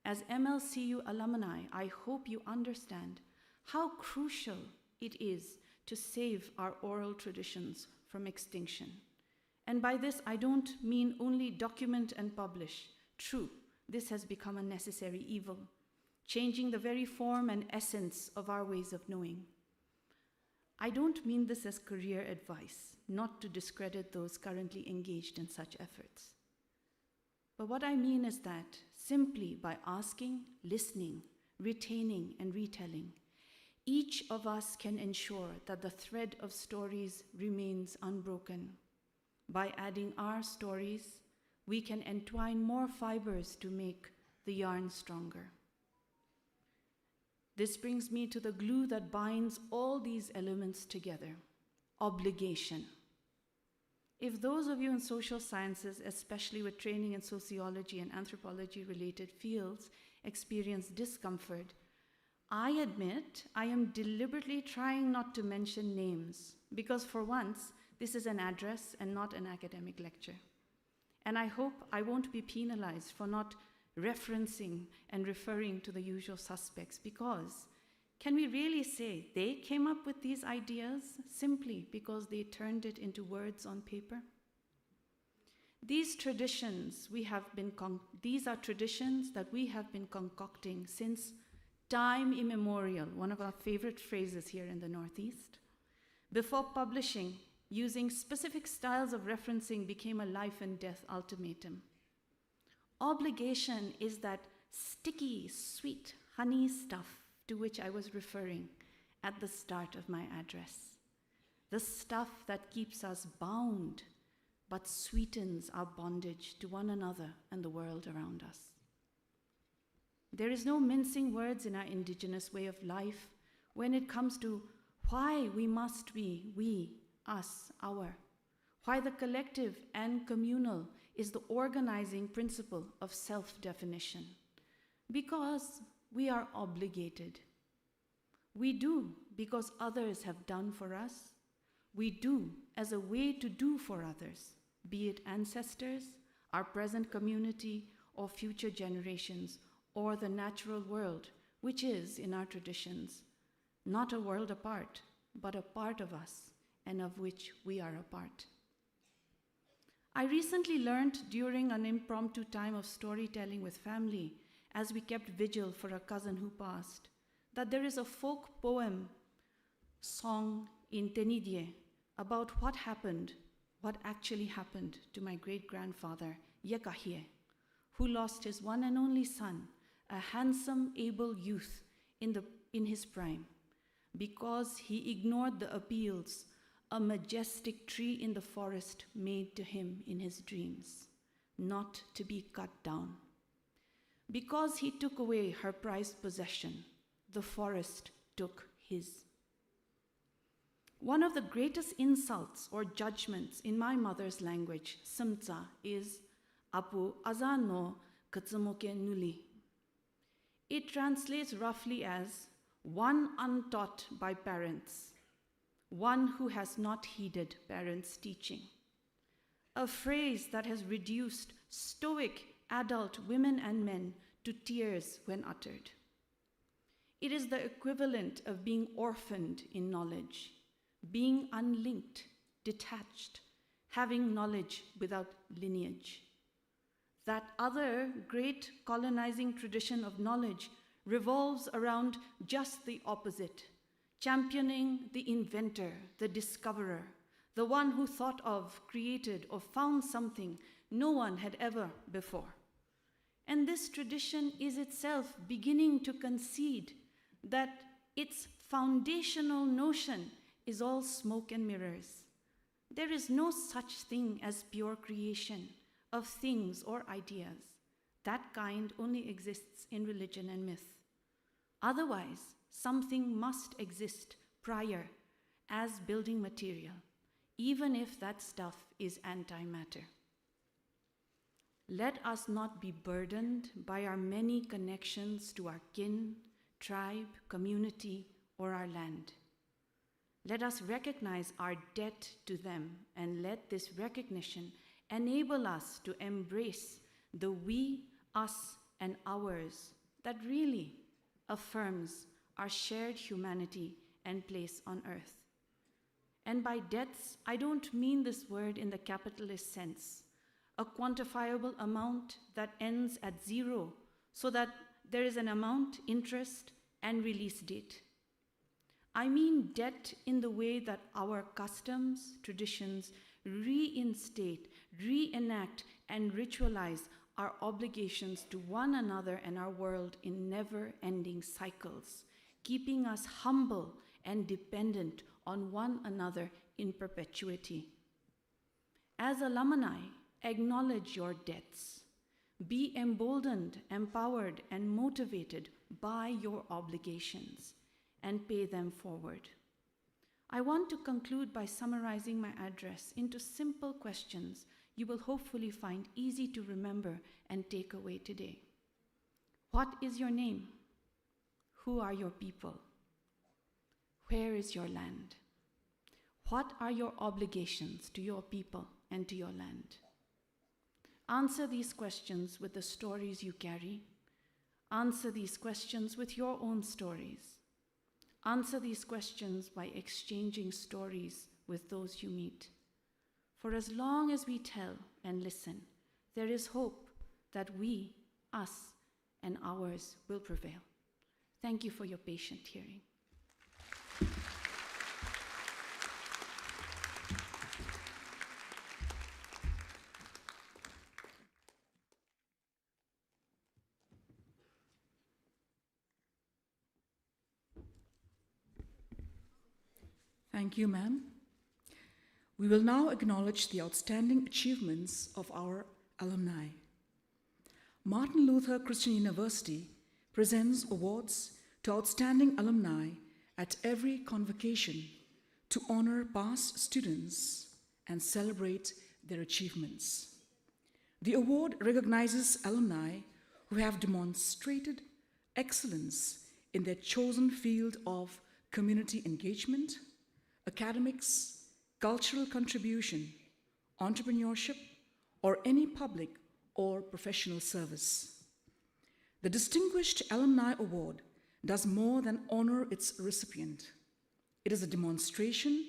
As MLCU alumni, I hope you understand how crucial it is to save our oral traditions from extinction. And by this, I don't mean only document and publish. True, this has become a necessary evil, changing the very form and essence of our ways of knowing. I don't mean this as career advice, not to discredit those currently engaged in such efforts. But what I mean is that simply by asking, listening, retaining, and retelling, each of us can ensure that the thread of stories remains unbroken. By adding our stories, we can entwine more fibers to make the yarn stronger. This brings me to the glue that binds all these elements together: obligation. If those of you in social sciences, especially with training in sociology and anthropology-related fields, experience discomfort, I admit I am deliberately trying not to mention names, because for once, this is an address and not an academic lecture. And I hope I won't be penalized for not referencing and referring to the usual suspects, because can we really say they came up with these ideas simply because they turned it into words on paper? These traditions these are traditions that we have been concocting since time immemorial, one of our favorite phrases here in the Northeast. Before publishing, using specific styles of referencing became a life and death ultimatum. Obligation is that sticky, sweet, honey stuff to which I was referring at the start of my address. The stuff that keeps us bound, but sweetens our bondage to one another and the world around us. There is no mincing words in our indigenous way of life when it comes to why we must be we, us, our. Why the collective and communal is the organizing principle of self-definition. Because we are obligated. We do because others have done for us. We do as a way to do for others, be it ancestors, our present community, or future generations, or the natural world, which is, in our traditions, not a world apart, but a part of us, and of which we are a part. I recently learned during an impromptu time of storytelling with family, as we kept vigil for a cousin who passed, that there is a folk poem song in Tenidie about what actually happened to my great-grandfather, Yekahie, who lost his one and only son, a handsome, able youth in his prime, because he ignored the appeals a majestic tree in the forest made to him in his dreams, not to be cut down. Because he took away her prized possession, the forest took his. One of the greatest insults or judgments in my mother's language, Simtsa, is Apu azano katsumoke nuli. It translates roughly as one untaught by parents, one who has not heeded parents' teaching. A phrase that has reduced stoic adult women and men to tears when uttered. It is the equivalent of being orphaned in knowledge, being unlinked, detached, having knowledge without lineage. That other great colonizing tradition of knowledge revolves around just the opposite, championing the inventor, the discoverer, the one who thought of, created, or found something no one had ever before. And this tradition is itself beginning to concede that its foundational notion is all smoke and mirrors. There is no such thing as pure creation of things or ideas. That kind only exists in religion and myth. Otherwise, something must exist prior as building material, even if that stuff is antimatter. Let us not be burdened by our many connections to our kin, tribe, community, or our land. Let us recognize our debt to them, and let this recognition enable us to embrace the we, us, and ours that really affirms our shared humanity and place on earth. And by debts, I don't mean this word in the capitalist sense, a quantifiable amount that ends at zero so that there is an amount, interest, and release date. I mean debt in the way that our customs, traditions reinstate, reenact, and ritualize our obligations to one another and our world in never-ending cycles, keeping us humble and dependent on one another in perpetuity. As alumni, acknowledge your debts. Be emboldened, empowered, and motivated by your obligations, and pay them forward. I want to conclude by summarizing my address into simple questions you will hopefully find easy to remember and take away today. What is your name? Who are your people? Where is your land? What are your obligations to your people and to your land? Answer these questions with the stories you carry. Answer these questions with your own stories. Answer these questions by exchanging stories with those you meet. For as long as we tell and listen, there is hope that we, us, and ours will prevail. Thank you for your patient hearing. Thank you, ma'am. We will now acknowledge the outstanding achievements of our alumni. Martin Luther Christian University, presents awards to outstanding alumni at every convocation to honor past students and celebrate their achievements. The award recognizes alumni who have demonstrated excellence in their chosen field of community engagement, academics, cultural contribution, entrepreneurship, or any public or professional service. The Distinguished Alumni Award does more than honor its recipient. It is a demonstration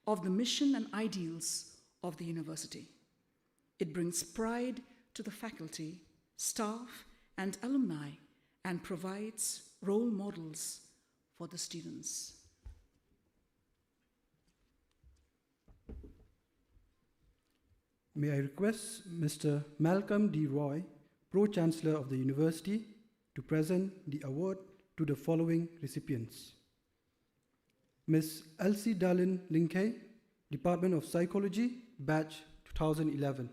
of the mission and ideals of the university. It brings pride to the faculty, staff, and alumni, and provides role models for the students. May I request Mr. Malcolm D. Roy, Pro-Chancellor of the University, to present the award to the following recipients. Ms. Elsie Darlin Linkay, Department of Psychology, Batch 2011.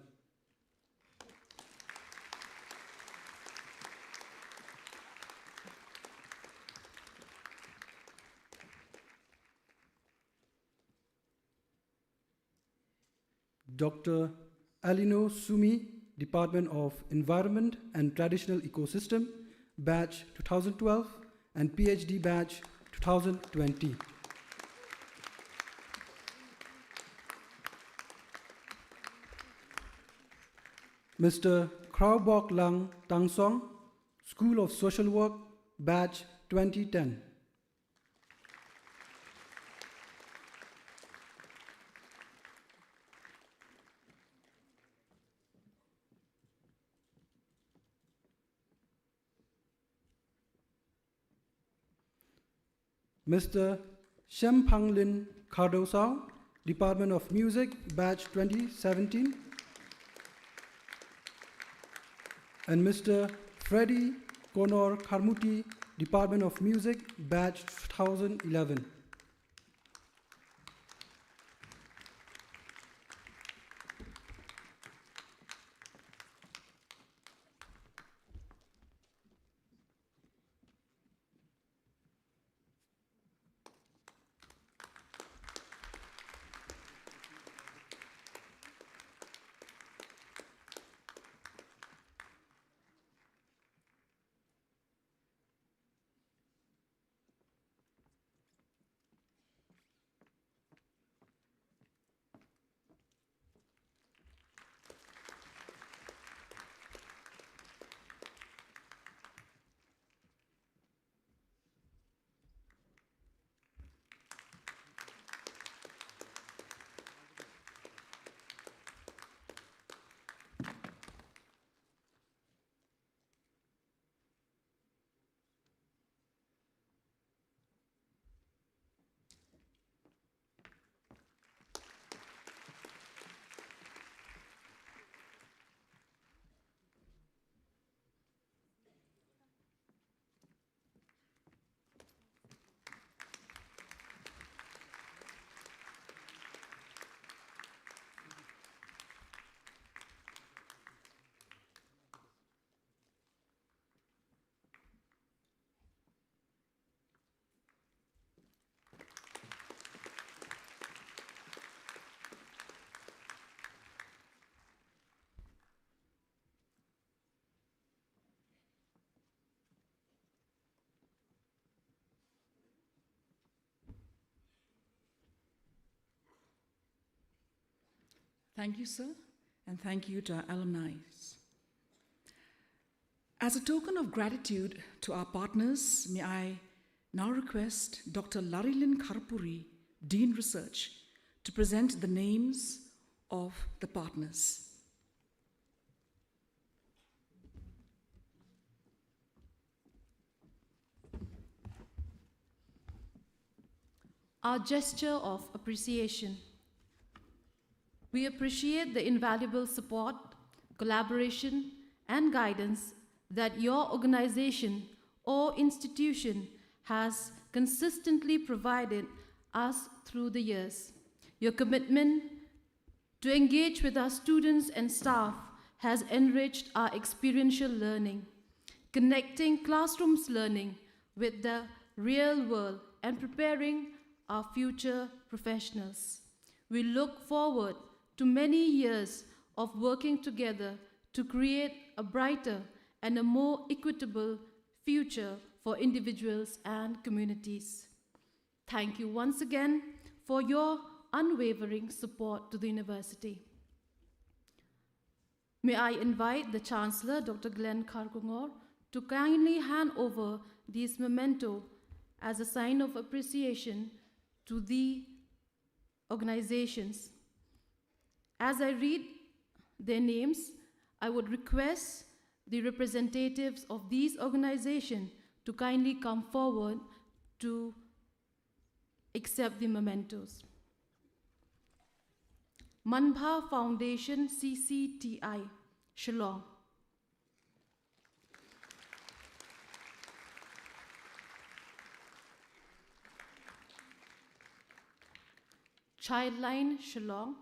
Dr. Alino Sumi, Department of Environment and Traditional Ecosystem, Batch 2012, and PhD Batch 2020. Mr. Kraubok Lang Tangsong, School of Social Work, Batch 2010. Mr. Shempang Lin Cardosao, Department of Music, Batch 2017. And Mr. Freddy Konor Karmuti, Department of Music, Batch 2011. Thank you, sir, and thank you to our alumni. As a token of gratitude to our partners, may I now request Dr. Larilin Kharpuri, Dean Research, to present the names of the partners. Our gesture of appreciation. We appreciate the invaluable support, collaboration, and guidance that your organization or institution has consistently provided us through the years. Your commitment to engage with our students and staff has enriched our experiential learning, connecting classrooms learning with the real world and preparing our future professionals. We look forward to many years of working together to create a brighter and a more equitable future for individuals and communities. Thank you once again for your unwavering support to the university. May I invite the Chancellor, Dr. Glenn Karkungor, to kindly hand over these memento as a sign of appreciation to the organizations. As I read their names, I would request the representatives of these organizations to kindly come forward to accept the mementos. Manbha Foundation CCTI, Shillong. Childline, Shillong.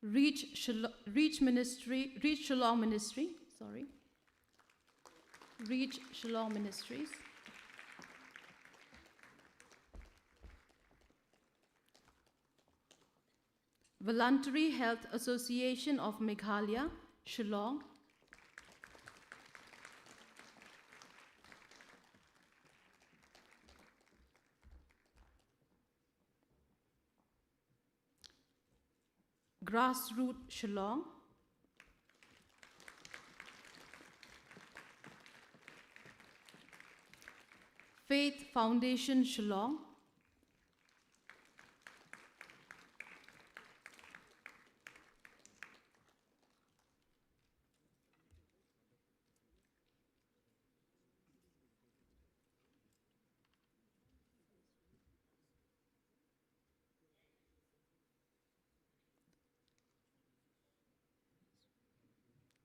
Reach Shillong Ministries. Voluntary Health Association of Meghalaya, Shillong. Grassroots, Shillong. Faith Foundation, Shillong.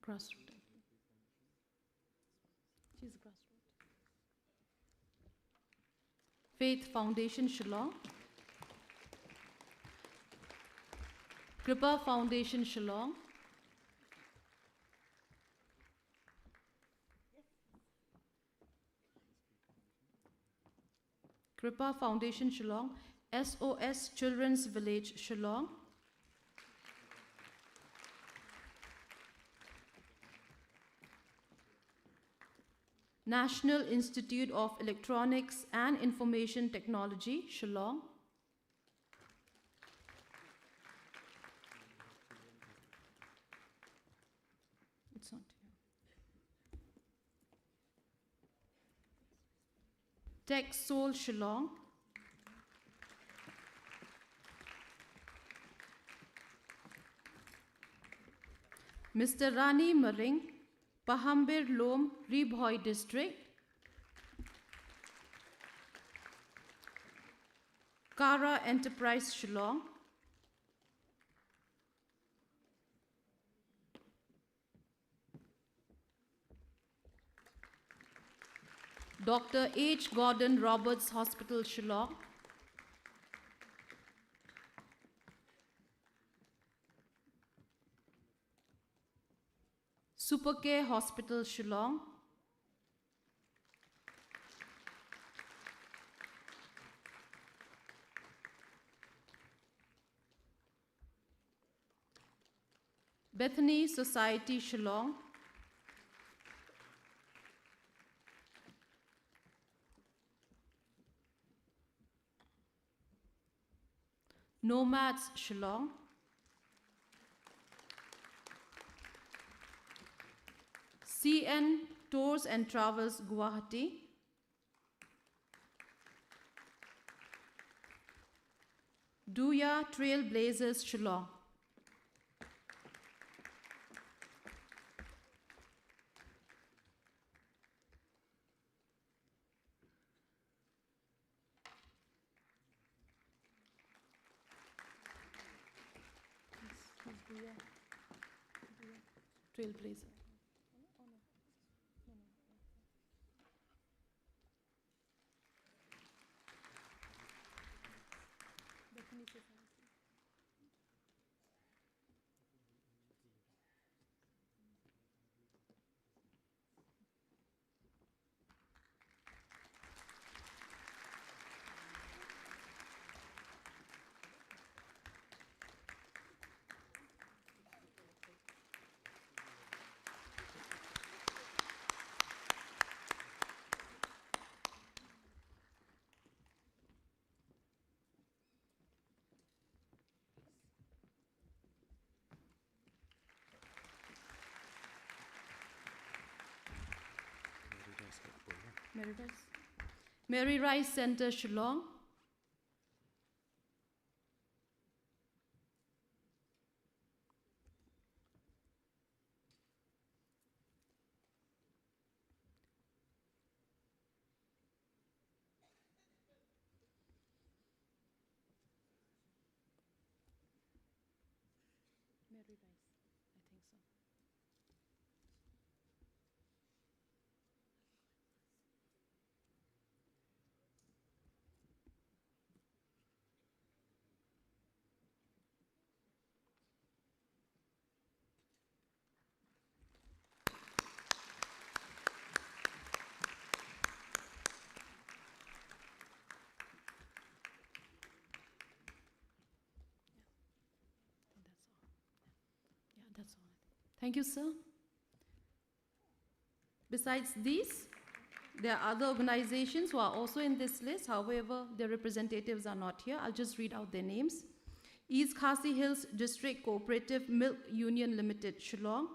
Grassroots. She's a grassroots. Faith Foundation, Shillong. Kripa Foundation, Shillong. Kripa Foundation, Shillong. SOS Children's Village, Shillong. National Institute of Electronics and Information Technology, Shillong. It's not here. Tech Soul, Shillong. Mr. Rani Maring, Pahambir Lom, Ribhoi District. Kara Enterprise, Shillong. Dr. H. Gordon Roberts Hospital, Shillong. Supercare Hospital, Shillong. Bethany Society, Shillong. Nomads, Shillong. CN Tours and Travels, Guwahati. Duya Trailblazers, Shillong. Trailblazer. Mary Rice Center, Shillong. Mary Rice, I think so. That's all. Thank you, sir. Besides these, there are other organizations who are also in this list. However, their representatives are not here. I'll just read out their names. East Khasi Hills District Cooperative Milk Union Limited, Shillong.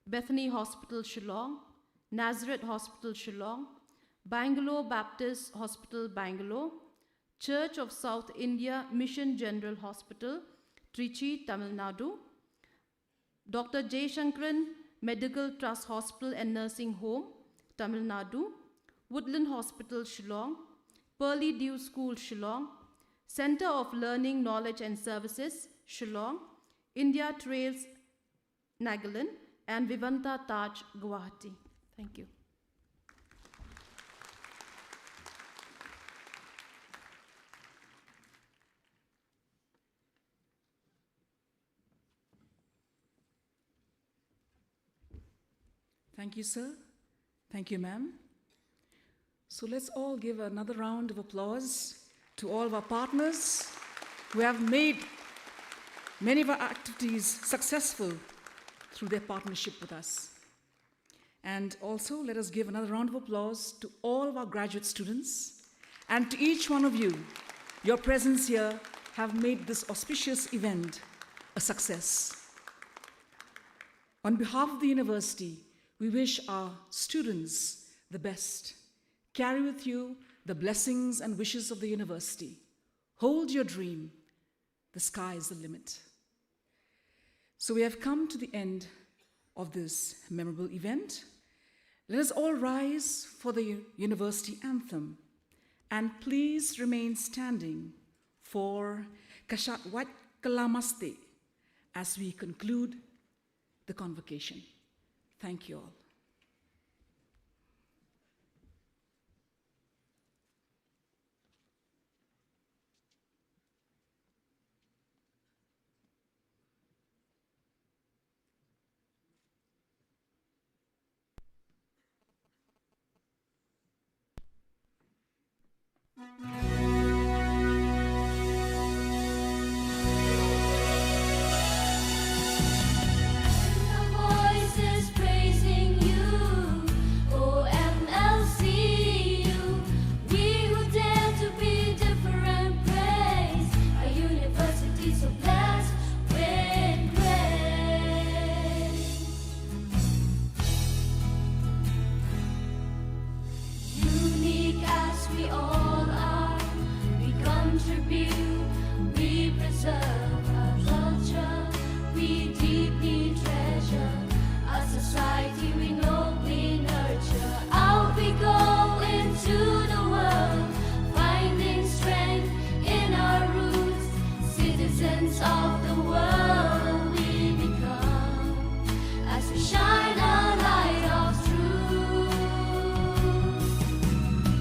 Bethany Hospital, Shillong. Nazareth Hospital, Shillong. Bangalore Baptist Hospital, Bangalore. Church of South India Mission General Hospital, Trichy, Tamil Nadu. Dr. J. Shankaran Medical Trust Hospital and Nursing Home, Tamil Nadu. Woodland Hospital, Shillong. Pearly Dew School, Shillong. Center of Learning, Knowledge and Services, Shillong. India Trails, Nagaland. And Vivanta Taj, Guwahati. Thank you. Thank you, sir. Thank you, ma'am. So let's all give another round of applause to all of our partners who have made many of our activities successful through their partnership with us. And also, let us give another round of applause to all of our graduate students and to each one of you. Your presence here have made this auspicious event a success. On behalf of the university, we wish our students the best. Carry with you the blessings and wishes of the university. Hold your dream. The sky is the limit. So we have come to the end of this memorable event. Let us all rise for the university anthem, and please remain standing for Kashat Wat Kalamaste as we conclude the convocation. Thank you all. Voices praising you, OMLCU. We who dare to be different praise a university so blessed with grace. Unique as we all are, we contribute, we preserve our culture, we deeply treasure our society, we nobly nurture. Out we go into the world, finding strength in our roots, citizens of the world we become, as we shine a light of truth.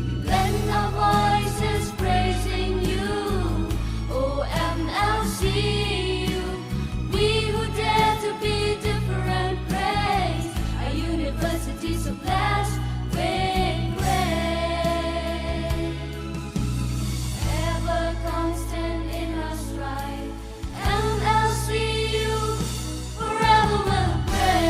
We blend our voices praising you, OMLCU. see you. We who dare to be different praise a university so blessed with grace. Ever constant in our strife, MLCU forever will pray.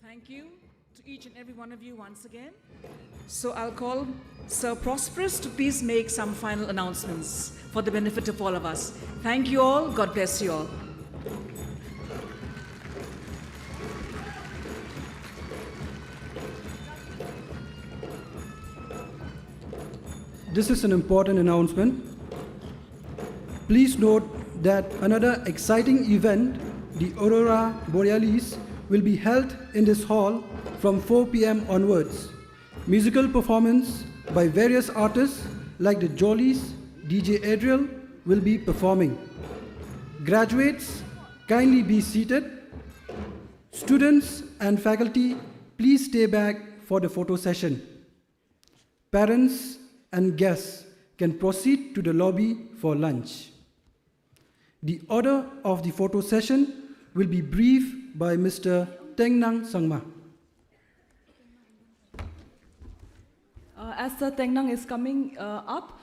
Thank you to each and every one of you once again. So I'll call Sir Prosperous to please make some final announcements for the benefit of all of us. Thank you all. God bless you all. This is an important announcement. Please note that another exciting event, the Aurora Borealis, will be held in this hall from 4 p.m. onwards. Musical performance by various artists like the Jollies, DJ Adriel will be performing. Graduates, kindly be seated. Students and faculty, please stay back for the photo session. Parents and guests can proceed to the lobby for lunch. The order of the photo session will be briefed by Mr. Teng Nang Sangma. As Sir Teng Nang is coming up,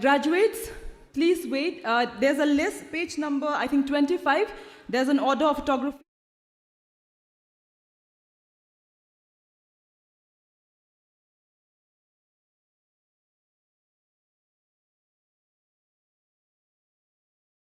graduates, please wait. There's a list, page number, I think 25. There's an order of photography.